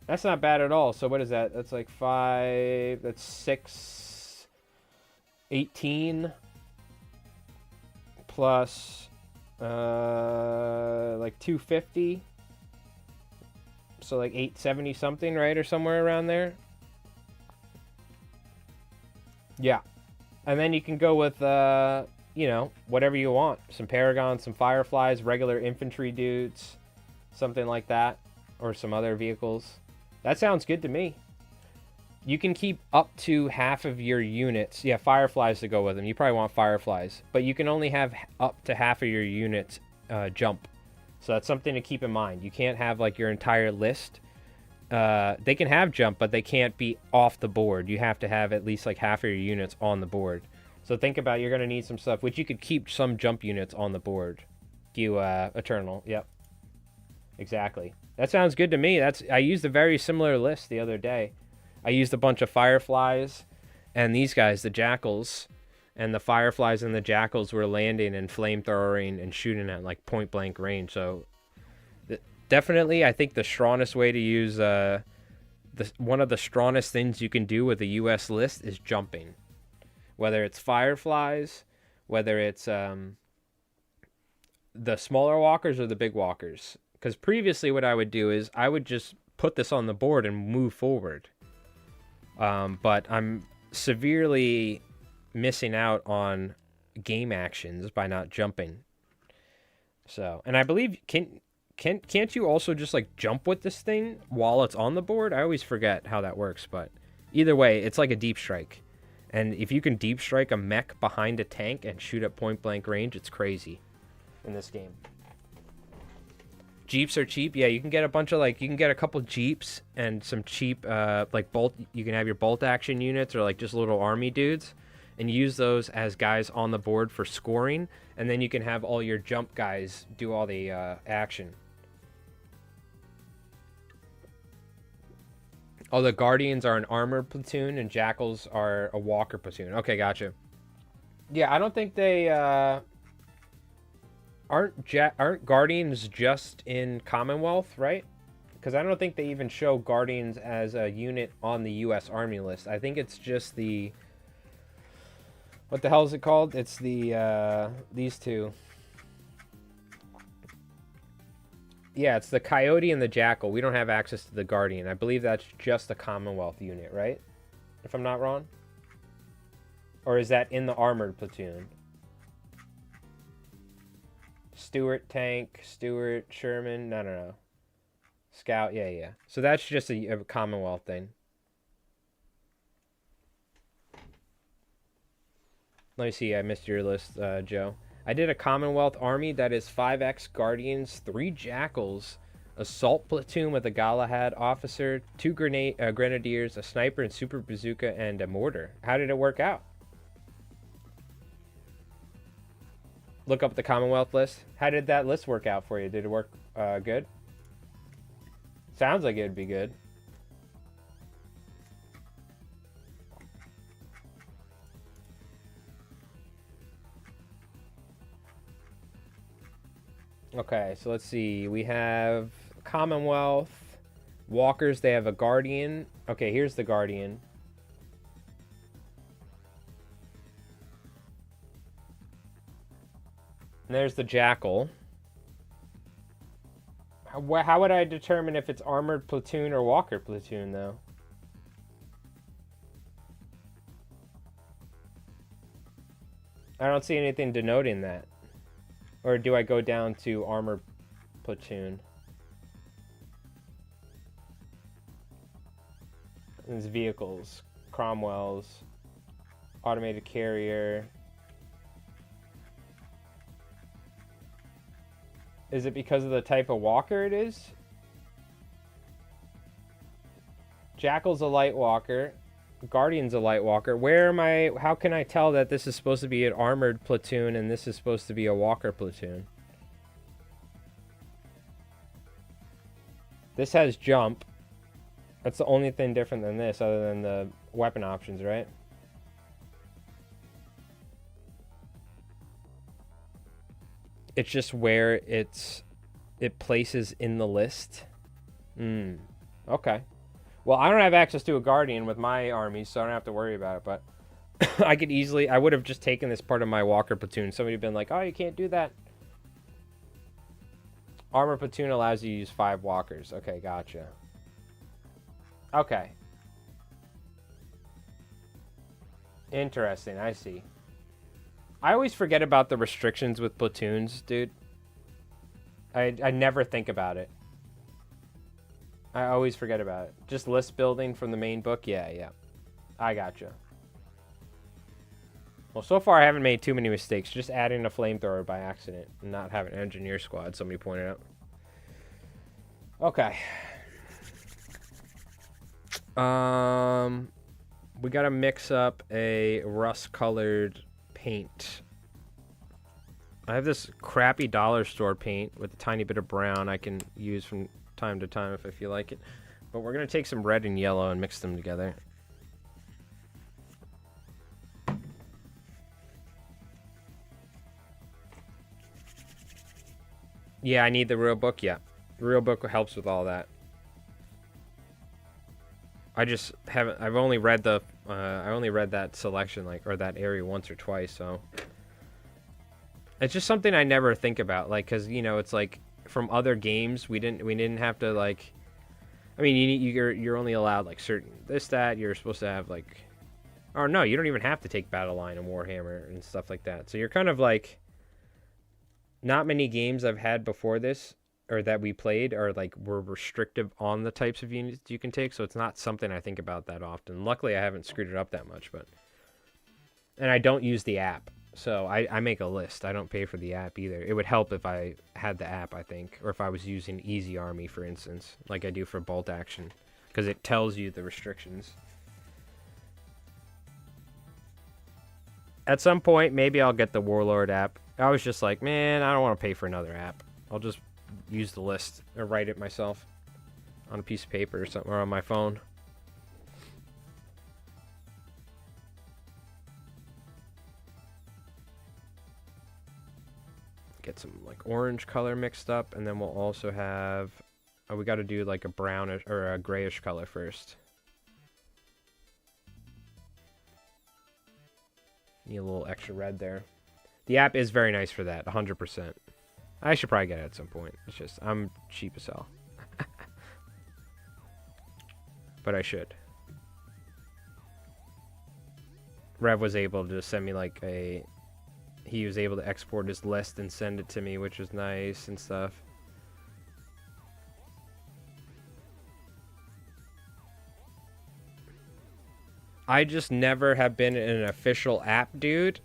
That's not bad at all. So what is that? That's like 5, that's 6, 18 plus like 250. So like 870 something, right? Or somewhere around there. Yeah. And then you can go with, you know, whatever you want. Some Paragons, some Fireflies, regular infantry dudes, something like that. Or some other vehicles. That sounds good to me. You can keep up to half of your units. Yeah, Fireflies to go with them. You probably want Fireflies. But you can only have up to half of your units jump. So that's something to keep in mind. You can't have like your entire list. They can have jump, but they can't be off the board. You have to have at least like half of your units on the board. So think about, you're going to need some stuff, which you could keep some jump units on the board. You Eternal. Yep. Exactly. That sounds good to me. I used a very similar list the other day. I used a bunch of Fireflies and these guys, the Jackals, and the Fireflies and the Jackals were landing and flamethrowing and shooting at like point blank range. So definitely, I think the strongest way to use one of the strongest things you can do with a US list is jumping. Whether it's Fireflies, whether it's the smaller walkers or the big walkers. Because previously what I would do is I would just put this on the board and move forward. But I'm severely missing out on game actions by not jumping. So, and I believe, can't you also just like jump with this thing while it's on the board? I always forget how that works, but either way, it's like a deep strike. And if you can deep strike a mech behind a tank and shoot at point blank range, it's crazy in this game. Jeeps are cheap. Yeah, you can get a bunch of like, you can get a couple Jeeps and some cheap like bolt. You can have your bolt action units or like just little army dudes and use those as guys on the board for scoring. And then you can have all your jump guys do all the action. Oh, the Guardians are an armored platoon and Jackals are a walker platoon. Okay, gotcha. Yeah, I don't think they aren't Guardians just in Commonwealth, right? Because I don't think they even show Guardians as a unit on the U.S. Army list. I think it's just the, what the hell is it called? It's the these two. Yeah, it's the Coyote and the Jackal. We don't have access to the Guardian. I believe that's just a Commonwealth unit, right? If I'm not wrong. Or is that in the armored platoon? Stuart tank, Stuart, Sherman. No. Scout, yeah. So that's just a Commonwealth thing. Let me see. I missed your list, Joe. I did a Commonwealth army that is 5X Guardians, 3 Jackals, assault platoon with a Galahad officer, 2 grenadiers, a sniper and super bazooka, and a mortar. How did it work out? Look up the Commonwealth list. How did that list work out for you? Did it work good? Sounds like it would be good. Okay, so let's see. We have Commonwealth. Walkers, they have a Guardian. Okay, here's the Guardian. And there's the Jackal. How would I determine if it's armored platoon or walker platoon, though? I don't see anything denoting that. Or do I go down to armored platoon? There's vehicles. Cromwell's. Automated carrier. Is it because of the type of walker it is? Jackal's a light walker. Guardian's a light walker. Where am I? How can I tell that this is supposed to be an armored platoon and this is supposed to be a walker platoon? This has jump. That's the only thing different than this, other than the weapon options, right? It's just where it places in the list. Okay. Well, I don't have access to a Guardian with my army, so I don't have to worry about it, but I would have just taken this part of my walker platoon. Somebody been like, oh, you can't do that. Armor platoon allows you to use 5 walkers. Okay, gotcha. Okay. Interesting, I see. I always forget about the restrictions with platoons, dude. I never think about it. I always forget about it. Just list building from the main book? Yeah. I gotcha. Well, so far I haven't made too many mistakes. Just adding a flamethrower by accident and not having an engineer squad, somebody pointed out. Okay. We gotta mix up a rust-colored paint. I have this crappy dollar store paint with a tiny bit of brown I can use from time to time if I feel like it. But we're gonna take some red and yellow and mix them together. Yeah, I need the real book. Yeah, the real book helps with all that. I just haven't. I've only read the. I only read that selection or that area once or twice. So it's just something I never think about. Cause it's like from other games we didn't have to like. I mean, you're only allowed certain that you're supposed to have or no, you don't even have to take Battle Line and Warhammer and stuff like that. So you're kind of not many games I've had before this or that we played are were restrictive on the types of units you can take, so it's not something I think about that often. Luckily I haven't screwed it up that much, and I don't use the app, so I make a list. I don't pay for the app either. It would help if I had the app, I think, or if I was using Easy Army, for instance, like I do for Bolt Action, because it tells you the restrictions. At some point maybe I'll get the Warlord app. I was just like, man, I don't want to pay for another app. I'll just use the list or write it myself on a piece of paper or something, or on my phone. Get some orange color mixed up, and then we'll also have we got to do a brownish or a grayish color first. Need a little extra red there. The app is very nice for that, 100%. I should probably get it at some point. It's just, I'm cheap as hell. But I should. Rev was able to send me he was able to export his list and send it to me, which was nice and stuff. I just never have been in an official app, dude.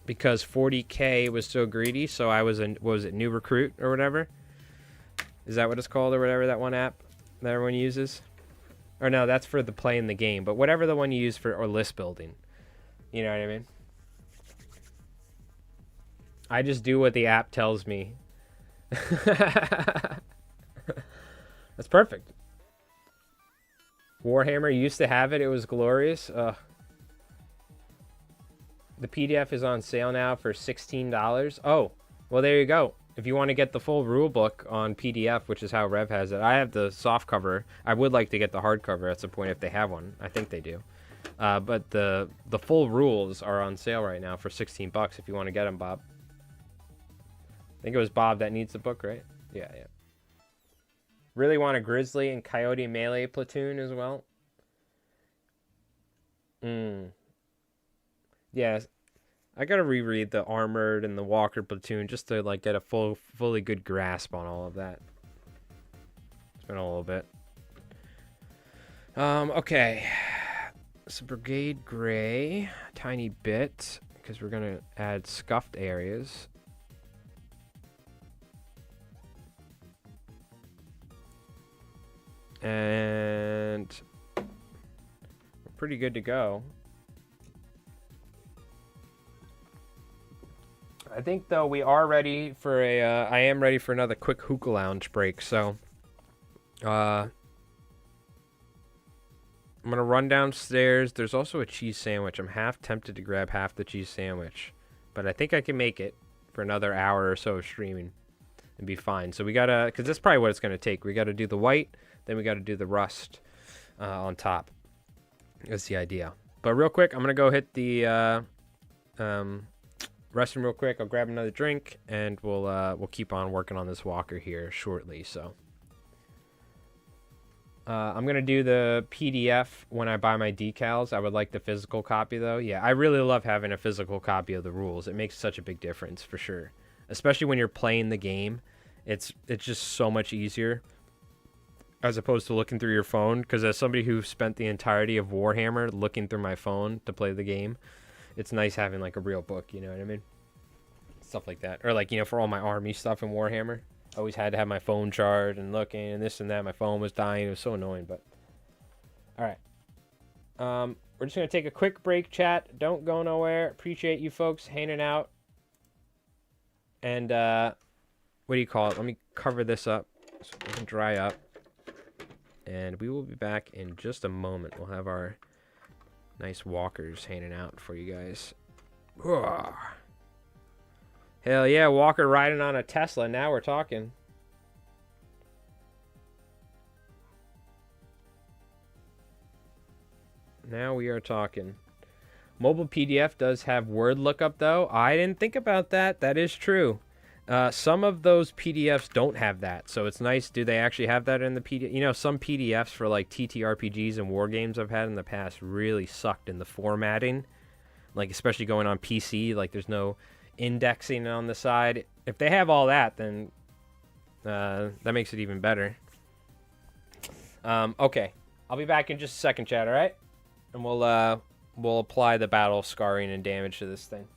Because 40K was so greedy, so I was was it new recruit or whatever, Is that what it's called or whatever, that one app that everyone uses? Or no, that's for the playing the game. But whatever the one you use for or list building. You know what I mean? I just do what the app tells me. That's perfect. Warhammer used to have it. It was glorious. The PDF is on sale now for $16. Oh, well, there you go. If you want to get the full rule book on PDF, which is how Rev has it, I have the soft cover. I would like to get the hardcover. That's the point if they have one. I think they do. But the full rules are on sale right now for $16 if you want to get them, Bob. I think it was Bob that needs the book, right? Yeah. Really want a Grizzly and Coyote melee platoon as well. Yeah, I gotta reread the Armored and the Walker platoon just to like get a fully good grasp on all of that. It's been a little bit. Okay. So Brigade Gray, tiny bit, because we're gonna add scuffed areas. And we're pretty good to go. I think though we are ready for a. I am ready for another quick hookah lounge break. So, I'm gonna run downstairs. There's also a cheese sandwich. I'm half tempted to grab half the cheese sandwich, but I think I can make it for another hour or so of streaming and be fine. So we gotta, because that's probably what it's gonna take. We gotta do the white, then we gotta do the rust on top. That's the idea. But real quick, I'm gonna go hit the restroom real quick. I'll grab another drink, and we'll keep on working on this walker here shortly. So I'm gonna do the PDF when I buy my decals. I would like the physical copy though. Yeah, I really love having a physical copy of the rules. It makes such a big difference for sure, especially when you're playing the game. It's just so much easier as opposed to looking through your phone. Because as somebody who spent the entirety of Warhammer looking through my phone to play the game, it's nice having like a real book, you know what I mean? Stuff like that. Or like, you know, for all my army stuff in Warhammer, I always had to have my phone charged and looking and this and that. My phone was dying. It was so annoying, but all right. We're just going to take a quick break, chat. Don't go nowhere. Appreciate you folks hanging out. And what do you call it? Let me cover this up so it can dry up. And we will be back in just a moment. We'll have our nice walkers hanging out for you guys. Hell yeah, Walker riding on a Tesla. Now we're talking. Now we are talking. Mobile PDF does have word lookup though. I didn't think about that. That is true. Some of those PDFs don't have that, so it's nice. Do they actually have that in the PDF? You know, some PDFs for like TTRPGs and war games I've had in the past really sucked in the formatting, like especially going on PC. Like there's no indexing on the side. If they have all that, then that makes it even better. Okay, I'll be back in just a second, chat. All right, and we'll apply the battle scarring and damage to this thing.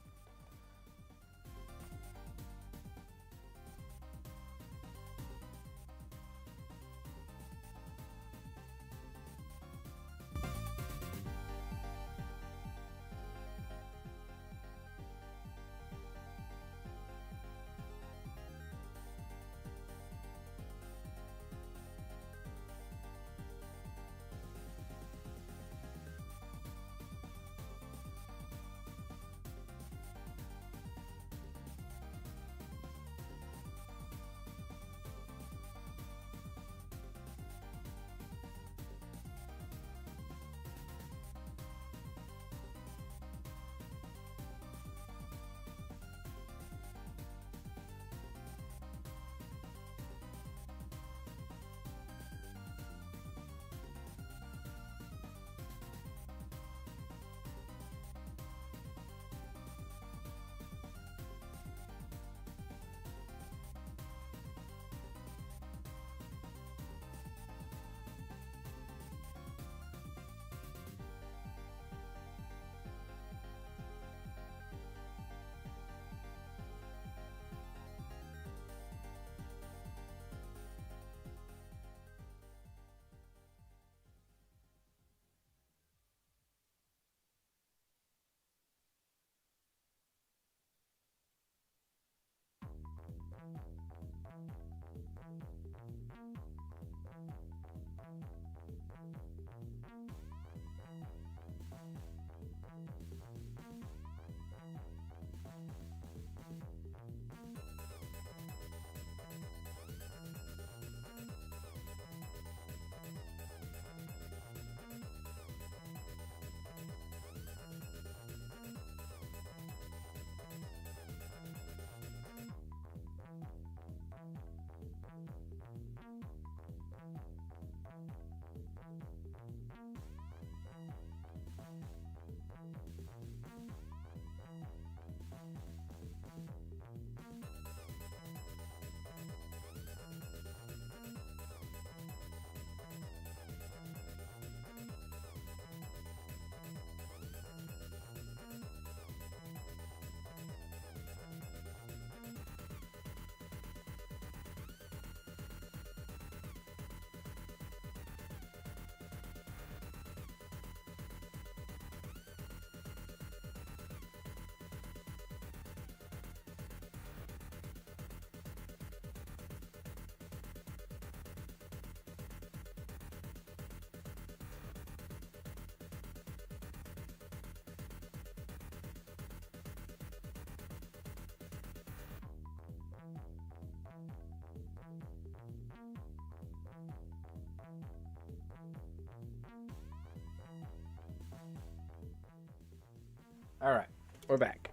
All right, we're back.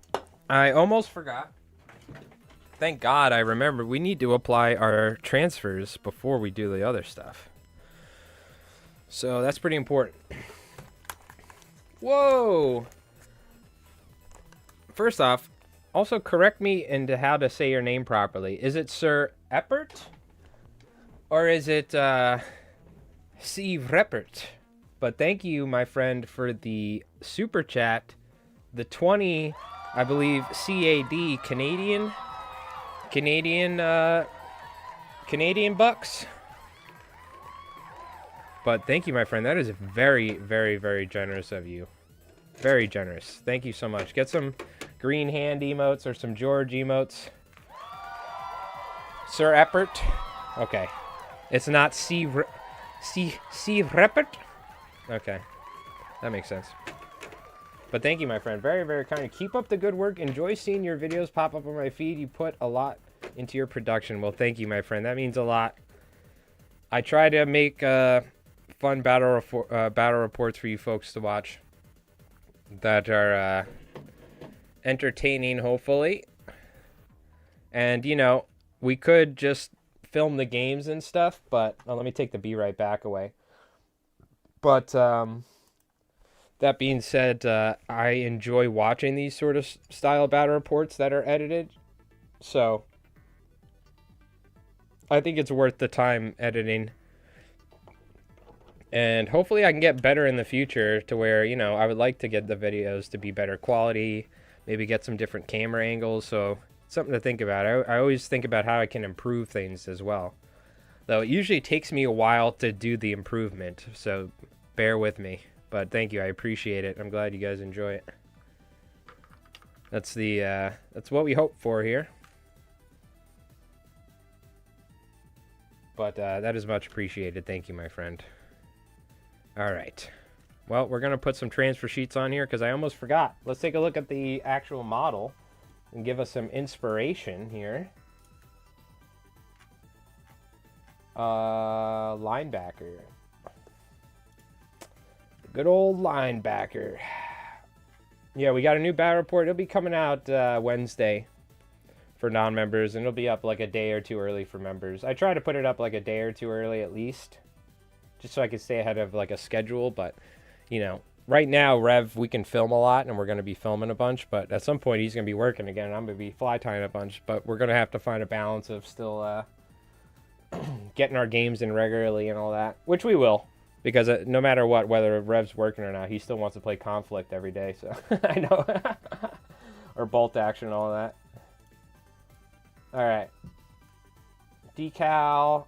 I almost forgot. Thank God I remembered. We need to apply our transfers before we do the other stuff. So that's pretty important. Whoa! First off, also correct me into how to say your name properly. Is it Sir Eppert? Or is it Steve Reppert? But thank you, my friend, for the super chat. The 20, I believe, CAD, Canadian bucks. But thank you, my friend. That is very, very, very generous of you. Very generous. Thank you so much. Get some green hand emotes or some George emotes. Sir Eppert. Okay. It's not C Reppert. Okay. That makes sense. But thank you, my friend. Very, very kind. Keep up the good work. Enjoy seeing your videos pop up on my feed. You put a lot into your production. Well, thank you, my friend. That means a lot. I try to make fun battle reports for you folks to watch that are entertaining, hopefully. And, you know, we could just film the games and stuff, but let me take the Be Right Back away. But that being said, I enjoy watching these sort of style battle reports that are edited. So I think it's worth the time editing. And hopefully I can get better in the future to where, you know, I would like to get the videos to be better quality, maybe get some different camera angles. So something to think about. I always think about how I can improve things as well. Though it usually takes me a while to do the improvement. So bear with me. But thank you, I appreciate it. I'm glad you guys enjoy it. That's what we hope for here. But that is much appreciated. Thank you, my friend. All right. Well, we're gonna put some transfer sheets on here because I almost forgot. Let's take a look at the actual model and give us some inspiration here. Linebacker. Good old linebacker. Yeah, we got a new battle report. It'll be coming out Wednesday for non-members, and it'll be up like a day or two early for members. I try to put it up like a day or two early at least, just so I can stay ahead of like a schedule. But, you know, right now, Rev, we can film a lot, and we're going to be filming a bunch. But at some point, he's going to be working again, and I'm going to be fly tying a bunch. But we're going to have to find a balance of still getting our games in regularly and all that, which we will. Because no matter what, whether Rev's working or not, he still wants to play Konflikt every day. So I know. Or Bolt Action and all that. All right. Decal.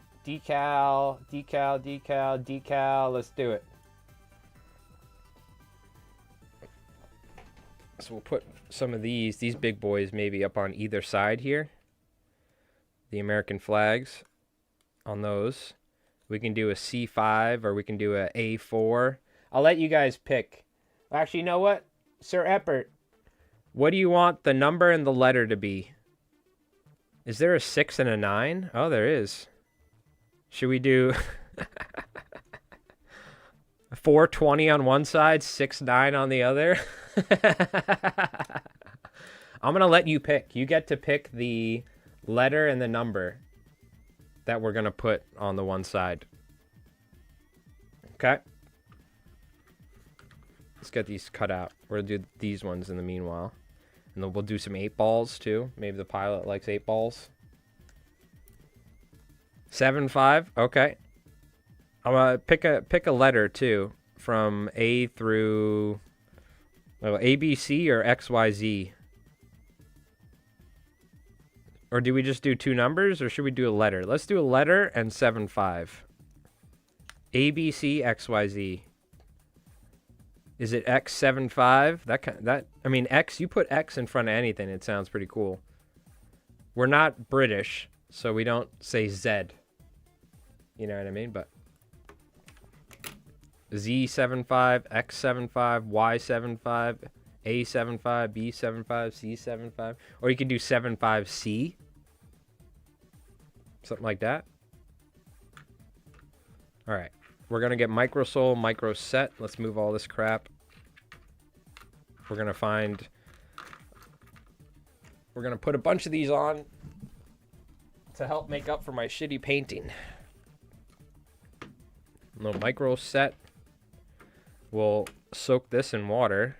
Let's do it. So we'll put some of these big boys maybe up on either side here. The American flags. on those. We can do a C5 or we can do a A4. I'll let you guys pick. Actually, you know what? Sir Eppert, what do you want the number and the letter to be? Is there a 6 and a 9? Oh, there is. Should we do 420 on one side, 69 on the other? I'm going to let you pick. You get to pick the letter and the number that we're going to put on the one side. Okay? Let's get these cut out. We're going to do these ones in the meanwhile. And then we'll do some 8 balls too. Maybe the pilot likes 8 balls. 7-5. Okay. I'm going to pick a letter too. From A through A, B, C, or X, Y, Z. Or do we just do 2 numbers, or should we do a letter? Let's do a letter and 7-5. A, B, C, X, Y, Z. Is it X75? I mean, X, you put X in front of anything, it sounds pretty cool. We're not British, so we don't say Z. You know what I mean? But Z75, X75, Y75, A75, B75, C75. Or you could do 75C. Something like that. All right. We're going to get MikeRoll, MikeRollSet. Let's move all this crap. We're going to put a bunch of these on to help make up for my shitty painting. A little MikeRollSet. We'll soak this in water.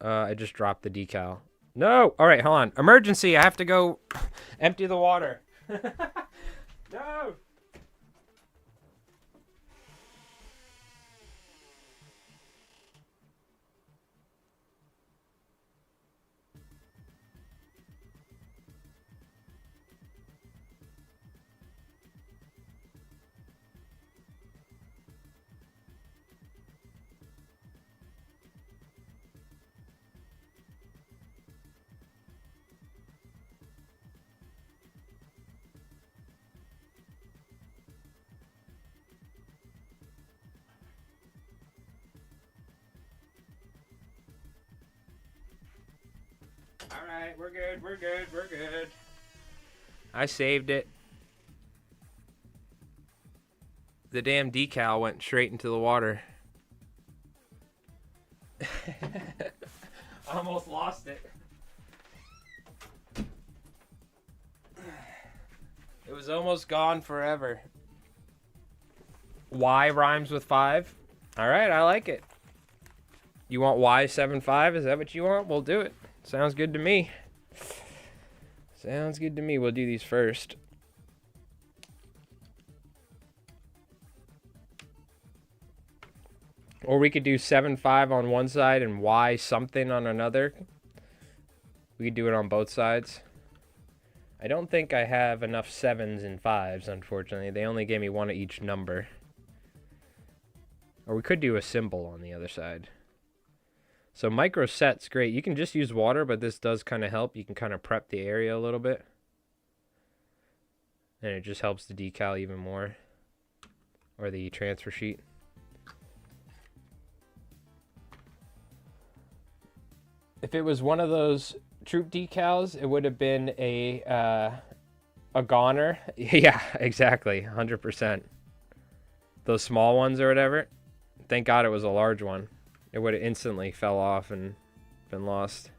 I just dropped the decal. No! All right, hold on. Emergency! I have to go empty the water. No! Alright, we're good, we're good, we're good. I saved it. The damn decal went straight into the water. I almost lost it. It was almost gone forever. Y rhymes with 5. Alright, I like it. You want Y75? Is that what you want? We'll do it. Sounds good to me. Sounds good to me. We'll do these first. Or we could do 7-5 on one side and Y something on another. We could do it on both sides. I don't think I have enough 7s and 5s, unfortunately. They only gave me one of each number. Or we could do a symbol on the other side. So MikeRollSet's great. You can just use water, but this does kind of help. You can kind of prep the area a little bit. And it just helps the decal even more. Or the transfer sheet. If it was one of those troop decals, it would have been a goner. Yeah, exactly. 100%. Those small ones or whatever. Thank God it was a large one. It would have instantly fell off and been lost.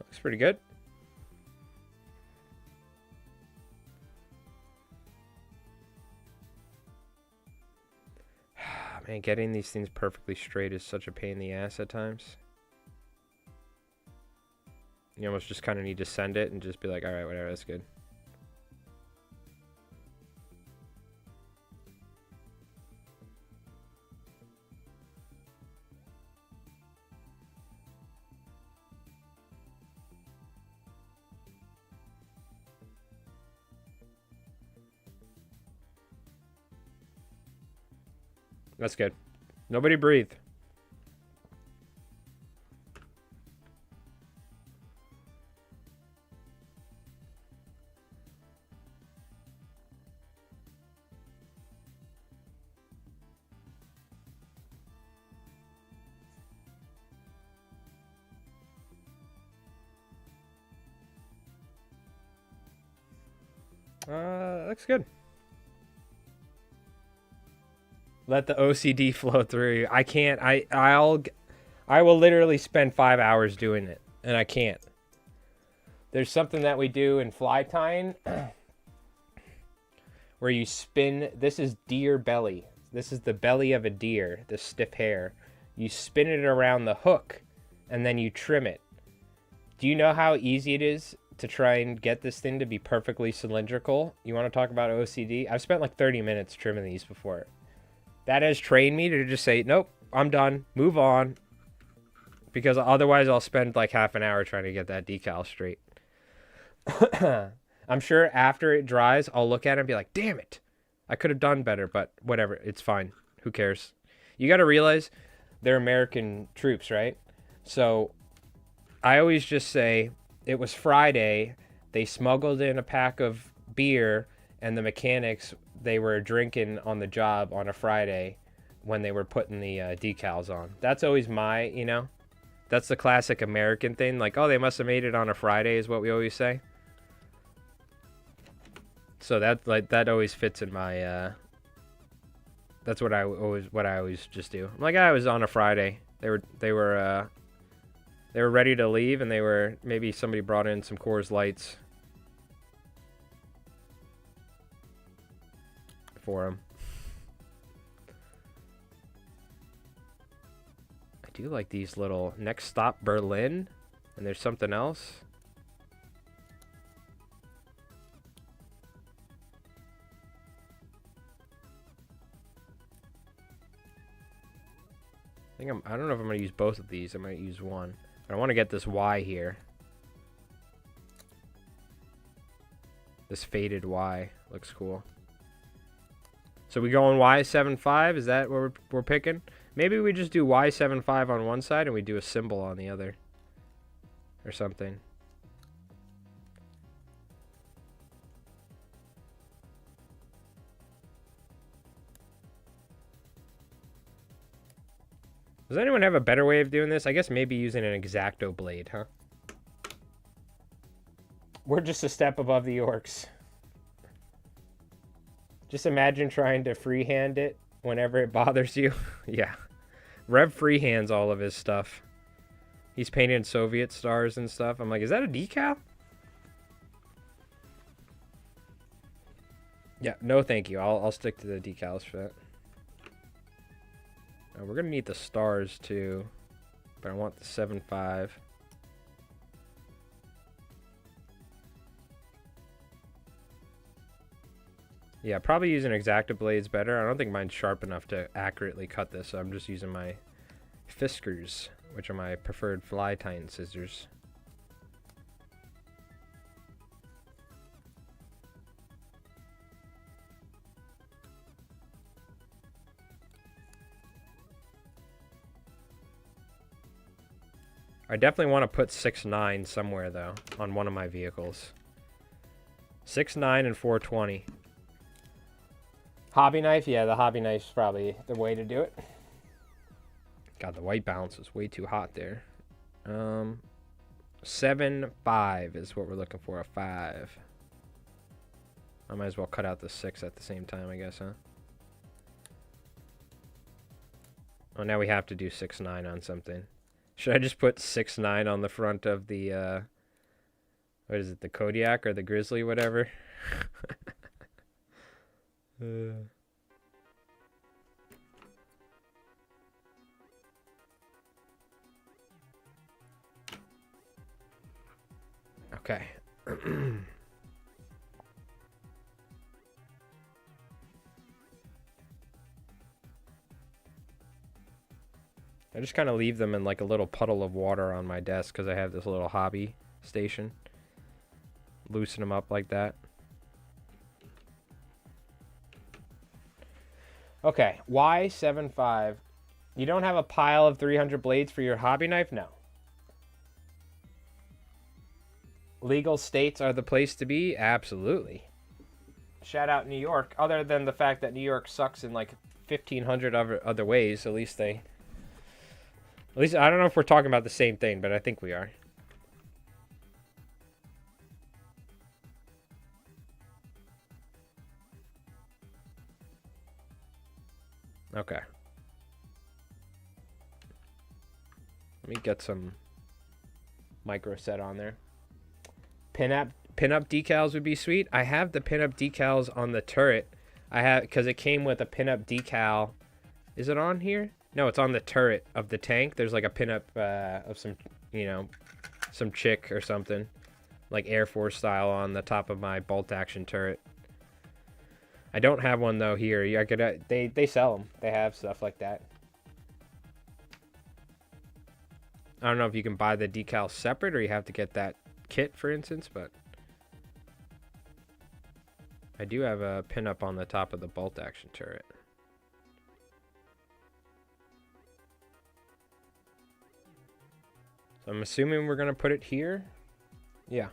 Looks pretty good. Man, getting these things perfectly straight is such a pain in the ass at times. You almost just kind of need to send it and just be like, all right, whatever, that's good. That's good. Nobody breathe. Looks good. Let the OCD flow through you. I can't. I will literally spend 5 hours doing it, and I can't. There's something that we do in fly tying where you spin. This is deer belly. This is the belly of a deer, the stiff hair. You spin it around the hook, and then you trim it. Do you know how easy it is to try and get this thing to be perfectly cylindrical? You want to talk about OCD? I've spent like 30 minutes trimming these before. That has trained me to just say, nope, I'm done, move on. Because otherwise I'll spend like half an hour trying to get that decal straight. I'm sure after it dries, I'll look at it and be like, damn it. I could have done better, but whatever. It's fine. Who cares? You got to realize they're American troops, right? So I always just say it was Friday. They smuggled in a pack of beer, and the mechanics, they were drinking on the job on a Friday when they were putting the decals on. That's always my, you know, that's the classic American thing. Like, oh, they must have made it on a Friday is what we always say. So that always fits in my, that's what I always just do. I'm like, I was on a Friday. They were ready to leave, and maybe somebody brought in some Coors Lights for them. I do like these little next stop Berlin, and there's something else. I don't know if I'm going to use both of these. I might use one. But I want to get this Y here. This faded Y looks cool. So we go on Y75? Is that what we're picking? Maybe we just do Y75 on one side and we do a symbol on the other. Or something. Does anyone have a better way of doing this? I guess maybe using an X-Acto blade, huh? We're just a step above the orcs. Just imagine trying to freehand it whenever it bothers you. Yeah. Rev freehands all of his stuff. He's painted Soviet stars and stuff. I'm like, is that a decal? Yeah, no thank you. I'll stick to the decals for that. We're going to need the stars too, but I want the 7.5. Yeah, probably using X-Acto blades better. I don't think mine's sharp enough to accurately cut this, so I'm just using my Fiskars, which are my preferred fly tying scissors. I definitely want to put 6.9 somewhere, though, on one of my vehicles. 6.9 and 420. Hobby knife? Yeah, the hobby knife's probably the way to do it. God, the white balance is way too hot there. 7.5 is what we're looking for, a 5. I might as well cut out the 6 at the same time, I guess, huh? Oh, now we have to do 6.9 on something. Should I just put 6.9 on the front of the, what is it, the Kodiak or the Grizzly, whatever? Okay. I just kind of leave them in like a little puddle of water on my desk because I have this little hobby station. Loosen them up like that. Okay, Y75. You don't have a pile of 300 blades for your hobby knife? No. Legal states are the place to be? Absolutely. Shout out New York. Other than the fact that New York sucks in like 1,500 other ways, at least I don't know if we're talking about the same thing, but I think we are. Okay. Let me get some micro set on there. Pinup decals would be sweet. I have the pinup decals on the turret. I have, because it came with a pinup decal. Is it on here? No, it's on the turret of the tank. There's like a pinup of some, you know, some chick or something, like Air Force style on the top of my bolt action turret. I don't have one though here. I could. They sell them. They have stuff like that. I don't know if you can buy the decal separate or you have to get that kit, for instance, but I do have a pinup on the top of the bolt action turret. So I'm assuming we're gonna put it here. Yeah.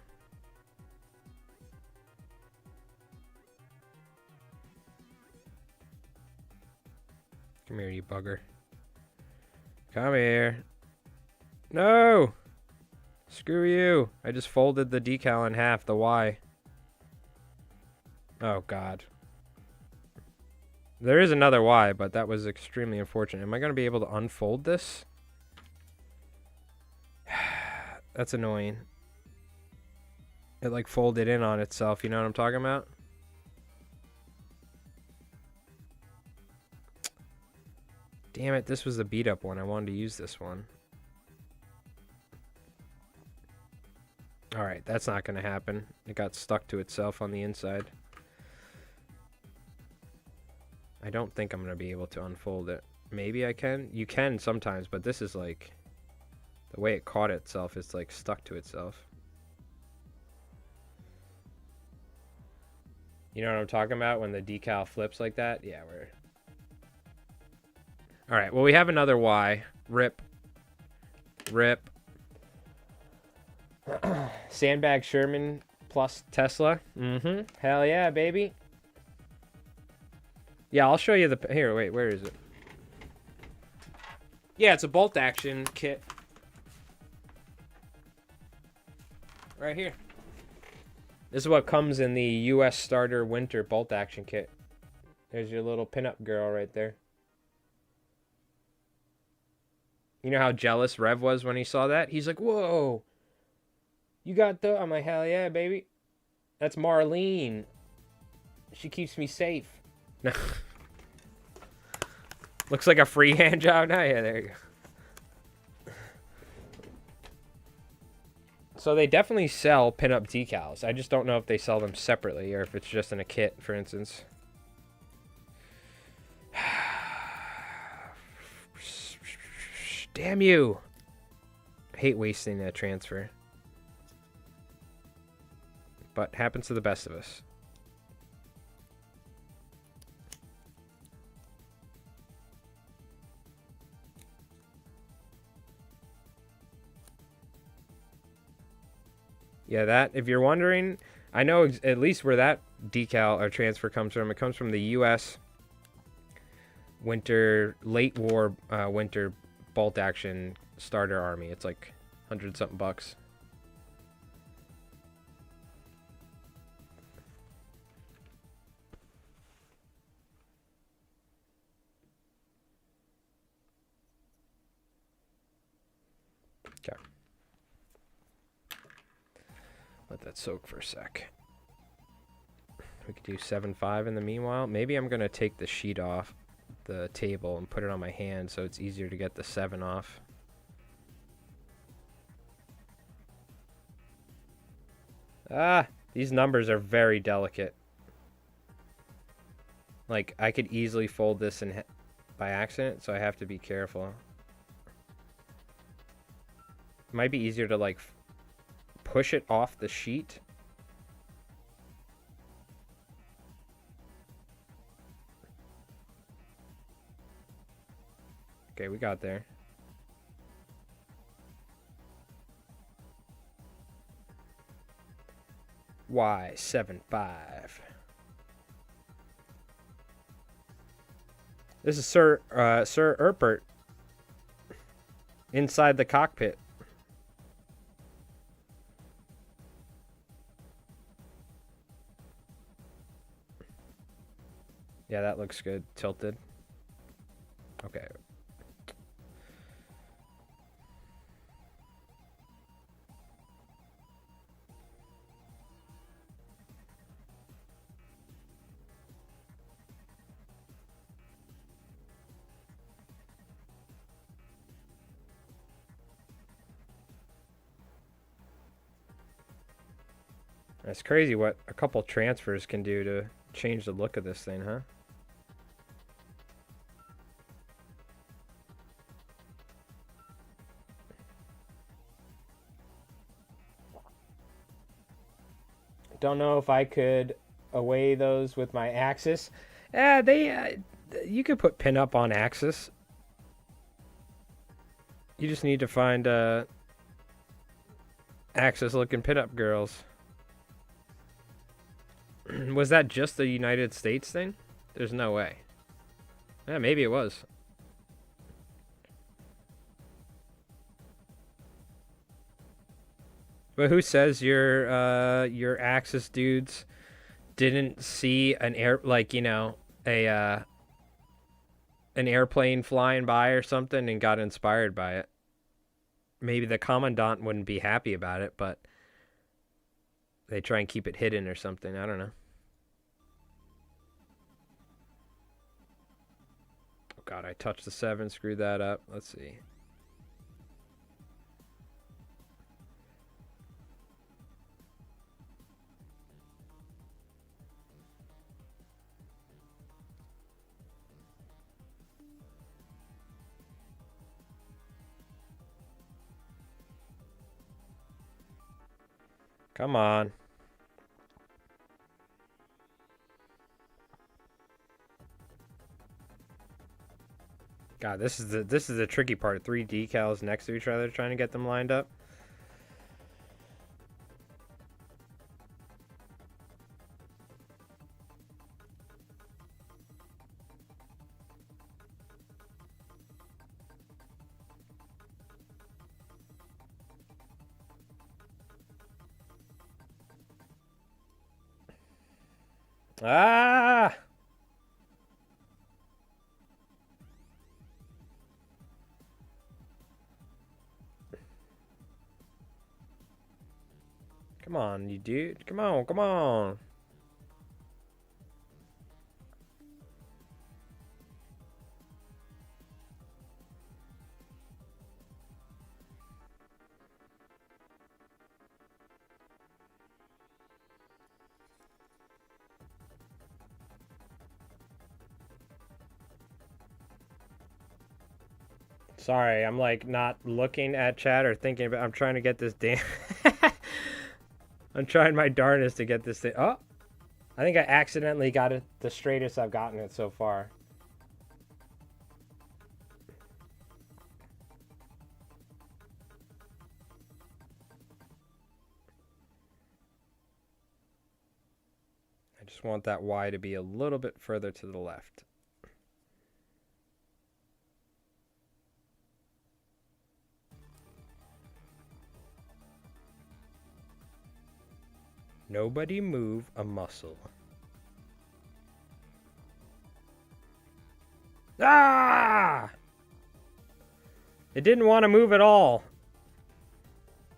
Come here, you bugger. Come here. No! Screw you. I just folded the decal in half, the Y. Oh, God. There is another Y, but that was extremely unfortunate. Am I going to be able to unfold this? That's annoying. It, like, folded in on itself. You know what I'm talking about? Damn it, this was the beat-up one. I wanted to use this one. Alright, that's not going to happen. It got stuck to itself on the inside. I don't think I'm going to be able to unfold it. Maybe I can. You can sometimes, but this is like... The way it caught itself, it's like stuck to itself. You know what I'm talking about when the decal flips like that? Yeah, we're... Alright, well we have another Y. Rip. Rip. Sandbag Sherman plus Tesla. Mm-hmm. Hell yeah, baby. Yeah, I'll show you the... Here, wait, where is it? Yeah, it's a bolt action kit. Right here. This is what comes in the U.S. Starter Winter Bolt Action Kit. There's your little pinup girl right there. You know how jealous Rev was when he saw that? He's like, whoa. You got the... I'm like, hell yeah, baby. That's Marlene. She keeps me safe. No. Looks like a free hand job now. Yeah, there you go. So they definitely sell pinup decals. I just don't know if they sell them separately or if it's just in a kit, for instance. Damn you. I hate wasting that transfer. But happens to the best of us. Yeah, that, if you're wondering, I know at least where that decal or transfer comes from. It comes from the U.S. late war winter bolt action starter army. It's like 100-something bucks. Okay. Let that soak for a sec. We could do 7.5 in the meanwhile. Maybe I'm going to take the sheet off the table and put it on my hand so it's easier to get the 7 off. Ah, these numbers are very delicate. Like, I could easily fold this in by accident, so I have to be careful. It might be easier to, like, push it off the sheet. Okay, we got there. Y75. This is Sir Erpert inside the cockpit. Yeah, that looks good. Tilted. Okay. It's crazy what a couple transfers can do to change the look of this thing, huh? Don't know if I could away those with my Axis. You could put pinup on Axis. You just need to find Axis looking pinup girls. Was that just the United States thing? There's no way. Yeah, maybe it was. But who says your Axis dudes didn't see an an airplane flying by or something and got inspired by it? Maybe the commandant wouldn't be happy about it, but they try and keep it hidden or something. I don't know. Oh god, I touched the 7, screwed that up. Let's see. Come on. God, this is the tricky part. 3 decals next to each other, trying to get them lined up. Ah! Come on, you dude. Come on, come on. Sorry, I'm like not looking at chat or thinking about. I'm trying to get this damn. I'm trying my darndest to get this thing. Oh, I think I accidentally got it the straightest I've gotten it so far. I just want that Y to be a little bit further to the left. Nobody move a muscle. Ah! It didn't want to move at all.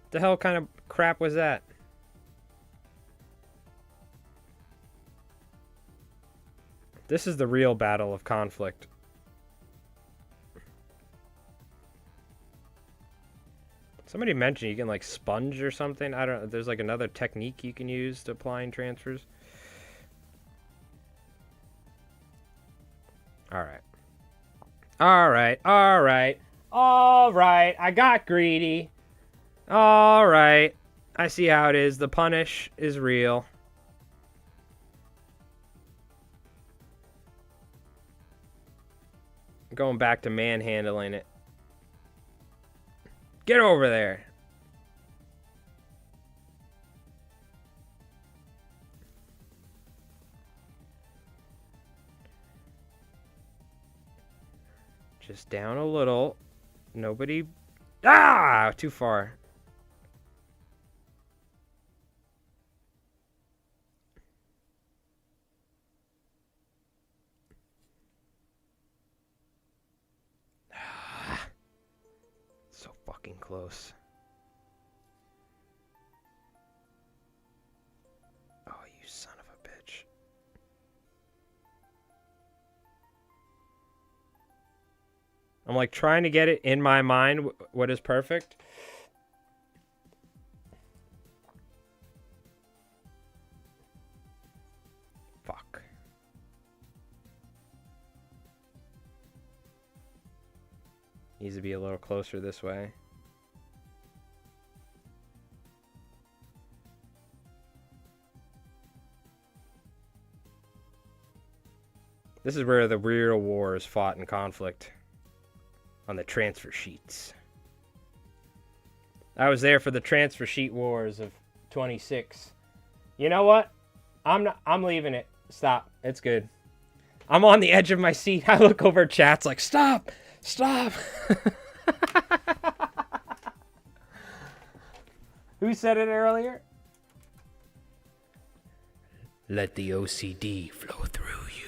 The hell kind of crap was that? This is the real battle of Konflikt. Somebody mentioned you can like sponge or something. I don't know. There's like another technique you can use to applying transfers. Alright. Alright. Alright. Alright. I got greedy. Alright. I see how it is. The punish is real. Going back to manhandling it. Get over there. Just down a little. Nobody. Ah! Too far. close. Oh, you son of a bitch. I'm like trying to get it in my mind what is perfect. Fuck. Needs to be a little closer this way. This is where the real war is fought in Konflikt. On the transfer sheets. I was there for the transfer sheet wars of 26. You know what? I'm leaving it. Stop. It's good. I'm on the edge of my seat. I look over at chats like, stop! Stop! Who said it earlier? Let the OCD flow through you.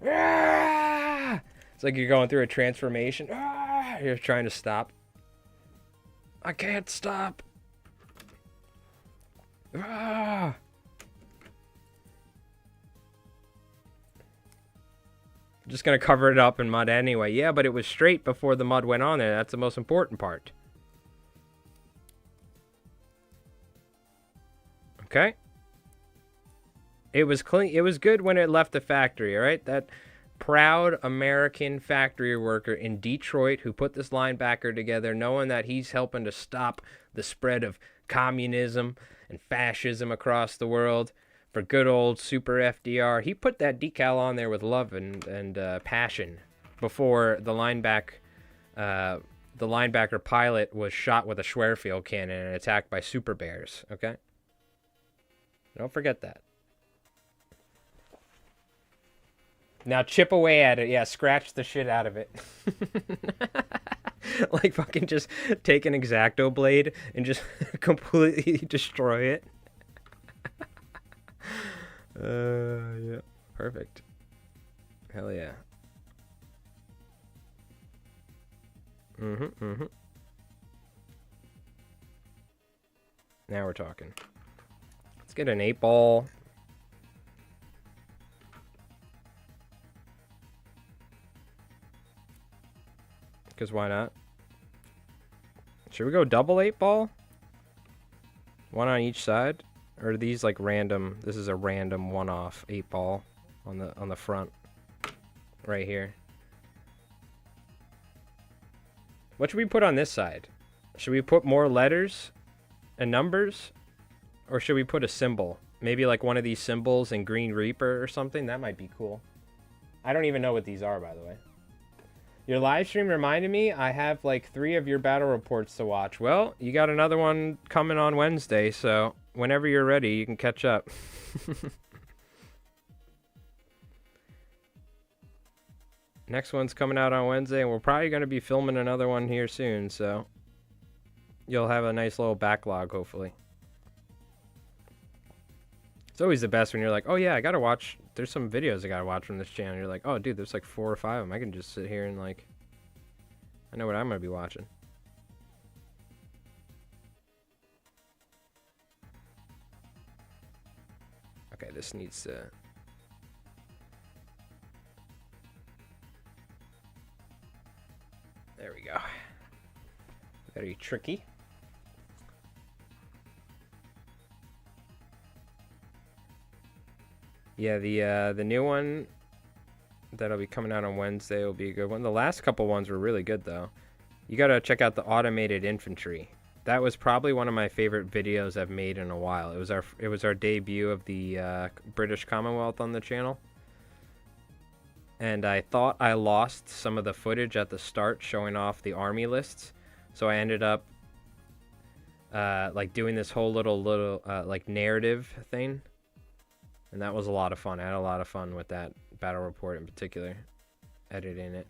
Ah! It's like you're going through a transformation. Ah! You're trying to stop. I can't stop. Ah! I'm just gonna cover it up in mud anyway. Yeah, but it was straight before the mud went on there. That's the most important part. Okay. It was clean. It was good when it left the factory, all right? That proud American factory worker in Detroit who put this linebacker together, knowing that he's helping to stop the spread of communism and fascism across the world for good old Super FDR. He put that decal on there with love and passion before the linebacker pilot was shot with a Schwerfield cannon and attacked by super bears, okay? Don't forget that. Now chip away at it. Yeah, scratch the shit out of it. Like fucking just take an X-Acto blade and just completely destroy it. Yeah. Perfect. Hell yeah. Mm-hmm. Now we're talking. Let's get an 8-ball. Because why not? Should we go double 8-ball? One on each side? Or are these like random? This is a random one-off 8-ball on the front. Right here. What should we put on this side? Should we put more letters and numbers? Or should we put a symbol? Maybe like one of these symbols in Green Reaper or something? That might be cool. I don't even know what these are, by the way. Your live stream reminded me I have like 3 of your battle reports to watch. Well, you got another one coming on Wednesday, so whenever you're ready, you can catch up. Next one's coming out on Wednesday, and we're probably going to be filming another one here soon, so you'll have a nice little backlog, hopefully. It's always the best when you're like, oh yeah, I gotta watch, there's some videos I gotta watch from this channel. You're like, oh dude, there's like 4 or 5 of them. I can just sit here and like, I know what I'm gonna be watching. Okay, this needs to... There we go. Very tricky. Yeah, the new one that'll be coming out on Wednesday will be a good one. The last couple ones were really good, though. You gotta check out the automated infantry. That was probably one of my favorite videos I've made in a while. It was our debut of the British Commonwealth on the channel. And I thought I lost some of the footage at the start showing off the army lists. So I ended up like doing this whole little like narrative thing. And that was a lot of fun. I had a lot of fun with that battle report in particular, editing it.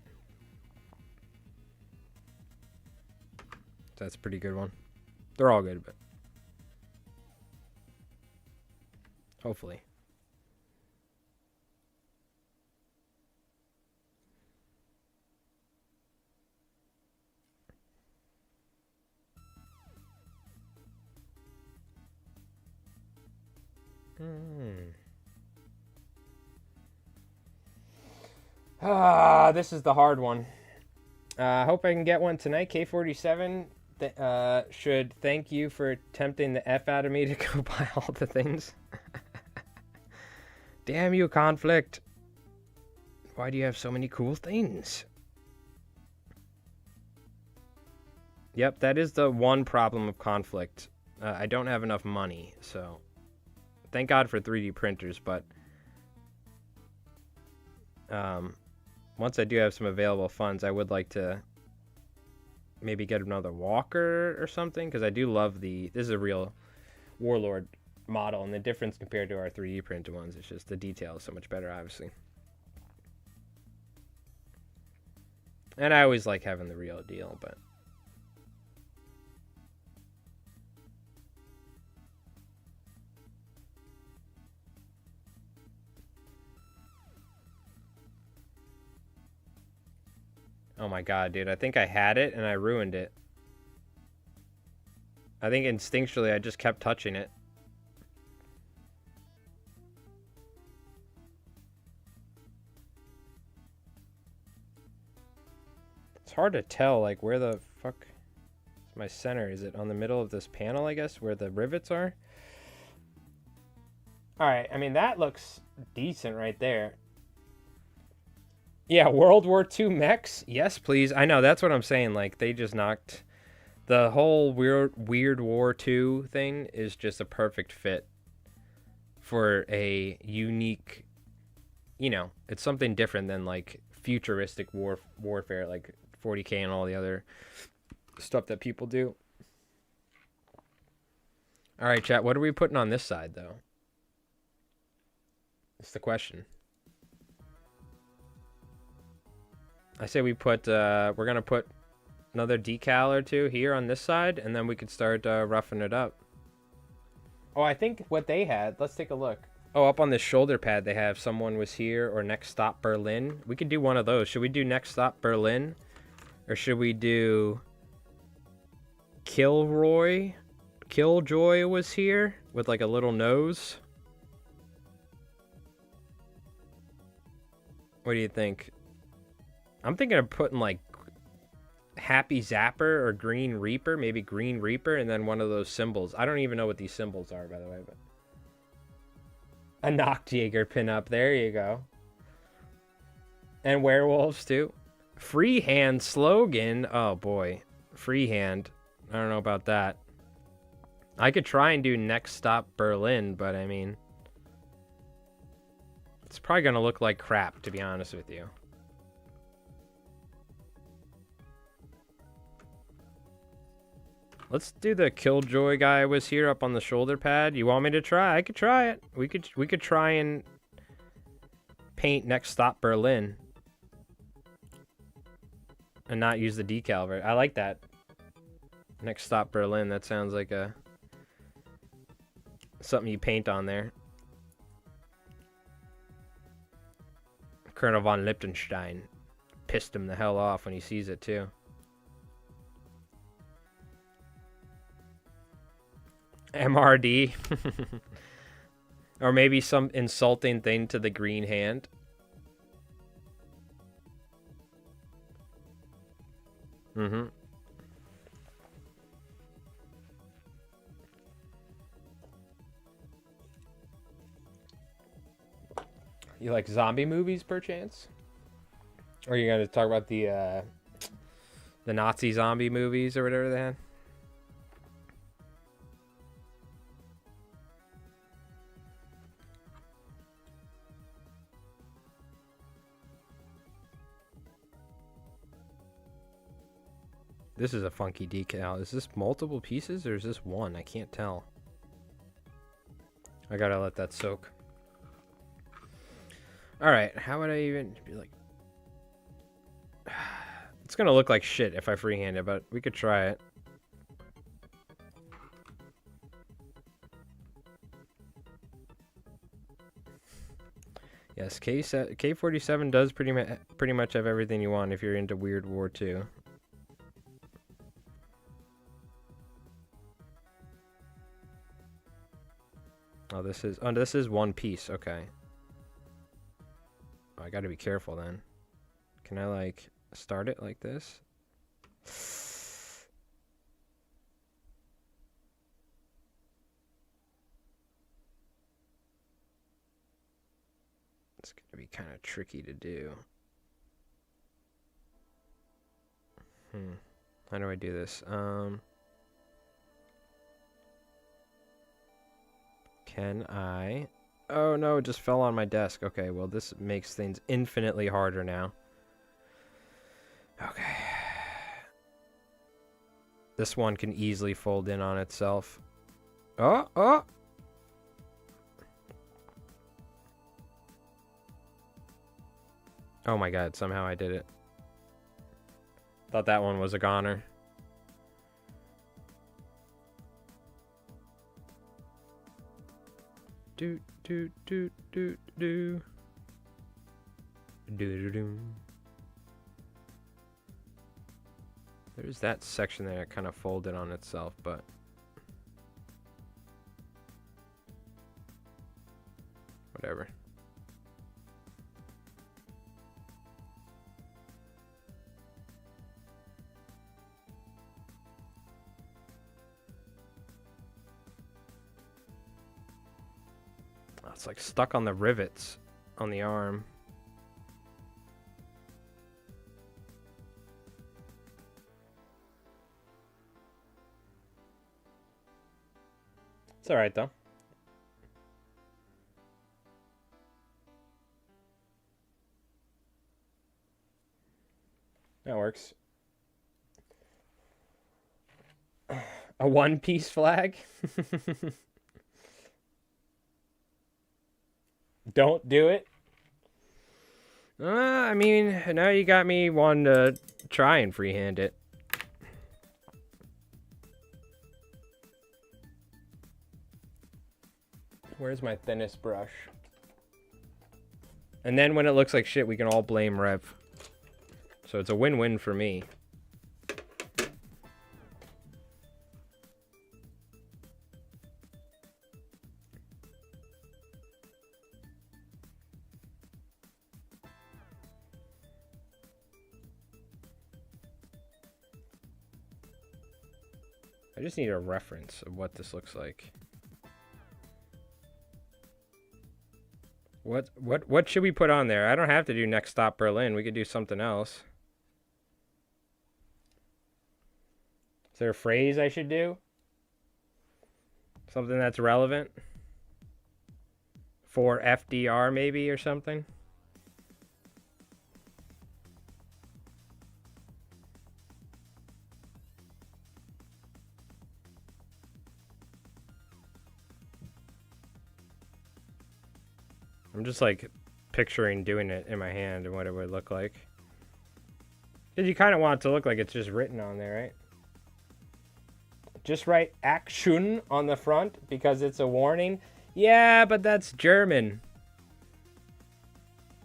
So that's a pretty good one. They're all good, but hopefully. This is the hard one. I hope I can get one tonight. K47 should thank you for tempting the F out of me to go buy all the things. Damn you, Konflikt. Why do you have so many cool things? Yep, that is the one problem of Konflikt. I don't have enough money, so thank God for 3D printers, but once I do have some available funds, I would like to maybe get another walker or something, because I do love this is a real Warlord model, and the difference compared to our 3D printed ones is just the detail is so much better, obviously. And I always like having the real deal, but oh my god, dude, I think I had it and I ruined it. I think instinctually I just kept touching it. It's hard to tell, like, where the fuck is my center? Is it on the middle of this panel, I guess, where the rivets are? Alright, I mean, that looks decent right there. Yeah, World War II mechs? Yes, please. I know, that's what I'm saying. Like, they just knocked... The whole Weird War II thing is just a perfect fit for a unique... You know, it's something different than, like, futuristic warfare, like 40K and all the other stuff that people do. Alright, chat, what are we putting on this side, though? That's the question. I say we put, we're going to put another decal or two here on this side, and then we could start roughing it up. Oh, I think what they had, let's take a look. Oh, up on this shoulder pad, they have someone was here or next stop Berlin. We could do one of those. Should we do next stop Berlin? Or should we do Killjoy was here with like a little nose? What do you think? I'm thinking of putting like Happy Zapper or Green Reaper, maybe Green Reaper, and then one of those symbols. I don't even know what these symbols are, by the way, but a Nachtjäger pinup. There you go. And werewolves too. Freehand slogan. Oh boy, freehand. I don't know about that. I could try and do next stop Berlin, but I mean, it's probably gonna look like crap, to be honest with you. Let's do the Killjoy guy was here up on the shoulder pad. You want me to try? I could try it. We could try and paint next stop Berlin and not use the decal. I like that. Next stop Berlin. That sounds like a something you paint on there. Colonel von Liechtenstein pissed him the hell off when he sees it too. MRD. Or maybe some insulting thing to the green hand. Mm-hmm. You like zombie movies, perchance? Or are you going to talk about the Nazi zombie movies or whatever they had? This is a funky decal. Is this multiple pieces or is this one? I can't tell. I gotta let that soak. Alright, how would I even be like... It's gonna look like shit if I freehand it, but we could try it. Yes, K47 does pretty much have everything you want if you're into Weird War II. Oh, this is one piece. Okay. Oh, I got to be careful then. Can I like start it like this? It's going to be kind of tricky to do. How do I do this? Can I? Oh no, it just fell on my desk. Okay, well this makes things infinitely harder now. Okay. This one can easily fold in on itself. Oh, oh! Oh my god, somehow I did it. Thought that one was a goner. Do do do do do do do do. There's that section there that kind of folded on itself, but whatever. It's like stuck on the rivets on the arm. It's all right though. That works. A one-piece flag? Don't do it. I mean, now you got me wanting to try and freehand it. Where's my thinnest brush? And then when it looks like shit, we can all blame Rev. So it's a win-win for me. I just need a reference of what this looks like. What should we put on there? I don't have to do Next Stop Berlin. We could do something else. Is there a phrase I should do? Something that's relevant? For FDR maybe or something? I'm just like picturing doing it in my hand and what it would look like. Because you kind of want it to look like it's just written on there, right? Just write Action on the front because it's a warning. Yeah, but that's German.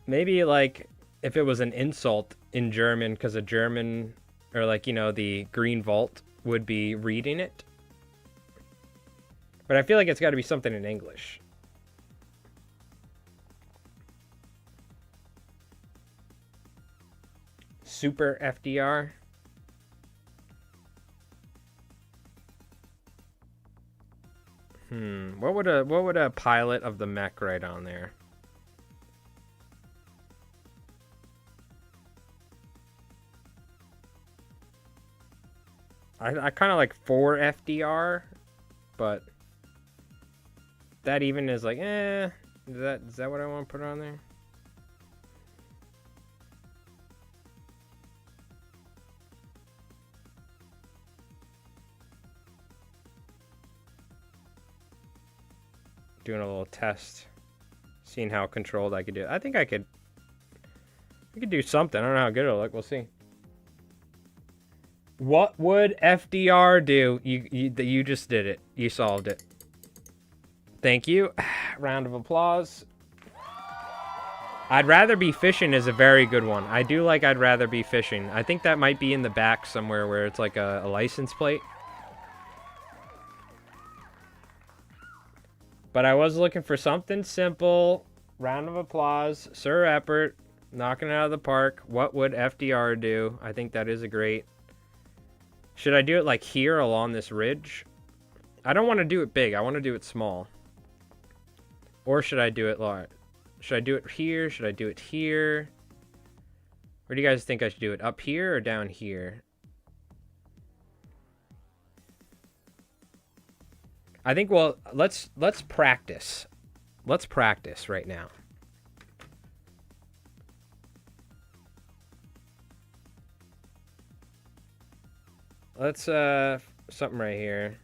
Maybe like if it was an insult in German because a German or like, you know, the Green Vault would be reading it. But I feel like it's got to be something in English. Super FDR. What would a pilot of the mech write on there? I kind of like for FDR, but that even is like, is that what I want to put on there? Doing a little test, seeing how controlled I could do it. I think I could do something. I don't know how good it'll look. We'll see. What would FDR do? You just did it. You solved it. Thank you. Round of applause. I'd rather be fishing is a very good one. I do like I'd rather be fishing. I think that might be in the back somewhere where it's like a license plate. But I was looking for something simple. Round of applause. Sir Eppert, knocking it out of the park. What would FDR do? I think that is a great... Should I do it like here along this ridge? I don't want to do it big. I want to do it small. Or should I do it large? Should I do it here? Should I do it here? Where do you guys think I should do it? Up here or down here? I think, well, let's practice. Let's practice right now. Let's, something right here.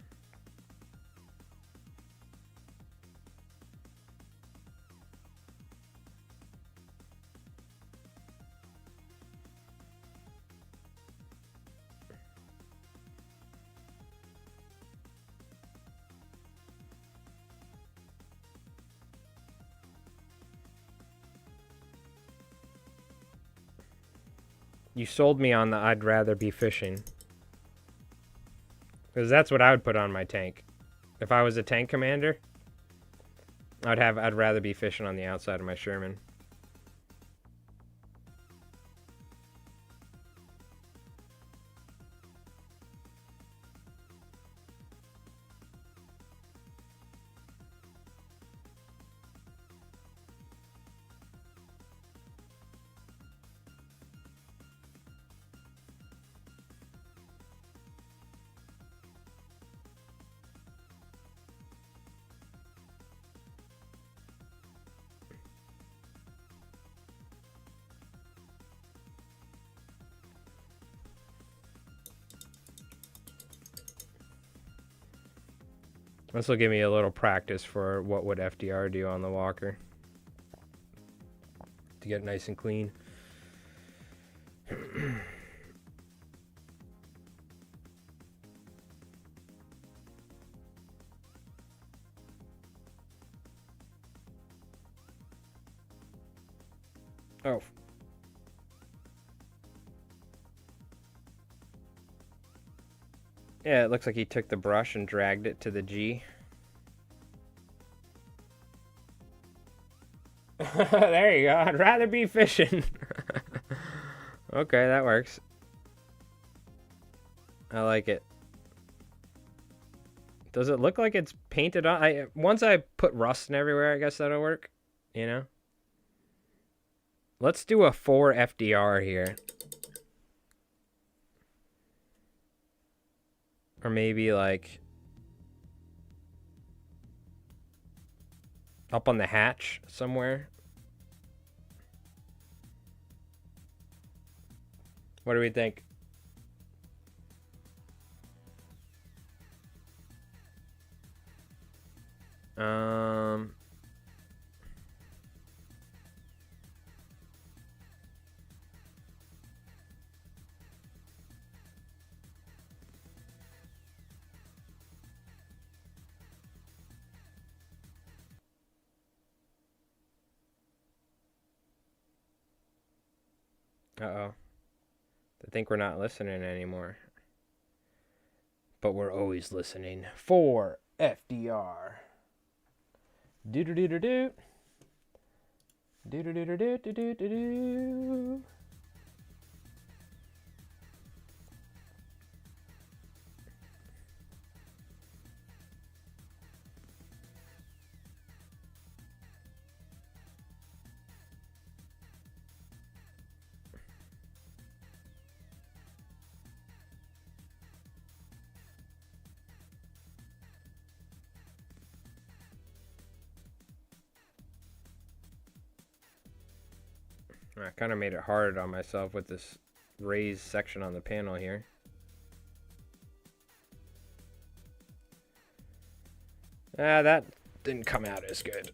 You sold me on the I'd rather be fishing. Because that's what I would put on my tank. If I was a tank commander, I'd rather be fishing on the outside of my Sherman. This will give me a little practice for what would FDR do on the Walker. To get nice and clean. Oh. Yeah, it looks like he took the brush and dragged it to the G. There you go. I'd rather be fishing. Okay, that works. I like it. Does it look like it's painted on? Once I put rust in everywhere, I guess that'll work. You know? Let's do a 4 FDR here. Or maybe like up on the hatch somewhere. What do we think? Uh-oh. I think we're not listening anymore. But we're always listening. 4 FDR. Do-do-do-do-do. Do-do-do-do-do-do-do-do. I kind of made it hard on myself with this raised section on the panel here. That didn't come out as good.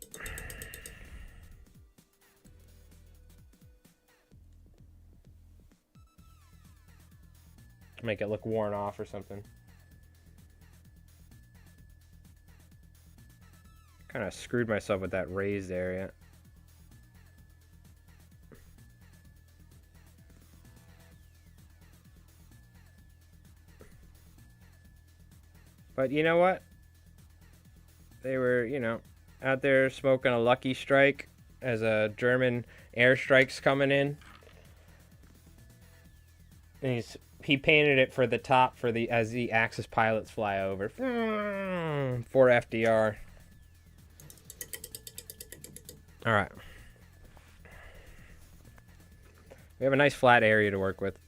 Make it look worn off or something. Kind of screwed myself with that raised area. But you know what? They were, you know, out there smoking a Lucky Strike as a German airstrike's coming in. And he painted it for the top for the as the Axis pilots fly over. For FDR. All right. We have a nice flat area to work with.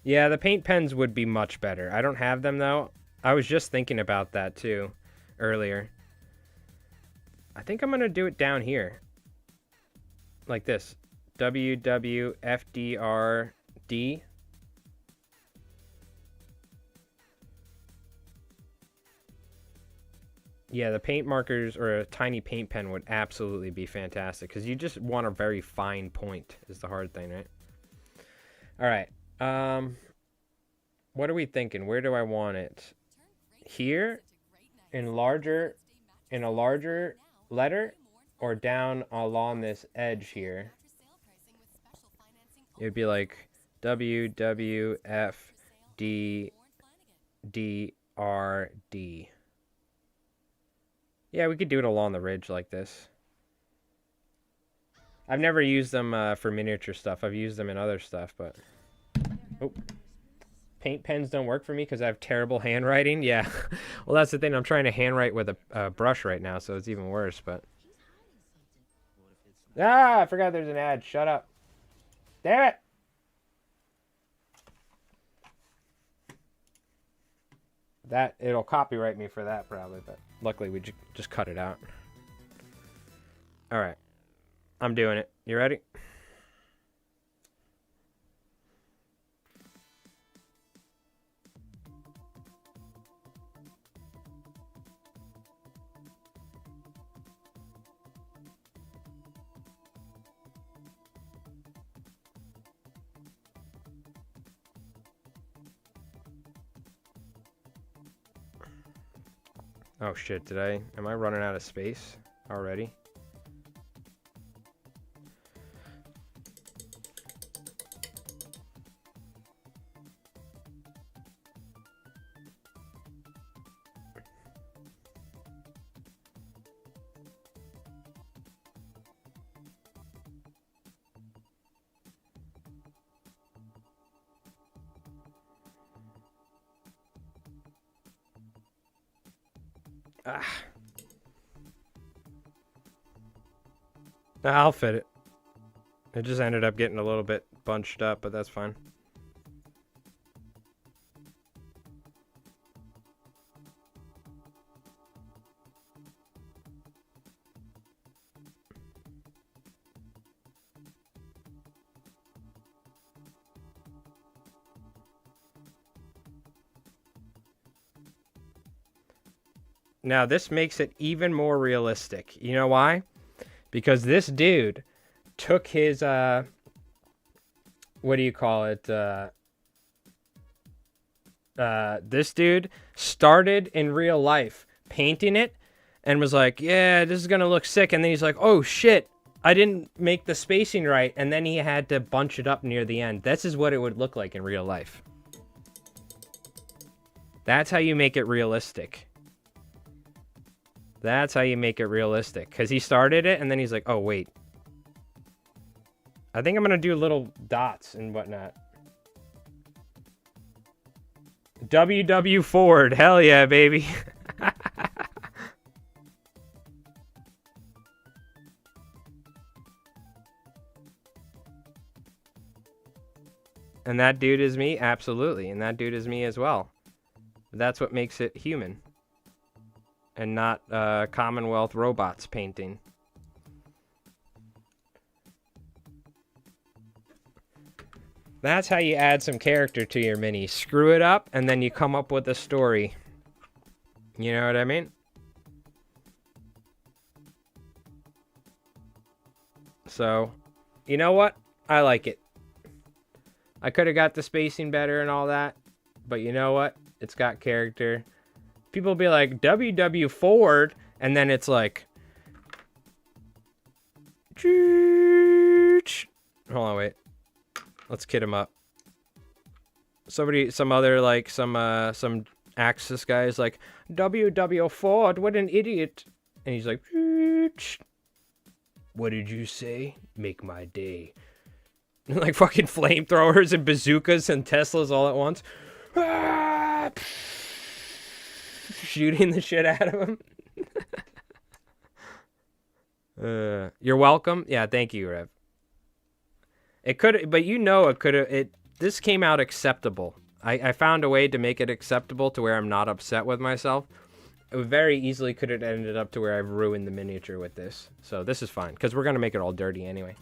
Yeah, the paint pens would be much better. I don't have them, though. I was just thinking about that, too, earlier. I think I'm going to do it down here. Like this. WWFDRD. Yeah, the paint markers or a tiny paint pen would absolutely be fantastic. Because you just want a very fine point is the hard thing, right? All right. What are we thinking? Where do I want it? Here, in a larger letter, or down along this edge here? It'd be like WWFDDRD. Yeah, we could do it along the ridge like this. I've never used them for miniature stuff. I've used them in other stuff, but... Oh. Paint pens don't work for me because I have terrible handwriting. Yeah. Well, that's the thing. I'm trying to handwrite with a brush right now, so it's even worse, but... Ah, I forgot there's an ad. Shut up. Damn it! It'll copyright me for that, probably, but luckily we just cut it out. Alright. I'm doing it. You ready? Oh shit, am I running out of space already? Ah. I'll fit it. It just ended up getting a little bit bunched up, but that's fine. Now, this makes it even more realistic. You know why? Because this dude took his, what do you call it? This dude started in real life painting it and was like, yeah, this is going to look sick. And then he's like, oh, shit, I didn't make the spacing right. And then he had to bunch it up near the end. This is what it would look like in real life. That's how you make it realistic. That's how you make it realistic. Because he started it, and then he's like, oh, wait. I think I'm going to do little dots and whatnot. WW Ford. Hell yeah, baby. And that dude is me? Absolutely. And that dude is me as well. That's what makes it human. And not Commonwealth robots painting. That's how you add some character to your mini. Screw it up, and then you come up with a story. You know what I mean? So, you know what? I like it. I could have got the spacing better and all that, but you know what? It's got character. People be like, WW Ford, and then it's like... Hold on, wait. Let's kid him up. some other, like, some Axis guy is like, W.W. Ford, what an idiot. And he's like, what did you say? Make my day. Like fucking flamethrowers and bazookas and Teslas all at once. Shooting the shit out of him. You're welcome. Yeah, thank you, Rev. It could, but you know, it could have. This came out acceptable. I found a way to make it acceptable to where I'm not upset with myself. It very easily could have ended up to where I've ruined the miniature with this. So this is fine, because we're gonna make it all dirty anyway.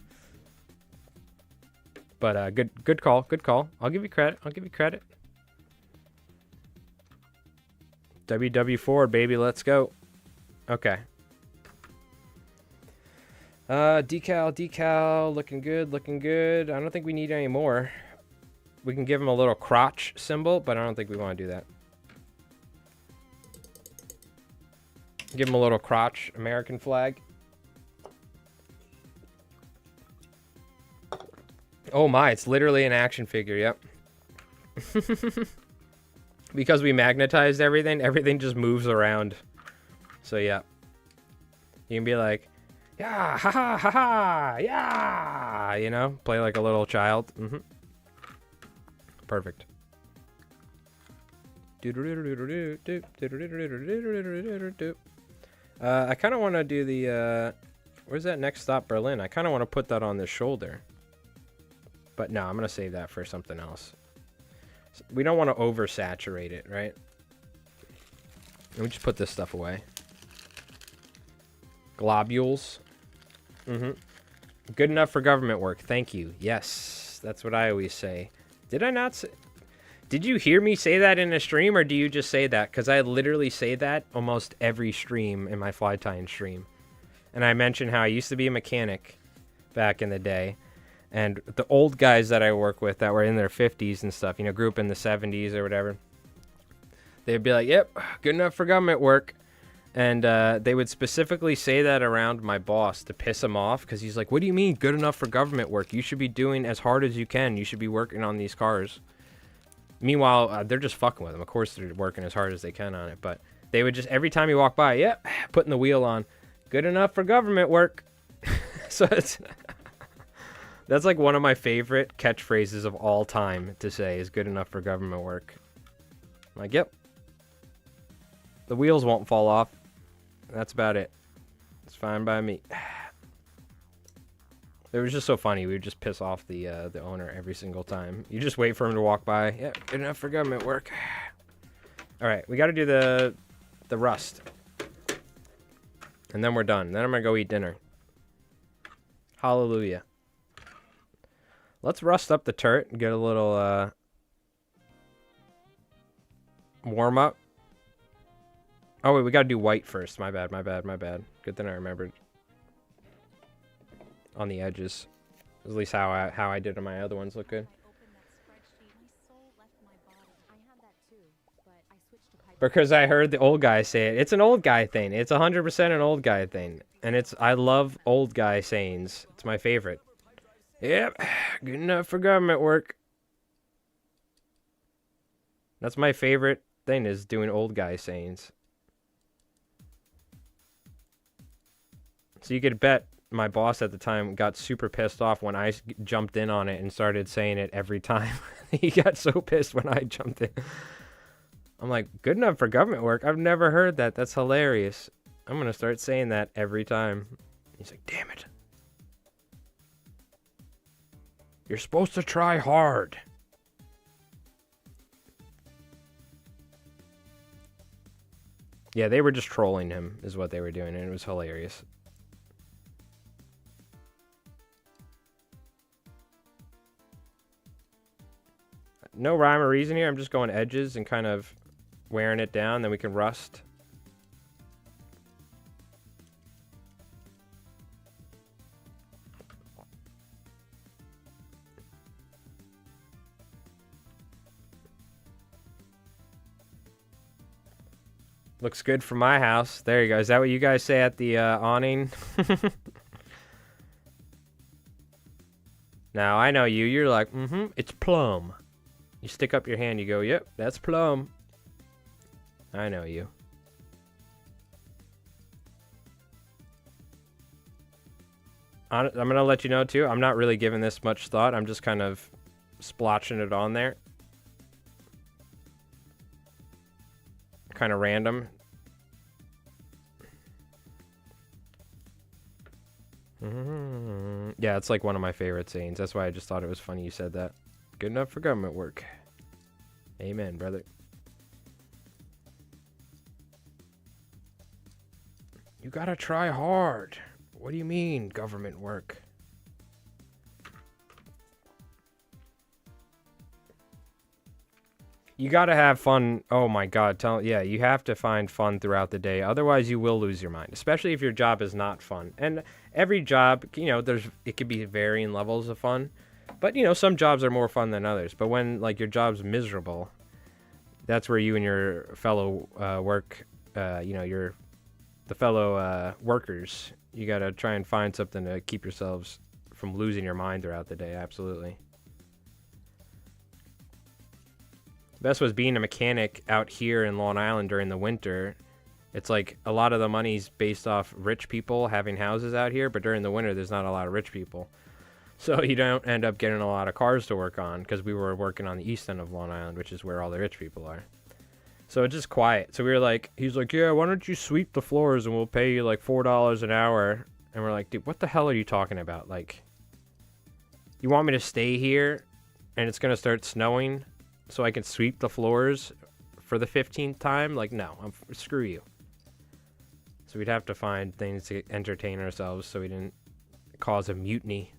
But good call, good call. I'll give you credit. I'll give you credit. WW Ford, baby, let's go. Okay. Decal, looking good, looking good. I don't think we need any more. We can give him a little crotch symbol, but I don't think we want to do that. Give him a little crotch American flag. Oh my, it's literally an action figure, yep. Because we magnetized everything just moves around. So yeah. You can be like, yeah, ha ha ha ha, yeah, you know, play like a little child. Perfect. I kind of want to do the, where's that next stop, Berlin? I kind of want to put that on the shoulder. But no, I'm going to save that for something else. We don't want to oversaturate it, right? Let me just put this stuff away. Globules. Good enough for government work. Thank you. Yes, that's what I always say. Did I not say... Did you hear me say that in a stream, or do you just say that? Because I literally say that almost every stream in my Flytime stream. And I mentioned how I used to be a mechanic back in the day. And the old guys that I work with that were in their 50s and stuff, you know, grew up in the 70s or whatever, they'd be like, yep, good enough for government work. And they would specifically say that around my boss to piss him off, because he's like, what do you mean good enough for government work? You should be doing as hard as you can. You should be working on these cars. Meanwhile, they're just fucking with them. Of course, they're working as hard as they can on it. But they would just, every time you walk by, yep, putting the wheel on, good enough for government work. So it's... That's like one of my favorite catchphrases of all time to say is good enough for government work. I'm like, yep. The wheels won't fall off. That's about it. It's fine by me. It was just so funny. We would just piss off the owner every single time. You just wait for him to walk by. Yep, good enough for government work. All right, we got to do the rust. And then we're done. Then I'm going to go eat dinner. Hallelujah. Let's rust up the turret and get a little warm up. Oh wait, we gotta do white first. My bad, my bad, my bad. Good thing I remembered. On the edges. At least how I did on my other ones look good. Because I heard the old guy say it. It's an old guy thing. It's 100% an old guy thing. And I love old guy sayings. It's my favorite. Yep, good enough for government work. That's my favorite thing, is doing old guy sayings. So you could bet my boss at the time got super pissed off when I jumped in on it and started saying it every time. He got so pissed when I jumped in. I'm like, good enough for government work? I've never heard that. That's hilarious. I'm going to start saying that every time. He's like, damn it. You're supposed to try hard. Yeah, they were just trolling him, is what they were doing, and it was hilarious. No rhyme or reason here. I'm just going edges and kind of wearing it down, then we can rust. Looks good for my house. There you go. Is that what you guys say at the awning? Now, I know you. You're like, it's plum. You stick up your hand, you go, yep, that's plum. I know you. I'm going to let you know, too, I'm not really giving this much thought. I'm just kind of splotching it on there. Kind of random. Yeah, it's like one of my favorite sayings. That's why I just thought it was funny you said that. Good enough for government work. Amen, brother. You gotta try hard. What do you mean, government work? You gotta have fun. Oh my god, yeah, you have to find fun throughout the day. Otherwise, you will lose your mind, especially if your job is not fun. And every job, you know, it could be varying levels of fun. But, you know, some jobs are more fun than others. But when, like, your job's miserable, that's where you and your fellow the fellow workers, you got to try and find something to keep yourselves from losing your mind throughout the day. Absolutely. Best was being a mechanic out here in Long Island during the winter. It's like a lot of the money's based off rich people having houses out here, but during the winter, there's not a lot of rich people. So you don't end up getting a lot of cars to work on because we were working on the east end of Long Island, which is where all the rich people are. So it's just quiet. So we were like, he's like, yeah, why don't you sweep the floors and we'll pay you like $4 an hour. And we're like, dude, what the hell are you talking about? Like, you want me to stay here and it's going to start snowing so I can sweep the floors for the 15th time? Like, no, screw you. So we'd have to find things to entertain ourselves so we didn't cause a mutiny.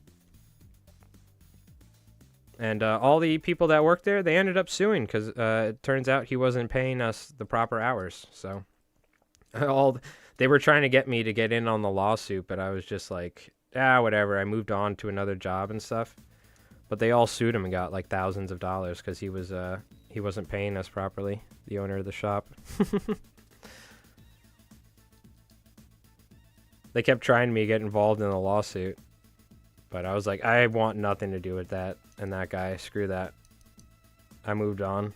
And all the people that worked there, they ended up suing because it turns out he wasn't paying us the proper hours. So they were trying to get me to get in on the lawsuit, but I was just like, whatever. I moved on to another job and stuff. But they all sued him and got like thousands of dollars because he wasn't paying us properly, the owner of the shop. They kept trying me to get involved in the lawsuit. But I was like, I want nothing to do with that and that guy. Screw that. I moved on.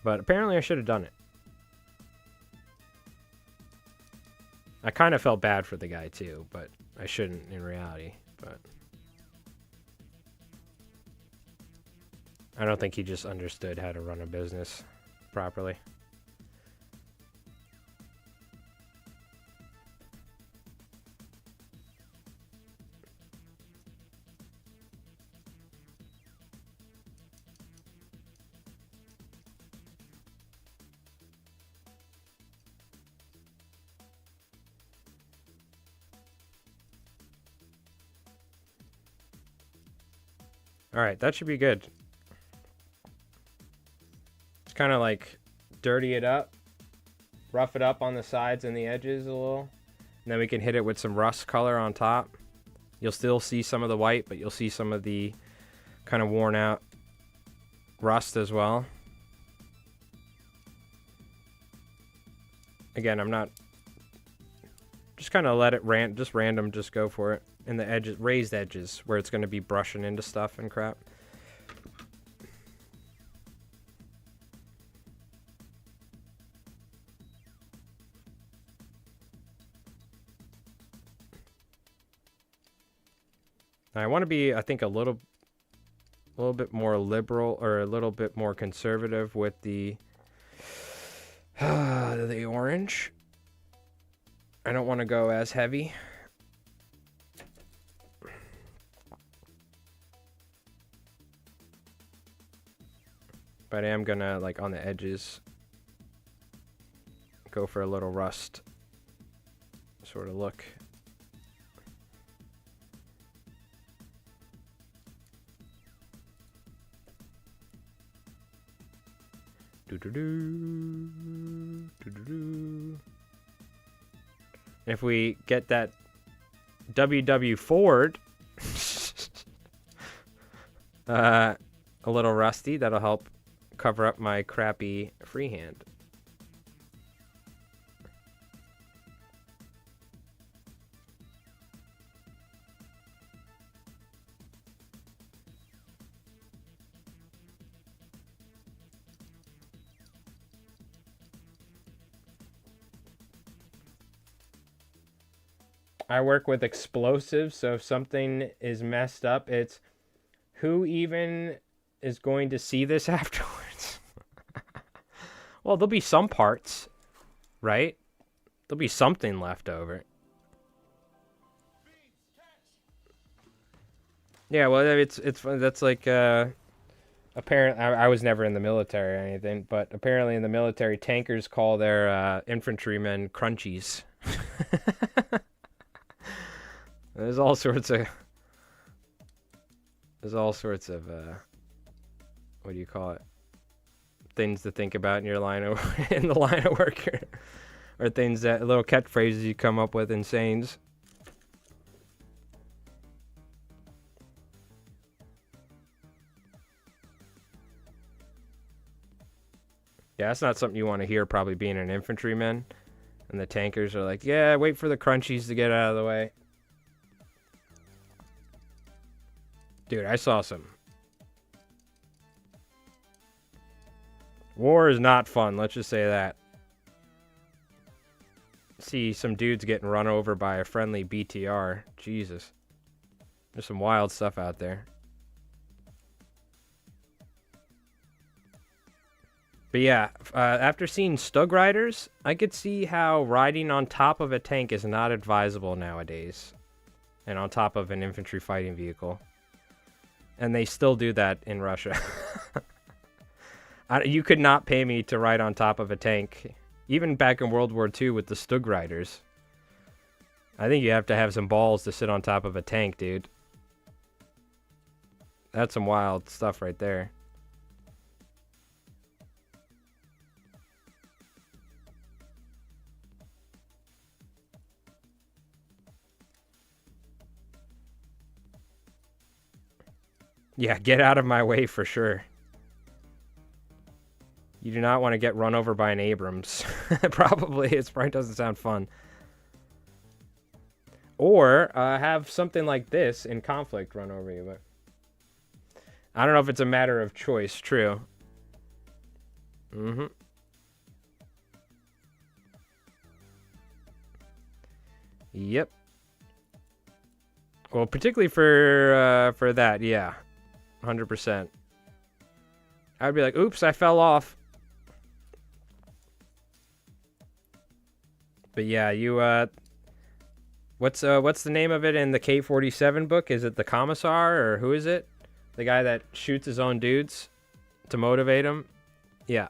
But apparently I should have done it. I kind of felt bad for the guy too, but I shouldn't in reality. But I don't think he just understood how to run a business properly. Alright, that should be good. Just kind of like dirty it up. Rough it up on the sides and the edges a little. And then we can hit it with some rust color on top. You'll still see some of the white, but you'll see some of the kind of worn out rust as well. Again, I'm not... Just kind of let it random, just go for it. In the edges, raised edges, where it's going to be brushing into stuff and crap. Now, I want to be, I think, a little bit more liberal or a little bit more conservative with the orange. I don't want to go as heavy. But I am gonna, like, on the edges, go for a little rust sort of look. If we get that WW Ford a little rusty, that'll help cover up my crappy freehand. I work with explosives, so if something is messed up, it's who even is going to see this afterwards? Well, there'll be some parts, right? There'll be something left over. Yeah, well, it's that's like apparently I was never in the military or anything, but apparently in the military, tankers call their infantrymen crunchies. There's all sorts of what do you call it? Things to think about in your line of in the line of work, or things that little catchphrases you come up with and sayings. Yeah, that's not something you want to hear, probably being an infantryman. And the tankers are like, yeah, wait for the crunchies to get out of the way. Dude, I saw some. War is not fun, let's just say that. See some dudes getting run over by a friendly BTR. Jesus. There's some wild stuff out there. But yeah, after seeing Stug Riders, I could see how riding on top of a tank is not advisable nowadays. And on top of an infantry fighting vehicle. And they still do that in Russia. You could not pay me to ride on top of a tank. Even back in World War II with the Stug Riders. I think you have to have some balls to sit on top of a tank, dude. That's some wild stuff right there. Yeah, get out of my way for sure. You do not want to get run over by an Abrams. It probably doesn't sound fun. Or have something like this in Konflikt run over you, but I don't know if it's a matter of choice. True. Mm-hmm. Yep. Well, particularly for that, yeah. 100%. I'd be like, oops, I fell off. But yeah, you what's the name of it in the K47 book? Is it the Commissar, or who is it? The guy that shoots his own dudes to motivate him? Yeah.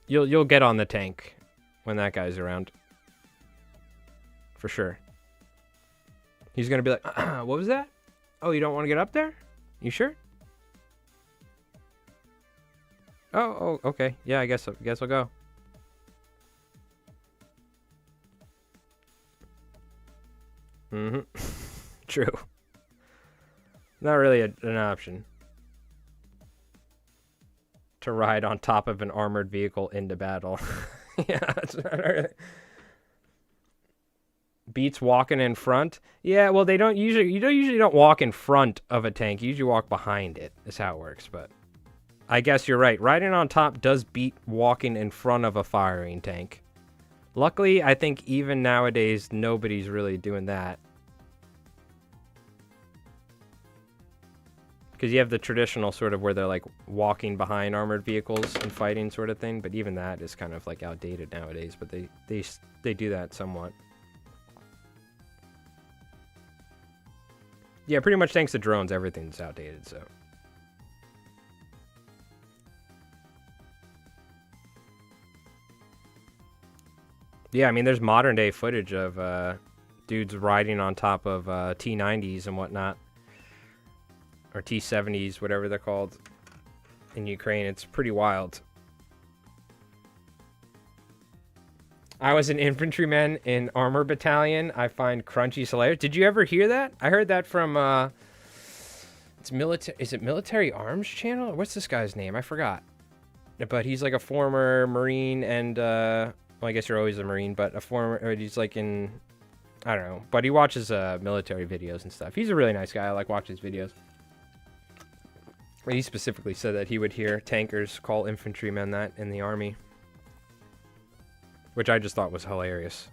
You'll get on the tank when that guy's around. For sure. He's going to be like, what was that? Oh, you don't want to get up there? You sure? Oh, okay. Yeah, I guess I'll go. Mm-hmm. True. Not really an option. To ride on top of an armored vehicle into battle. Yeah, it's not really... Beats walking in front. Yeah, well, you usually don't walk in front of a tank. You usually walk behind it. Is how it works. But I guess you're right. Riding on top does beat walking in front of a firing tank. Luckily, I think even nowadays nobody's really doing that. Because you have the traditional sort of where they're like walking behind armored vehicles and fighting sort of thing. But even that is kind of like outdated nowadays. But they do that somewhat. Yeah, pretty much thanks to drones, everything's outdated, so. Yeah, I mean, there's modern day footage of dudes riding on top of T-90s and whatnot. Or T-70s, whatever they're called, in Ukraine. It's pretty wild. I was an infantryman in Armor Battalion. I find crunchies hilarious. Did you ever hear that? I heard that from, it's military. Is it Military Arms Channel? What's this guy's name? I forgot. But he's like a former Marine and, well, I guess you're always a Marine, but he's like in, I don't know. But he watches military videos and stuff. He's a really nice guy. I like watching his videos. But he specifically said that he would hear tankers call infantrymen that in the army. Which I just thought was hilarious.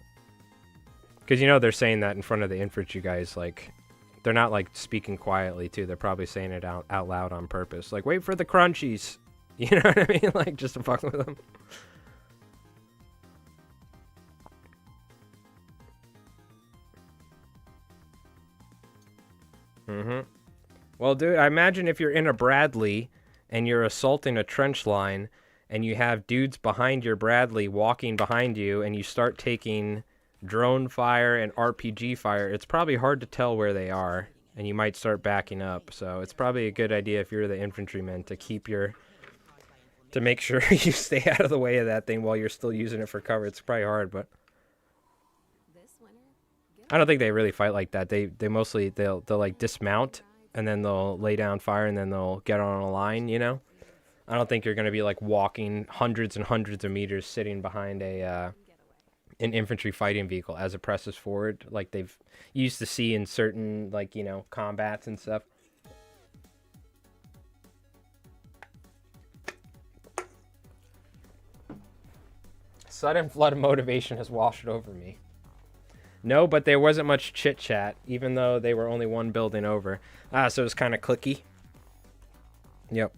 Because, you know, they're saying that in front of the infantry guys, like, they're not, like, speaking quietly, too. They're probably saying it out loud on purpose. Like, wait for the crunchies. You know what I mean? Like, just to fuck with them. Mm-hmm. Well, dude, I imagine if you're in a Bradley and you're assaulting a trench line and you have dudes behind your Bradley walking behind you and you start taking drone fire and RPG fire, it's probably hard to tell where they are and you might start backing up. So it's probably a good idea if you're the infantryman to to make sure you stay out of the way of that thing while you're still using it for cover. It's probably hard, but I don't think they really fight like that. They mostly they'll like dismount and then they'll lay down fire and then they'll get on a line, you know? I don't think you're going to be like walking hundreds and hundreds of meters sitting behind an infantry fighting vehicle as it presses forward like they've used to see in certain, like, you know, combats and stuff. Sudden flood of motivation has washed over me. No, but there wasn't much chit-chat, even though they were only one building over. So it was kind of clicky. Yep.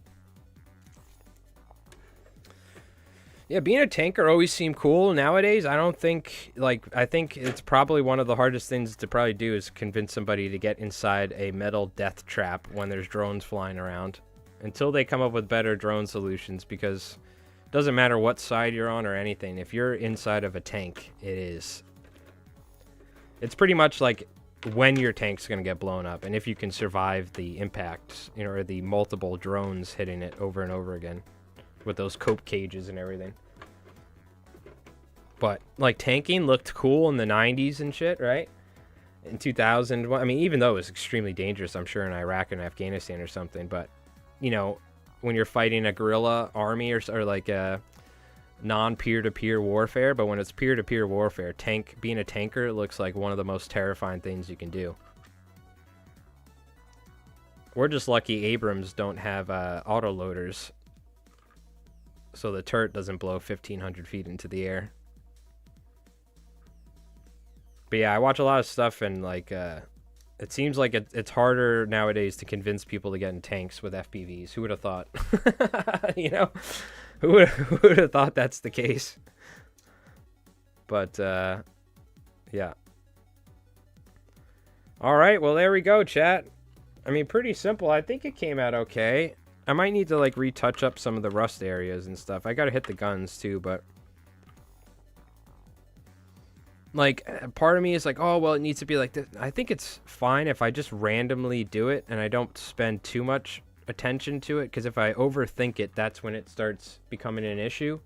Yeah, being a tanker always seemed cool. Nowadays, I don't think, like, I think it's probably one of the hardest things to probably do is convince somebody to get inside a metal death trap when there's drones flying around. Until they come up with better drone solutions, because it doesn't matter what side you're on or anything. If you're inside of a tank, it's pretty much like when your tank's going to get blown up and if you can survive the impacts, you know, or the multiple drones hitting it over and over again with those cope cages and everything. But like tanking looked cool in the 90s and shit, right? In 2000, I mean, even though it was extremely dangerous, I'm sure in Iraq and Afghanistan or something, but you know, when you're fighting a guerrilla army or like a non-peer-to-peer warfare, but when it's peer-to-peer warfare, being a tanker looks like one of the most terrifying things you can do. We're just lucky Abrams don't have autoloaders, so the turret doesn't blow 1,500 feet into the air. But yeah, I watch a lot of stuff, and like it seems like it's harder nowadays to convince people to get in tanks with FPVs. Who would have thought? You know? Who would have thought that's the case? But, yeah. All right, well, there we go, chat. I mean, pretty simple. I think it came out okay. I might need to, like, retouch up some of the rust areas and stuff. I gotta hit the guns, too, but... like, part of me is like, oh, well, it needs to be like this. I think it's fine if I just randomly do it and I don't spend too much attention to it, because if I overthink it, that's when it starts becoming an issue.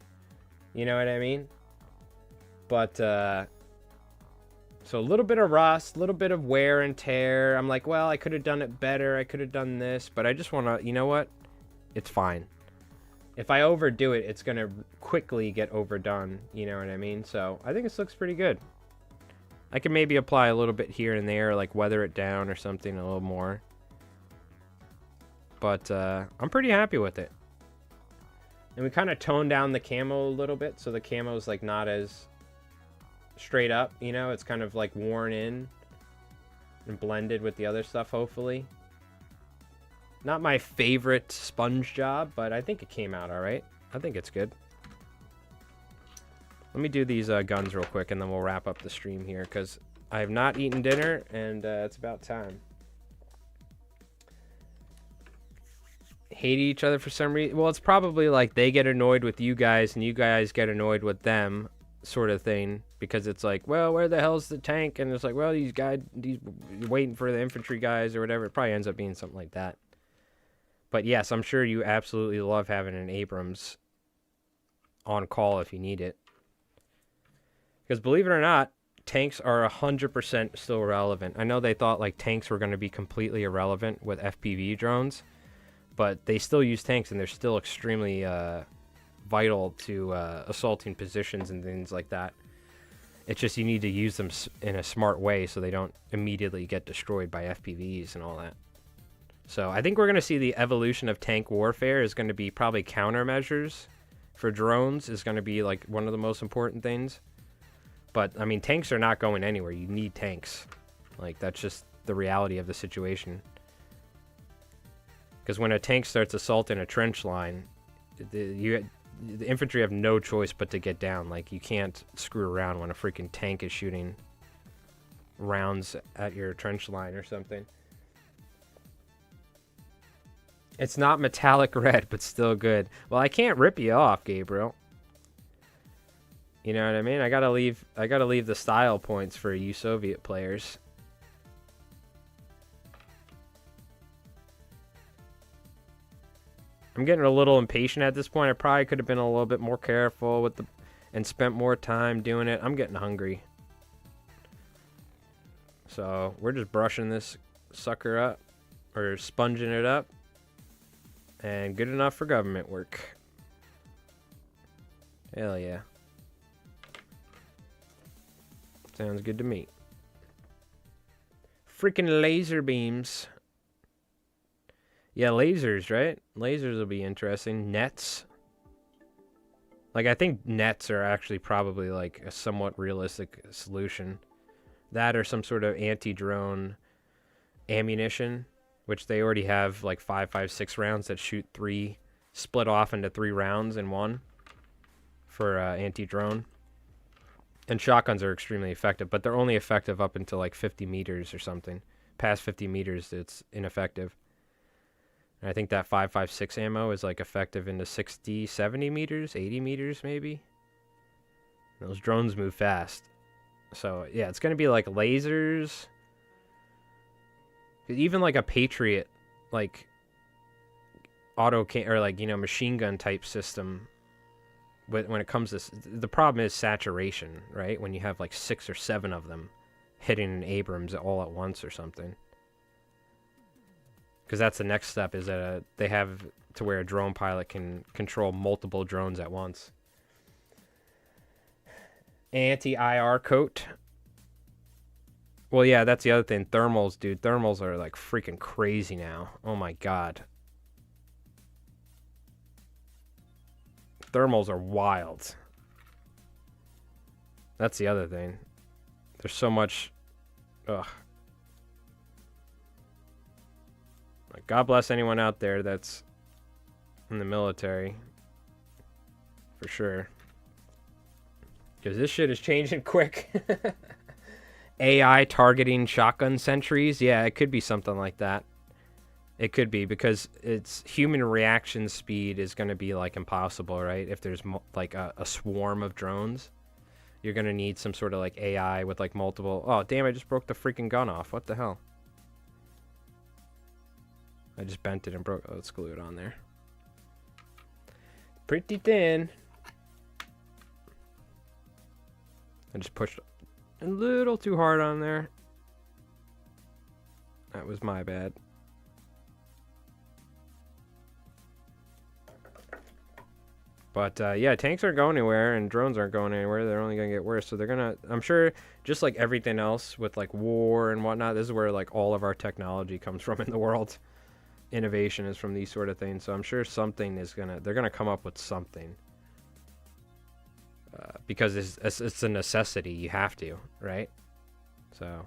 You know what I mean? But, so a little bit of rust, a little bit of wear and tear. I'm like, well, I could have done it better. I could have done this, but I just want to, you know what? It's fine. If I overdo it, it's going to quickly get overdone. You know what I mean? So I think this looks pretty good. I can maybe apply a little bit here and there, like weather it down or something a little more. But I'm pretty happy with it. And we kind of toned down the camo a little bit, so the camo is like not as straight up, you know? It's kind of like worn in and blended with the other stuff, hopefully. Not my favorite sponge job, but I think it came out all right. I think it's good. Let me do these guns real quick, and then we'll wrap up the stream here, because I have not eaten dinner, and it's about time. Hate each other for some reason. Well, it's probably like they get annoyed with you guys, and you guys get annoyed with them, sort of thing, because it's like, well, where the hell's the tank? And it's like, well, these waiting for the infantry guys or whatever. It probably ends up being something like that. But yes, I'm sure you absolutely love having an Abrams on call if you need it. Because believe it or not, tanks are 100% still relevant. I know they thought like tanks were going to be completely irrelevant with FPV drones, but they still use tanks, and they're still extremely vital to assaulting positions and things like that. It's just you need to use them in a smart way so they don't immediately get destroyed by FPVs and all that. So I think we're going to see the evolution of tank warfare is going to be probably countermeasures for drones is going to be like one of the most important things. But, I mean, tanks are not going anywhere. You need tanks. Like, that's just the reality of the situation. Because when a tank starts assaulting a trench line, the infantry have no choice but to get down. Like, you can't screw around when a freaking tank is shooting rounds at your trench line or something. It's not metallic red, but still good. Well, I can't rip you off, Gabriel. You know what I mean? I gotta leave the style points for you Soviet players. I'm getting a little impatient at this point. I probably could have been a little bit more careful with and spent more time doing it. I'm getting hungry. So we're just brushing this sucker up, or sponging it up, and good enough for government work. Hell yeah. Sounds good to me. Freaking laser beams. Yeah, lasers, right? Lasers will be interesting. Nets. Like, I think nets are actually probably like a somewhat realistic solution. That or some sort of anti-drone ammunition, which they already have like 5.56 rounds that shoot split off into 3 rounds in one for anti-drone. And shotguns are extremely effective, but they're only effective up until like 50 meters or something. Past 50 meters, it's ineffective. And I think that 5.56 ammo is like effective into 60, 70 meters, 80 meters maybe. And those drones move fast. So yeah, it's gonna be like lasers. Even like a Patriot, like or like, you know, machine gun type system. But when it comes to the problem is saturation, right? When you have like 6 or 7 of them hitting an Abrams all at once or something. Because that's the next step, is that they have to where a drone pilot can control multiple drones at once. Anti-IR coat. Well, yeah, that's the other thing. Thermals, dude. Thermals are like freaking crazy now. Oh my god. Thermals are wild. That's the other thing. There's so much... Ugh. Like, God bless anyone out there that's in the military. For sure. Because this shit is changing quick. AI targeting shotgun sentries. Yeah, it could be something like that. It could be, because it's human reaction speed is going to be like impossible, right? If there's like a swarm of drones, you're going to need some sort of like AI with like multiple... Oh, damn, I just broke the freaking gun off. What the hell? I just bent it and broke... Oh, let's glue it on there. Pretty thin. I just pushed a little too hard on there. That was my bad. But yeah, tanks aren't going anywhere and drones aren't going anywhere. They're only going to get worse. So they're going to, I'm sure, just like everything else with like war and whatnot, this is where like all of our technology comes from in the world. Innovation is from these sort of things. So I'm sure something is they're going to come up with something. Because it's a necessity. You have to, right? So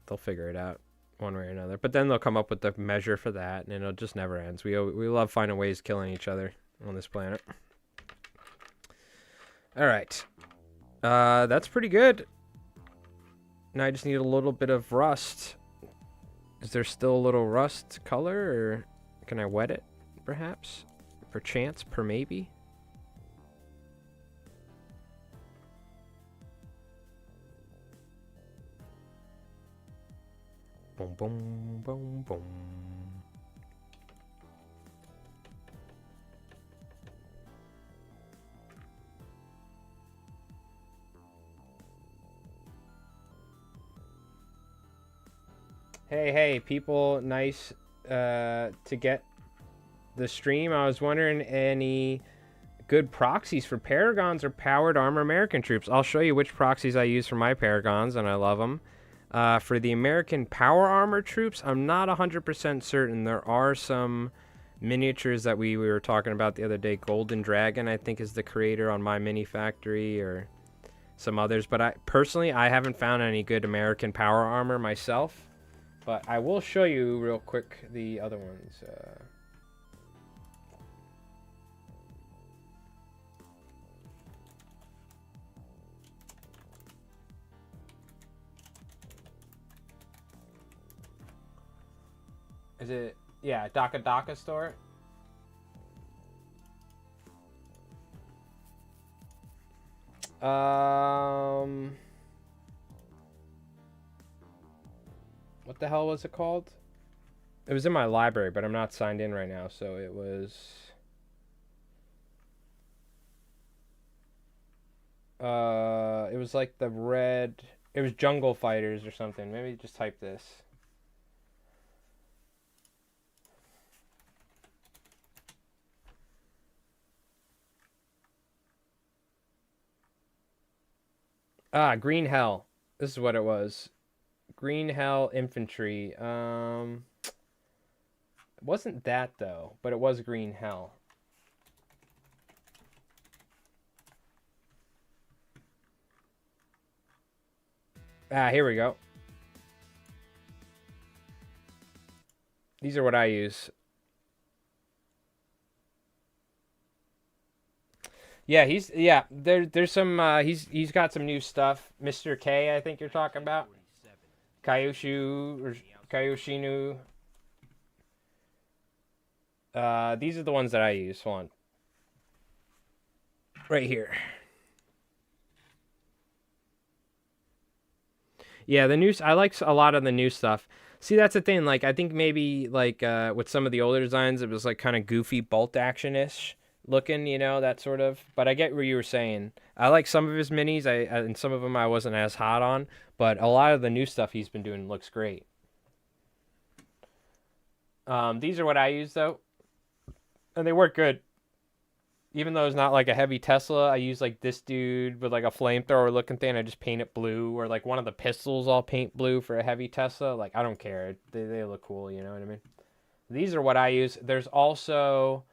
they'll figure it out one way or another. But then they'll come up with the measure for that, and it just never ends. We love finding ways killing each other on this planet. All right. That's pretty good. Now I just need a little bit of rust. Is there still a little rust color, or can I wet it, perhaps? Perchance, per maybe? Boom, boom, boom, boom. Hey, people, nice to get the stream. I was wondering any good proxies for Paragons or powered armor American troops. I'll show you which proxies I use for my Paragons, and I love them. For the American power armor troops, I'm not 100% certain. There are some miniatures that we were talking about the other day. Golden Dragon, I think, is the creator on My Mini Factory, or some others. But I personally, I haven't found any good American power armor myself. But I will show you real quick the other ones. Is it, yeah, Daka Daka store? What the hell was it called? It was in my library, but I'm not signed in right now, so it was... it was like the red... It was Jungle Fighters or something. Maybe just type this. Ah, Green Hell. This is what it was. Green Hell Infantry. It wasn't that, though, but it was Green Hell. Ah, here we go. These are what I use. Yeah, there's some he's got some new stuff. Mr. K, I think you're talking about. Kaioshinu. These are the ones that I use. Hold on. Right here. Yeah, I like a lot of the new stuff. See, that's the thing. Like, I think maybe like with some of the older designs, it was like kind of goofy bolt action-ish looking, you know, that sort of. But I get what you were saying. I like some of his minis, and some of them I wasn't as hot on. But a lot of the new stuff he's been doing looks great. These are what I use, though. And they work good. Even though it's not like a heavy Tesla, I use like this dude with like a flamethrower looking thing. I just paint it blue. Or like one of the pistols I'll paint blue for a heavy Tesla. Like, I don't care. They look cool, you know what I mean? These are what I use. There's also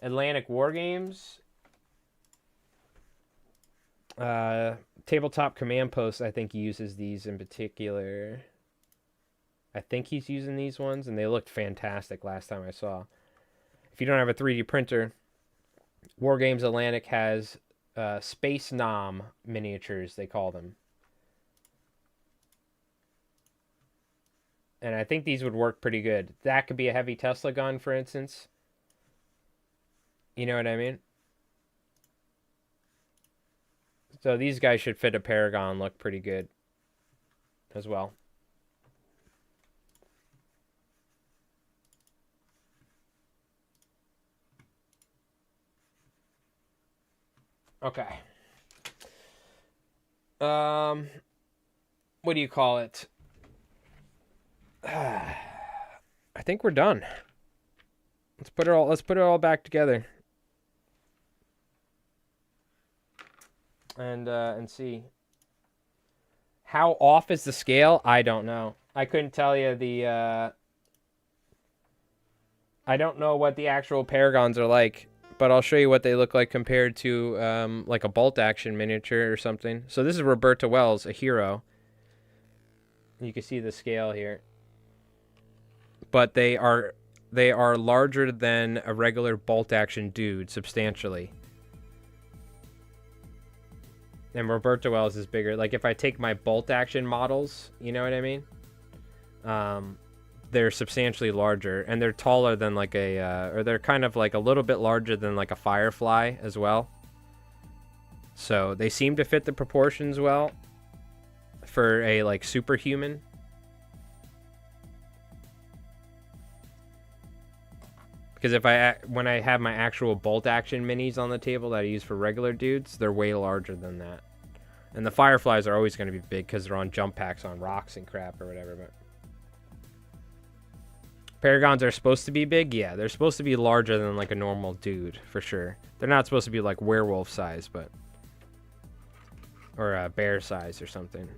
Atlantic War Games. Tabletop Command Post, I think he uses these in particular. I think he's using these ones, and they looked fantastic last time I saw. If you don't have a 3D printer, War Games Atlantic has Space Nom miniatures, they call them. And I think these would work pretty good. That could be a heavy Tesla gun, for instance. You know what I mean? So these guys should fit a Paragon, look pretty good as well. Okay. What do you call it? I think we're done. Let's put it all back together. And see. How off is the scale? I don't know. I couldn't tell you the I don't know what the actual Paragons are like, but I'll show you what they look like compared to like a bolt action miniature or something. So this is Roberta Wells, a hero. You can see the scale here. But they are larger than a regular bolt action dude substantially. And Roberta Wells is bigger. Like if I take my bolt action models, you know what I mean? They're substantially larger, and they're taller than like or they're kind of like a little bit larger than like a Firefly as well. So they seem to fit the proportions well for a like superhuman. Because when I have my actual bolt action minis on the table that I use for regular dudes, they're way larger than that. And the Fireflies are always going to be big because they're on jump packs on rocks and crap or whatever. But Paragons are supposed to be big? Yeah, they're supposed to be larger than like a normal dude, for sure. They're not supposed to be like werewolf size, but... or bear size or something.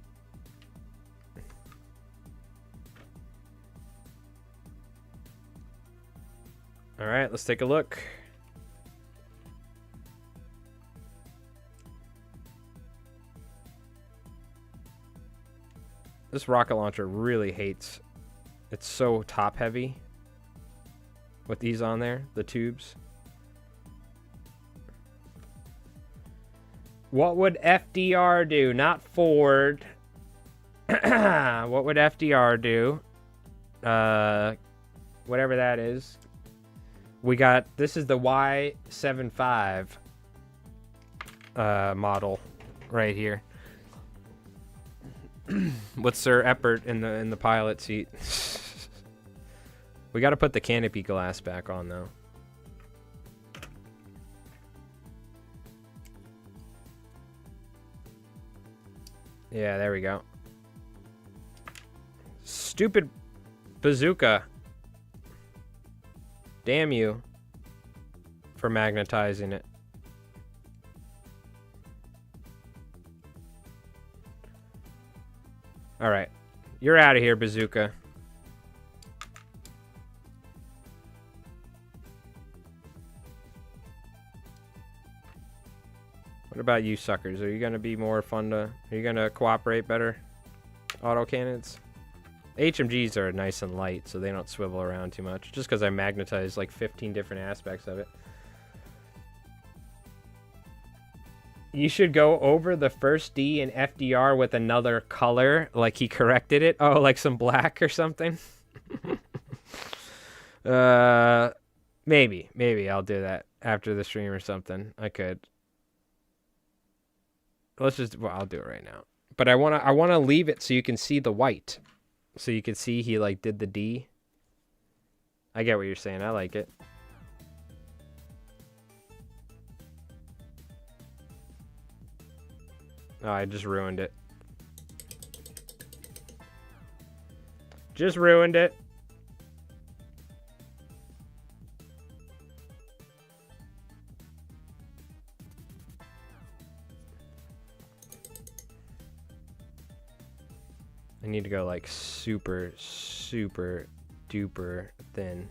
All right, let's take a look. This rocket launcher really hates. It's so top heavy with these on there, the tubes. What would FDR do? Not Ford. What would FDR do? Whatever that is. We got, this is the Y75 model right here. With Sir Eppert in the pilot seat. We got to put the canopy glass back on though. Yeah, there we go. Stupid bazooka. Damn you for magnetizing it. All right. You're out of here, bazooka. What about you suckers? Are you going to be more fun to... Are you going to cooperate better? Autocannons? HMGs are nice and light, so they don't swivel around too much. Just because I magnetized like 15 different aspects of it. You should go over the first D in FDR with another color, like he corrected it. Oh, like some black or something? Maybe I'll do that after the stream or something. I could. Let's just, well, I'll do it right now. But I wanna leave it so you can see the white. So you can see he like did the D. I get what you're saying. I like it. Oh, I just ruined it. Just ruined it. I need to go like super, super duper thin.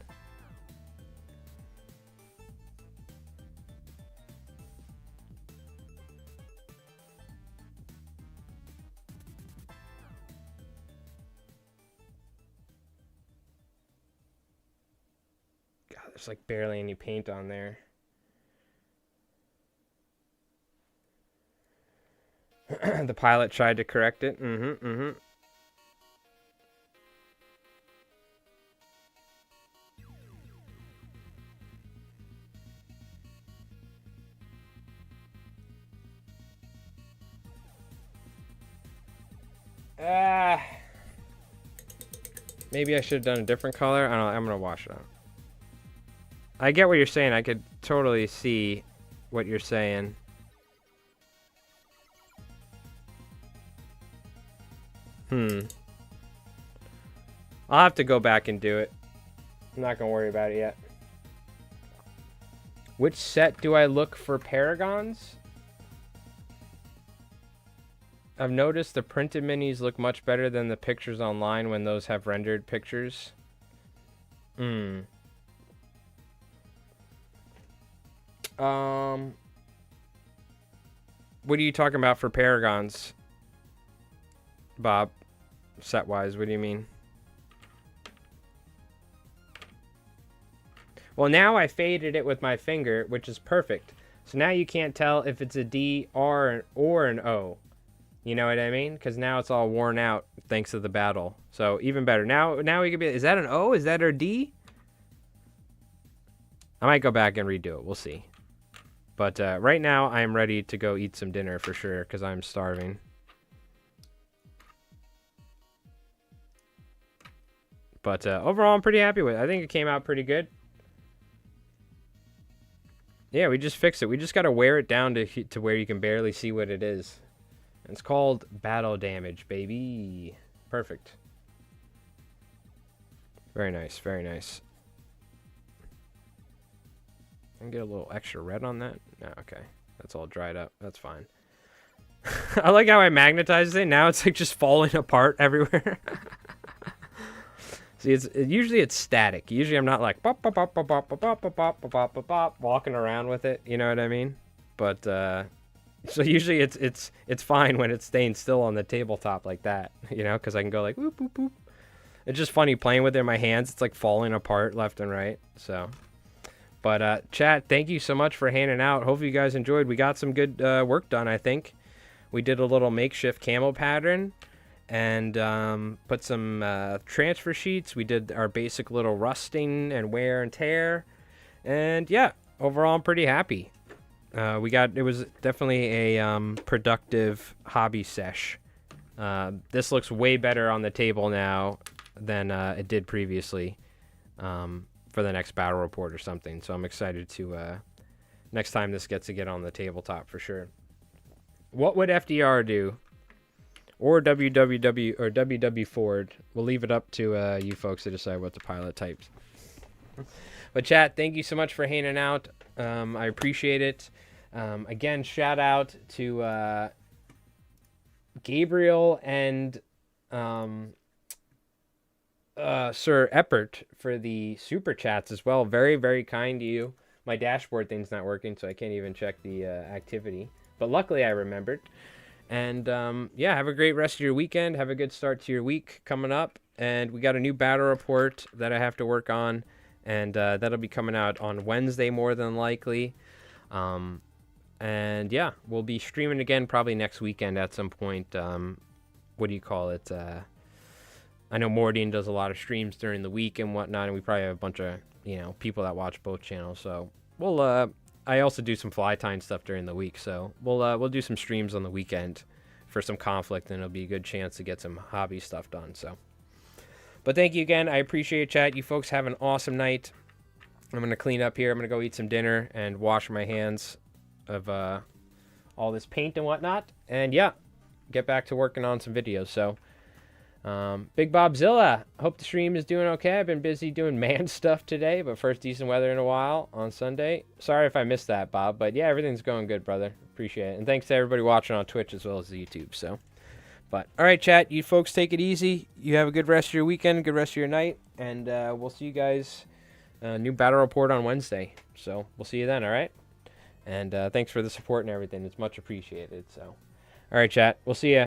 God, there's like barely any paint on there. The pilot tried to correct it. Maybe I should have done a different color. I don't know. I'm going to wash it out. I get what you're saying. I could totally see what you're saying. I'll have to go back and do it. I'm not going to worry about it yet. Which set do I look for Paragons? I've noticed the printed minis look much better than the pictures online when those have rendered pictures. What are you talking about for Paragons, Bob? Set-wise, what do you mean? Well, now I faded it with my finger, which is perfect. So now you can't tell if it's a D, R, or an O. You know what I mean? Because now it's all worn out thanks to the battle. So even better. Now we can be... Is that an O? Is that a D? I might go back and redo it. We'll see. But right now, I am ready to go eat some dinner for sure because I'm starving. But overall, I'm pretty happy with it. I think it came out pretty good. Yeah, we just fixed it. We just got to wear it down to where you can barely see what it is. It's called battle damage, baby. Perfect. Very nice, very nice. I can get a little extra red on that. No, okay. That's all dried up. That's fine. I like how I magnetized it. Now it's like just falling apart everywhere. See, usually it's static. Usually I'm not like bop, bop, bop, bop, bop, bop, bop, bop, bop, bop, bop, bop, walking around with it. You know what I mean? But so usually it's fine when it's staying still on the tabletop like that. You know, because I can go like whoop whoop whoop. It's just funny playing with it in my hands. It's like falling apart left and right. So, but chat, thank you so much for hanging out. Hopefully you guys enjoyed. We got some good work done. I think we did a little makeshift camo pattern. And put some transfer sheets. We did our basic little rusting and wear and tear. And yeah, overall I'm pretty happy. It was definitely a productive hobby sesh. This looks way better on the table now than it did previously for the next battle report or something. So I'm excited to next time this gets to get on the tabletop for sure. What would FDR do? Or WWW or WW Ford. We'll leave it up to you folks to decide what the pilot types. But chat, thank you so much for hanging out. I appreciate it. Again, shout out to Gabriel and Sir Eppert for the super chats as well. Very, very kind to you. My dashboard thing's not working, so I can't even check the activity. But luckily I remembered. And yeah, have a great rest of your weekend. Have a good start to your week coming up. And we got a new battle report that I have to work on. And that'll be coming out on Wednesday more than likely. And yeah, we'll be streaming again probably next weekend at some point. What do you call it? I know Mordian does a lot of streams during the week and whatnot. And we probably have a bunch of, people that watch both channels. So we'll... I also do some fly tying stuff during the week, so we'll do some streams on the weekend for some Konflikt, and it'll be a good chance to get some hobby stuff done. So, but thank you again. I appreciate it, chat. You folks have an awesome night. I'm gonna clean up here. I'm gonna go eat some dinner and wash my hands of all this paint and whatnot, and yeah, get back to working on some videos. So. Big Bobzilla, hope the stream is doing okay. I've been busy doing man stuff today, but first decent weather in a while on Sunday. Sorry if I missed that, Bob, but yeah, everything's going good, brother. Appreciate it. And thanks to everybody watching on Twitch as well as the YouTube. So, but all right, chat, you folks take it easy. You have a good rest of your weekend, good rest of your night, and we'll see you guys new battle report on Wednesday. So we'll see you then. All right, and thanks for the support and everything. It's much appreciated. So, all right, chat, we'll see you.